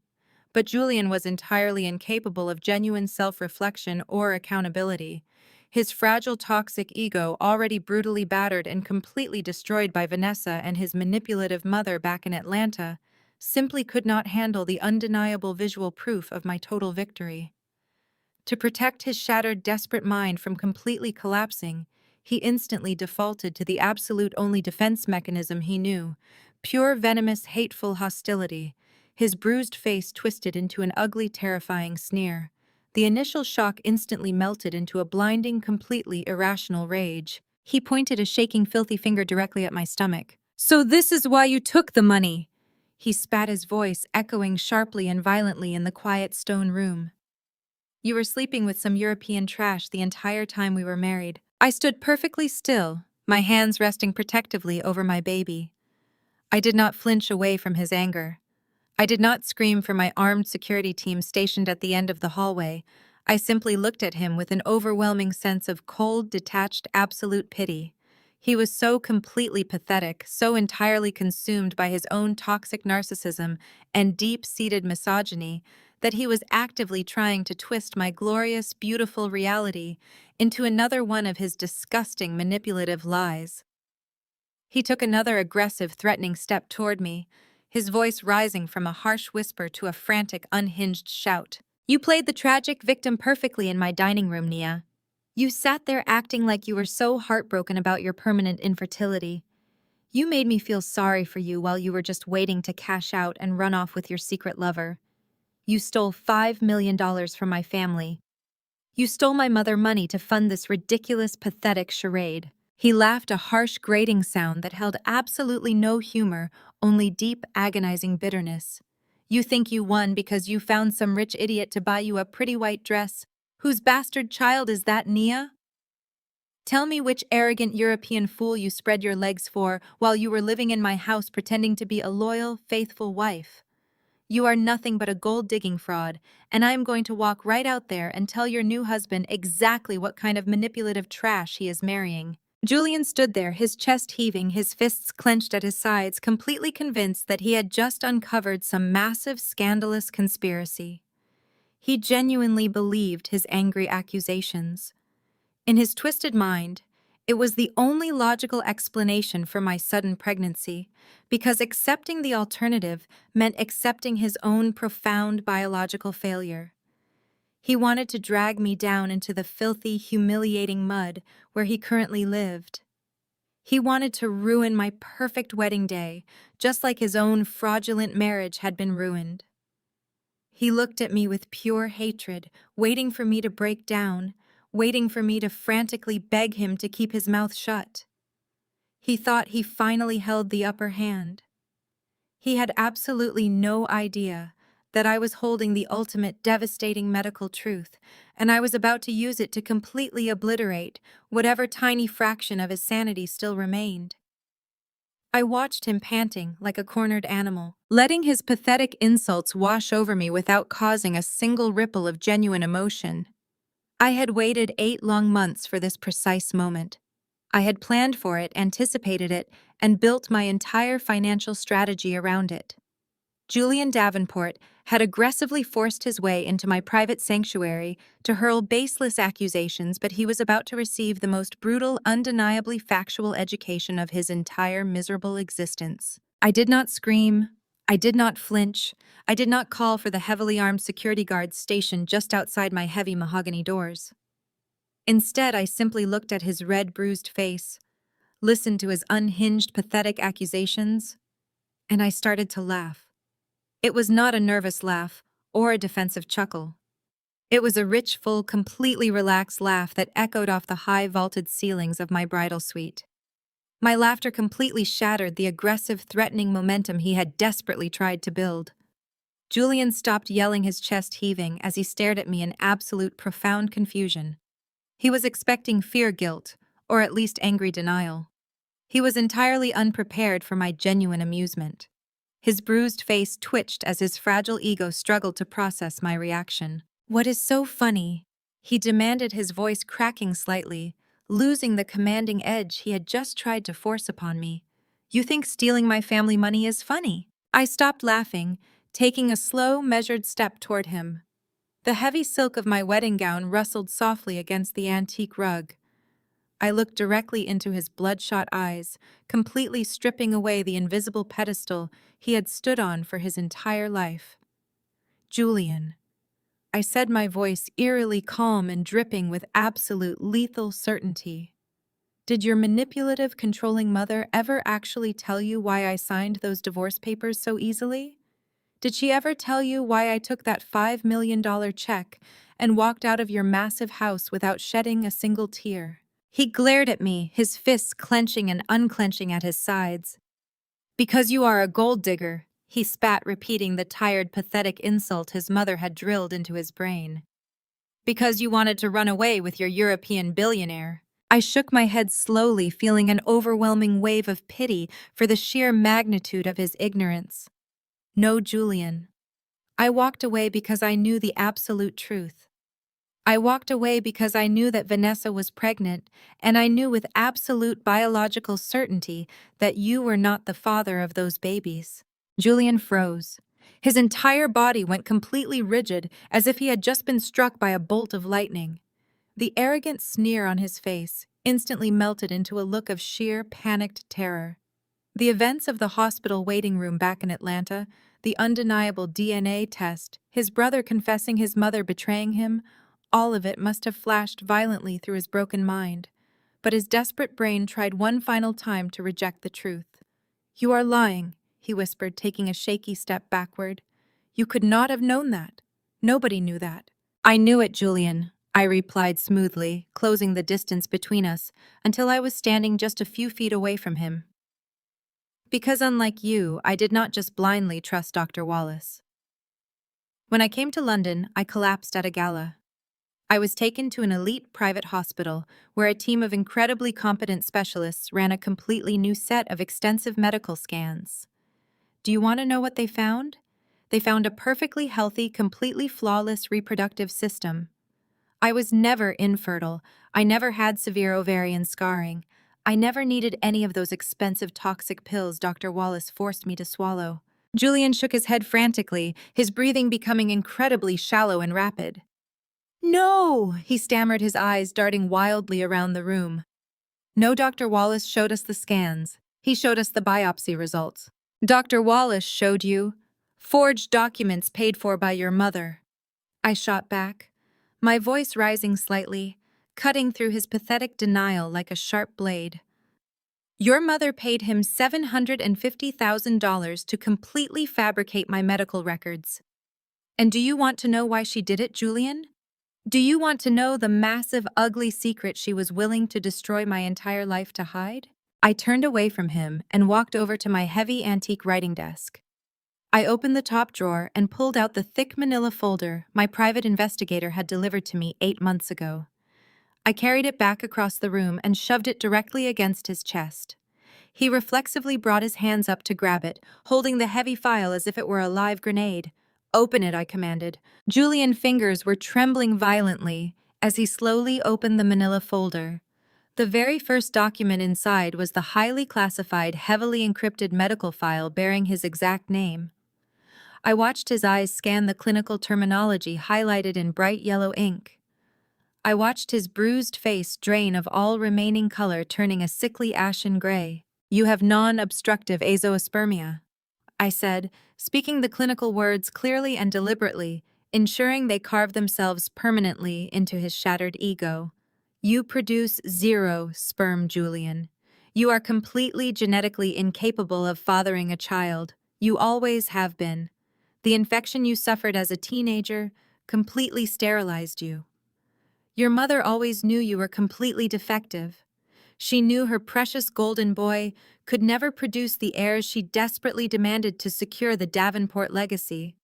But Julian was entirely incapable of genuine self-reflection or accountability. His fragile, toxic ego, already brutally battered and completely destroyed by Vanessa and his manipulative mother back in Atlanta, simply could not handle the undeniable visual proof of my total victory. To protect his shattered, desperate mind from completely collapsing, he instantly defaulted to the absolute only defense mechanism he knew: pure, venomous, hateful hostility. His bruised face twisted into an ugly, terrifying sneer. The initial shock instantly melted into a blinding, completely irrational rage. He pointed a shaking, filthy finger directly at my stomach. "So this is why you took the money!" He spat, his voice echoing sharply and violently in the quiet stone room. "You were sleeping with some European trash the entire time we were married." I stood perfectly still, my hands resting protectively over my baby. I did not flinch away from his anger. I did not scream for my armed security team stationed at the end of the hallway. I simply looked at him with an overwhelming sense of cold, detached, absolute pity. He was so completely pathetic, so entirely consumed by his own toxic narcissism and deep-seated misogyny, that he was actively trying to twist my glorious, beautiful reality into another one of his disgusting, manipulative lies. He took another aggressive, threatening step toward me, his voice rising from a harsh whisper to a frantic, unhinged shout. "You played the tragic victim perfectly in my dining room, Nia. You sat there acting like you were so heartbroken about your permanent infertility. You made me feel sorry for you while you were just waiting to cash out and run off with your secret lover. You stole $5 million from my family. You stole my mother money to fund this ridiculous, pathetic charade." He laughed, a harsh, grating sound that held absolutely no humor, only deep, agonizing bitterness. "You think you won because you found some rich idiot to buy you a pretty white dress? Whose bastard child is that, Nia? Tell me which arrogant European fool you spread your legs for while you were living in my house pretending to be a loyal, faithful wife. You are nothing but a gold-digging fraud, and I am going to walk right out there and tell your new husband exactly what kind of manipulative trash he is marrying." Julian stood there, his chest heaving, his fists clenched at his sides, completely convinced that he had just uncovered some massive, scandalous conspiracy. He genuinely believed his angry accusations. In his twisted mind, it was the only logical explanation for my sudden pregnancy, because accepting the alternative meant accepting his own profound biological failure. He wanted to drag me down into the filthy, humiliating mud where he currently lived. He wanted to ruin my perfect wedding day, just like his own fraudulent marriage had been ruined. He looked at me with pure hatred, waiting for me to break down, waiting for me to frantically beg him to keep his mouth shut. He thought he finally held the upper hand. He had absolutely no idea that I was holding the ultimate devastating medical truth, and I was about to use it to completely obliterate whatever tiny fraction of his sanity still remained. I watched him panting like a cornered animal, letting his pathetic insults wash over me without causing a single ripple of genuine emotion. I had waited 8 long months for this precise moment. I had planned for it, anticipated it, and built my entire financial strategy around it. Julian Davenport had aggressively forced his way into my private sanctuary to hurl baseless accusations, but he was about to receive the most brutal, undeniably factual education of his entire miserable existence. I did not scream. I did not flinch. I did not call for the heavily armed security guards stationed just outside my heavy mahogany doors. Instead, I simply looked at his red, bruised face, listened to his unhinged, pathetic accusations, and I started to laugh. It was not a nervous laugh or a defensive chuckle. It was a rich, full, completely relaxed laugh that echoed off the high vaulted ceilings of my bridal suite. My laughter completely shattered the aggressive, threatening momentum he had desperately tried to build. Julian stopped yelling, his chest heaving, as he stared at me in absolute, profound confusion. He was expecting fear, guilt, or at least angry denial. He was entirely unprepared for my genuine amusement. His bruised face twitched as his fragile ego struggled to process my reaction. "What is so funny?" he demanded, his voice cracking slightly, losing the commanding edge he had just tried to force upon me. "You think stealing my family money is funny?" I stopped laughing, taking a slow, measured step toward him. The heavy silk of my wedding gown rustled softly against the antique rug. I looked directly into his bloodshot eyes, completely stripping away the invisible pedestal he had stood on for his entire life. "Julian," I said, my voice eerily calm and dripping with absolute lethal certainty. "Did your manipulative, controlling mother ever actually tell you why I signed those divorce papers so easily? Did she ever tell you why I took that $5 million check and walked out of your massive house without shedding a single tear?" He glared at me, his fists clenching and unclenching at his sides. "Because you are a gold digger," he spat, repeating the tired, pathetic insult his mother had drilled into his brain. "Because you wanted to run away with your European billionaire." I shook my head slowly, feeling an overwhelming wave of pity for the sheer magnitude of his ignorance. "No, Julian. I walked away because I knew the absolute truth. I walked away because I knew that Vanessa was pregnant, and I knew with absolute biological certainty that you were not the father of those babies." Julian froze. His entire body went completely rigid, as if he had just been struck by a bolt of lightning. The arrogant sneer on his face instantly melted into a look of sheer, panicked terror. The events of the hospital waiting room back in Atlanta, the undeniable DNA test, his brother confessing his mother betraying him, all of it must have flashed violently through his broken mind. But his desperate brain tried one final time to reject the truth. "You are lying," he whispered, taking a shaky step backward. "You could not have known that. Nobody knew that." "I knew it, Julian," I replied smoothly, closing the distance between us until I was standing just a few feet away from him. "Because unlike you, I did not just blindly trust Dr. Wallace. When I came to London, I collapsed at a gala. I was taken to an elite private hospital where a team of incredibly competent specialists ran a completely new set of extensive medical scans. Do you want to know what they found? They found a perfectly healthy, completely flawless reproductive system. I was never infertile. I never had severe ovarian scarring. I never needed any of those expensive toxic pills Dr. Wallace forced me to swallow." Julian shook his head frantically, his breathing becoming incredibly shallow and rapid. "No!" he stammered, his eyes darting wildly around the room. "No, Dr. Wallace showed us the scans. He showed us the biopsy results. Dr. Wallace showed you forged documents paid for by your mother." I shot back, my voice rising slightly, cutting through his pathetic denial like a sharp blade. "Your mother paid him $750,000 to completely fabricate my medical records. And do you want to know why she did it, Julian? Do you want to know the massive, ugly secret she was willing to destroy my entire life to hide?" I turned away from him and walked over to my heavy antique writing desk. I opened the top drawer and pulled out the thick manila folder my private investigator had delivered to me 8 months ago. I carried it back across the room and shoved it directly against his chest. He reflexively brought his hands up to grab it, holding the heavy file as if it were a live grenade. "Open it," I commanded. Julian's fingers were trembling violently as he slowly opened the manila folder. The very first document inside was the highly classified, heavily encrypted medical file bearing his exact name. I watched his eyes scan the clinical terminology highlighted in bright yellow ink. I watched his bruised face drain of all remaining color, turning a sickly ashen gray. "You have non-obstructive azoospermia," I said, speaking the clinical words clearly and deliberately, ensuring they carved themselves permanently into his shattered ego. "You produce 0 sperm, Julian. You are completely genetically incapable of fathering a child. You always have been. The infection you suffered as a teenager completely sterilized you. Your mother always knew you were completely defective. She knew her precious golden boy could never produce the heirs she desperately demanded to secure the Davenport legacy.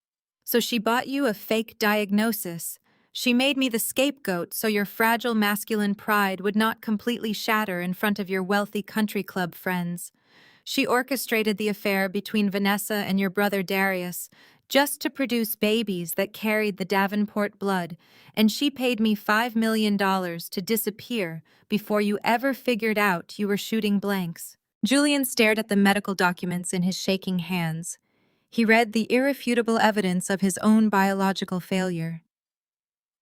So she bought you a fake diagnosis. She made me the scapegoat so your fragile masculine pride would not completely shatter in front of your wealthy country club friends. She orchestrated the affair between Vanessa and your brother Darius, just to produce babies that carried the Davenport blood, and she paid me $5 million to disappear before you ever figured out you were shooting blanks." Julian stared at the medical documents in his shaking hands. He read the irrefutable evidence of his own biological failure.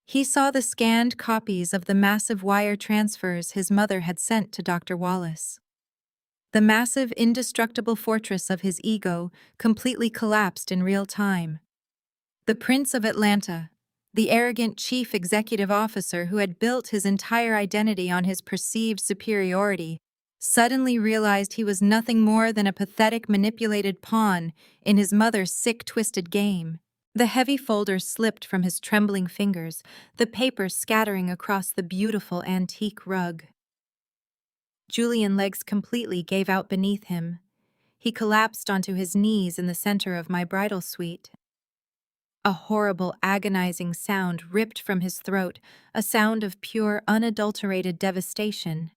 He saw the scanned copies of the massive wire transfers his mother had sent to Dr. Wallace. The massive, indestructible fortress of his ego completely collapsed in real time. The Prince of Atlanta, the arrogant chief executive officer who had built his entire identity on his perceived superiority, suddenly realized he was nothing more than a pathetic, manipulated pawn in his mother's sick, twisted game. The heavy folder slipped from his trembling fingers, the paper scattering across the beautiful antique rug. Julian's legs completely gave out beneath him. He collapsed onto his knees in the center of my bridal suite. A horrible, agonizing sound ripped from his throat, a sound of pure, unadulterated devastation.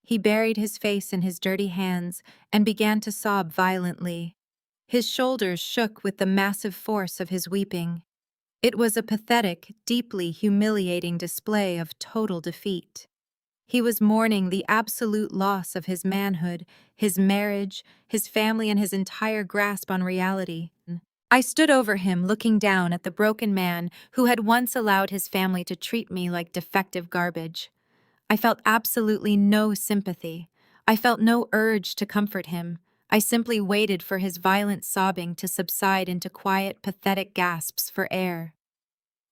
He buried his face in his dirty hands and began to sob violently. His shoulders shook with the massive force of his weeping. It was a pathetic, deeply humiliating display of total defeat. He was mourning the absolute loss of his manhood, his marriage, his family, and his entire grasp on reality. I stood over him, looking down at the broken man who had once allowed his family to treat me like defective garbage. I felt absolutely no sympathy. I felt no urge to comfort him. I simply waited for his violent sobbing to subside into quiet, pathetic gasps for air.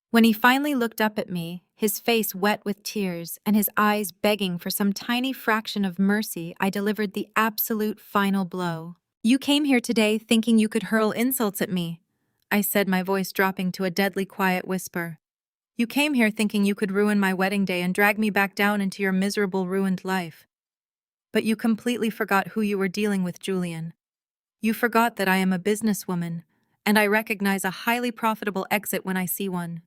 When he finally looked up at me, his face wet with tears and his eyes begging for some tiny fraction of mercy, I delivered the absolute final blow. "You came here today thinking you could hurl insults at me," I said, my voice dropping to a deadly quiet whisper. "You came here thinking you could ruin my wedding day and drag me back down into your miserable, ruined life. But you completely forgot who you were dealing with, Julian. You forgot that I am a businesswoman, and I recognize a highly profitable exit when I see one."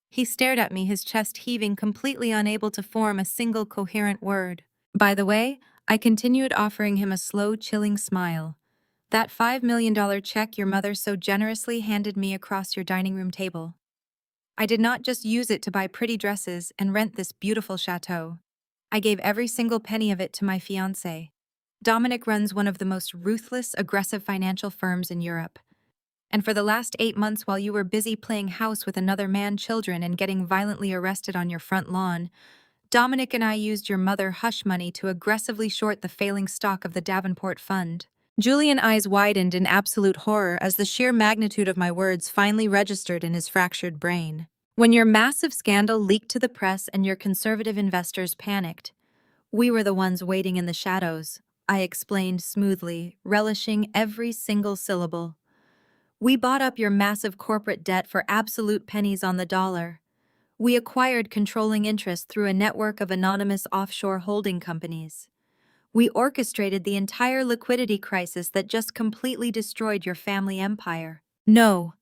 He stared at me, his chest heaving, completely unable to form a single coherent word. By the way, I continued, offering him a slow, chilling smile. "That $5 million check your mother so generously handed me across your dining room table. I did not just use it to buy pretty dresses and rent this beautiful chateau. I gave every single penny of it to my fiancé. Dominic runs one of the most ruthless, aggressive financial firms in Europe. And for the last 8 months, while you were busy playing house with another man, children, and getting violently arrested on your front lawn, Dominic and I used your mother hush money to aggressively short the failing stock of the Davenport Fund." Julian's eyes widened in absolute horror as the sheer magnitude of my words finally registered in his fractured brain. "When your massive scandal leaked to the press and your conservative investors panicked, we were the ones waiting in the shadows," I explained smoothly, relishing every single syllable. "We bought up your massive corporate debt for absolute pennies on the dollar. We acquired controlling interest through a network of anonymous offshore holding companies. We orchestrated the entire liquidity crisis that just completely destroyed your family empire. No,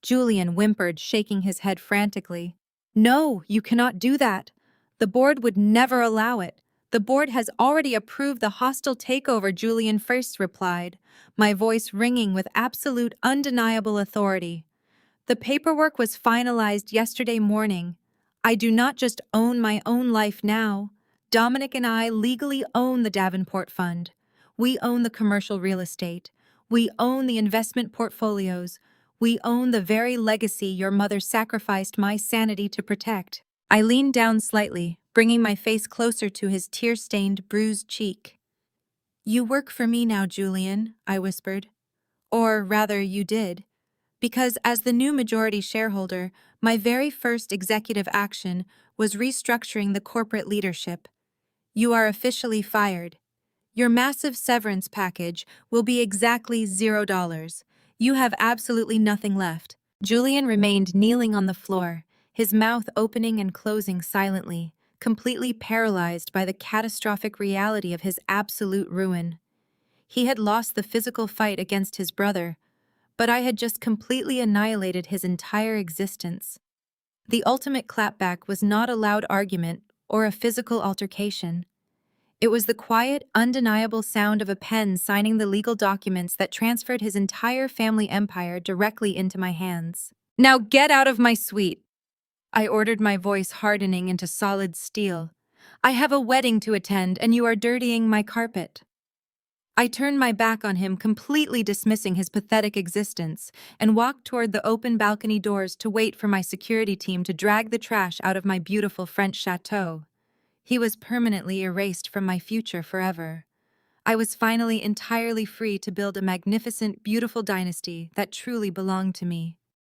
Julian whimpered, shaking his head frantically. No, you cannot do that. The board would never allow it. The board has already approved the hostile takeover, Julian first replied, my voice ringing with absolute undeniable authority. The paperwork was finalized yesterday morning. I do not just own my own life now. Dominic and I legally own the Davenport Fund. We own the commercial real estate. We own the investment portfolios. We own the very legacy your mother sacrificed my sanity to protect. I leaned down slightly, bringing my face closer to his tear-stained, bruised cheek. You work for me now, Julian, I whispered. Or rather, you did. Because as the new majority shareholder, my very first executive action was restructuring the corporate leadership. You are officially fired. Your massive severance package will be exactly $0. You have absolutely nothing left. Julian remained kneeling on the floor, his mouth opening and closing silently, completely paralyzed by the catastrophic reality of his absolute ruin. He had lost the physical fight against his brother, but I had just completely annihilated his entire existence. The ultimate clapback was not a loud argument or a physical altercation. It was the quiet, undeniable sound of a pen signing the legal documents that transferred his entire family empire directly into my hands. Now get out of my suite! I ordered, my voice hardening into solid steel. I have a wedding to attend, and you are dirtying my carpet. I turned my back on him, completely dismissing his pathetic existence, and walked toward the open balcony doors to wait for my security team to drag the trash out of my beautiful French chateau. He was permanently erased from my future forever. I was finally entirely free to build a magnificent, beautiful dynasty that truly belonged to me.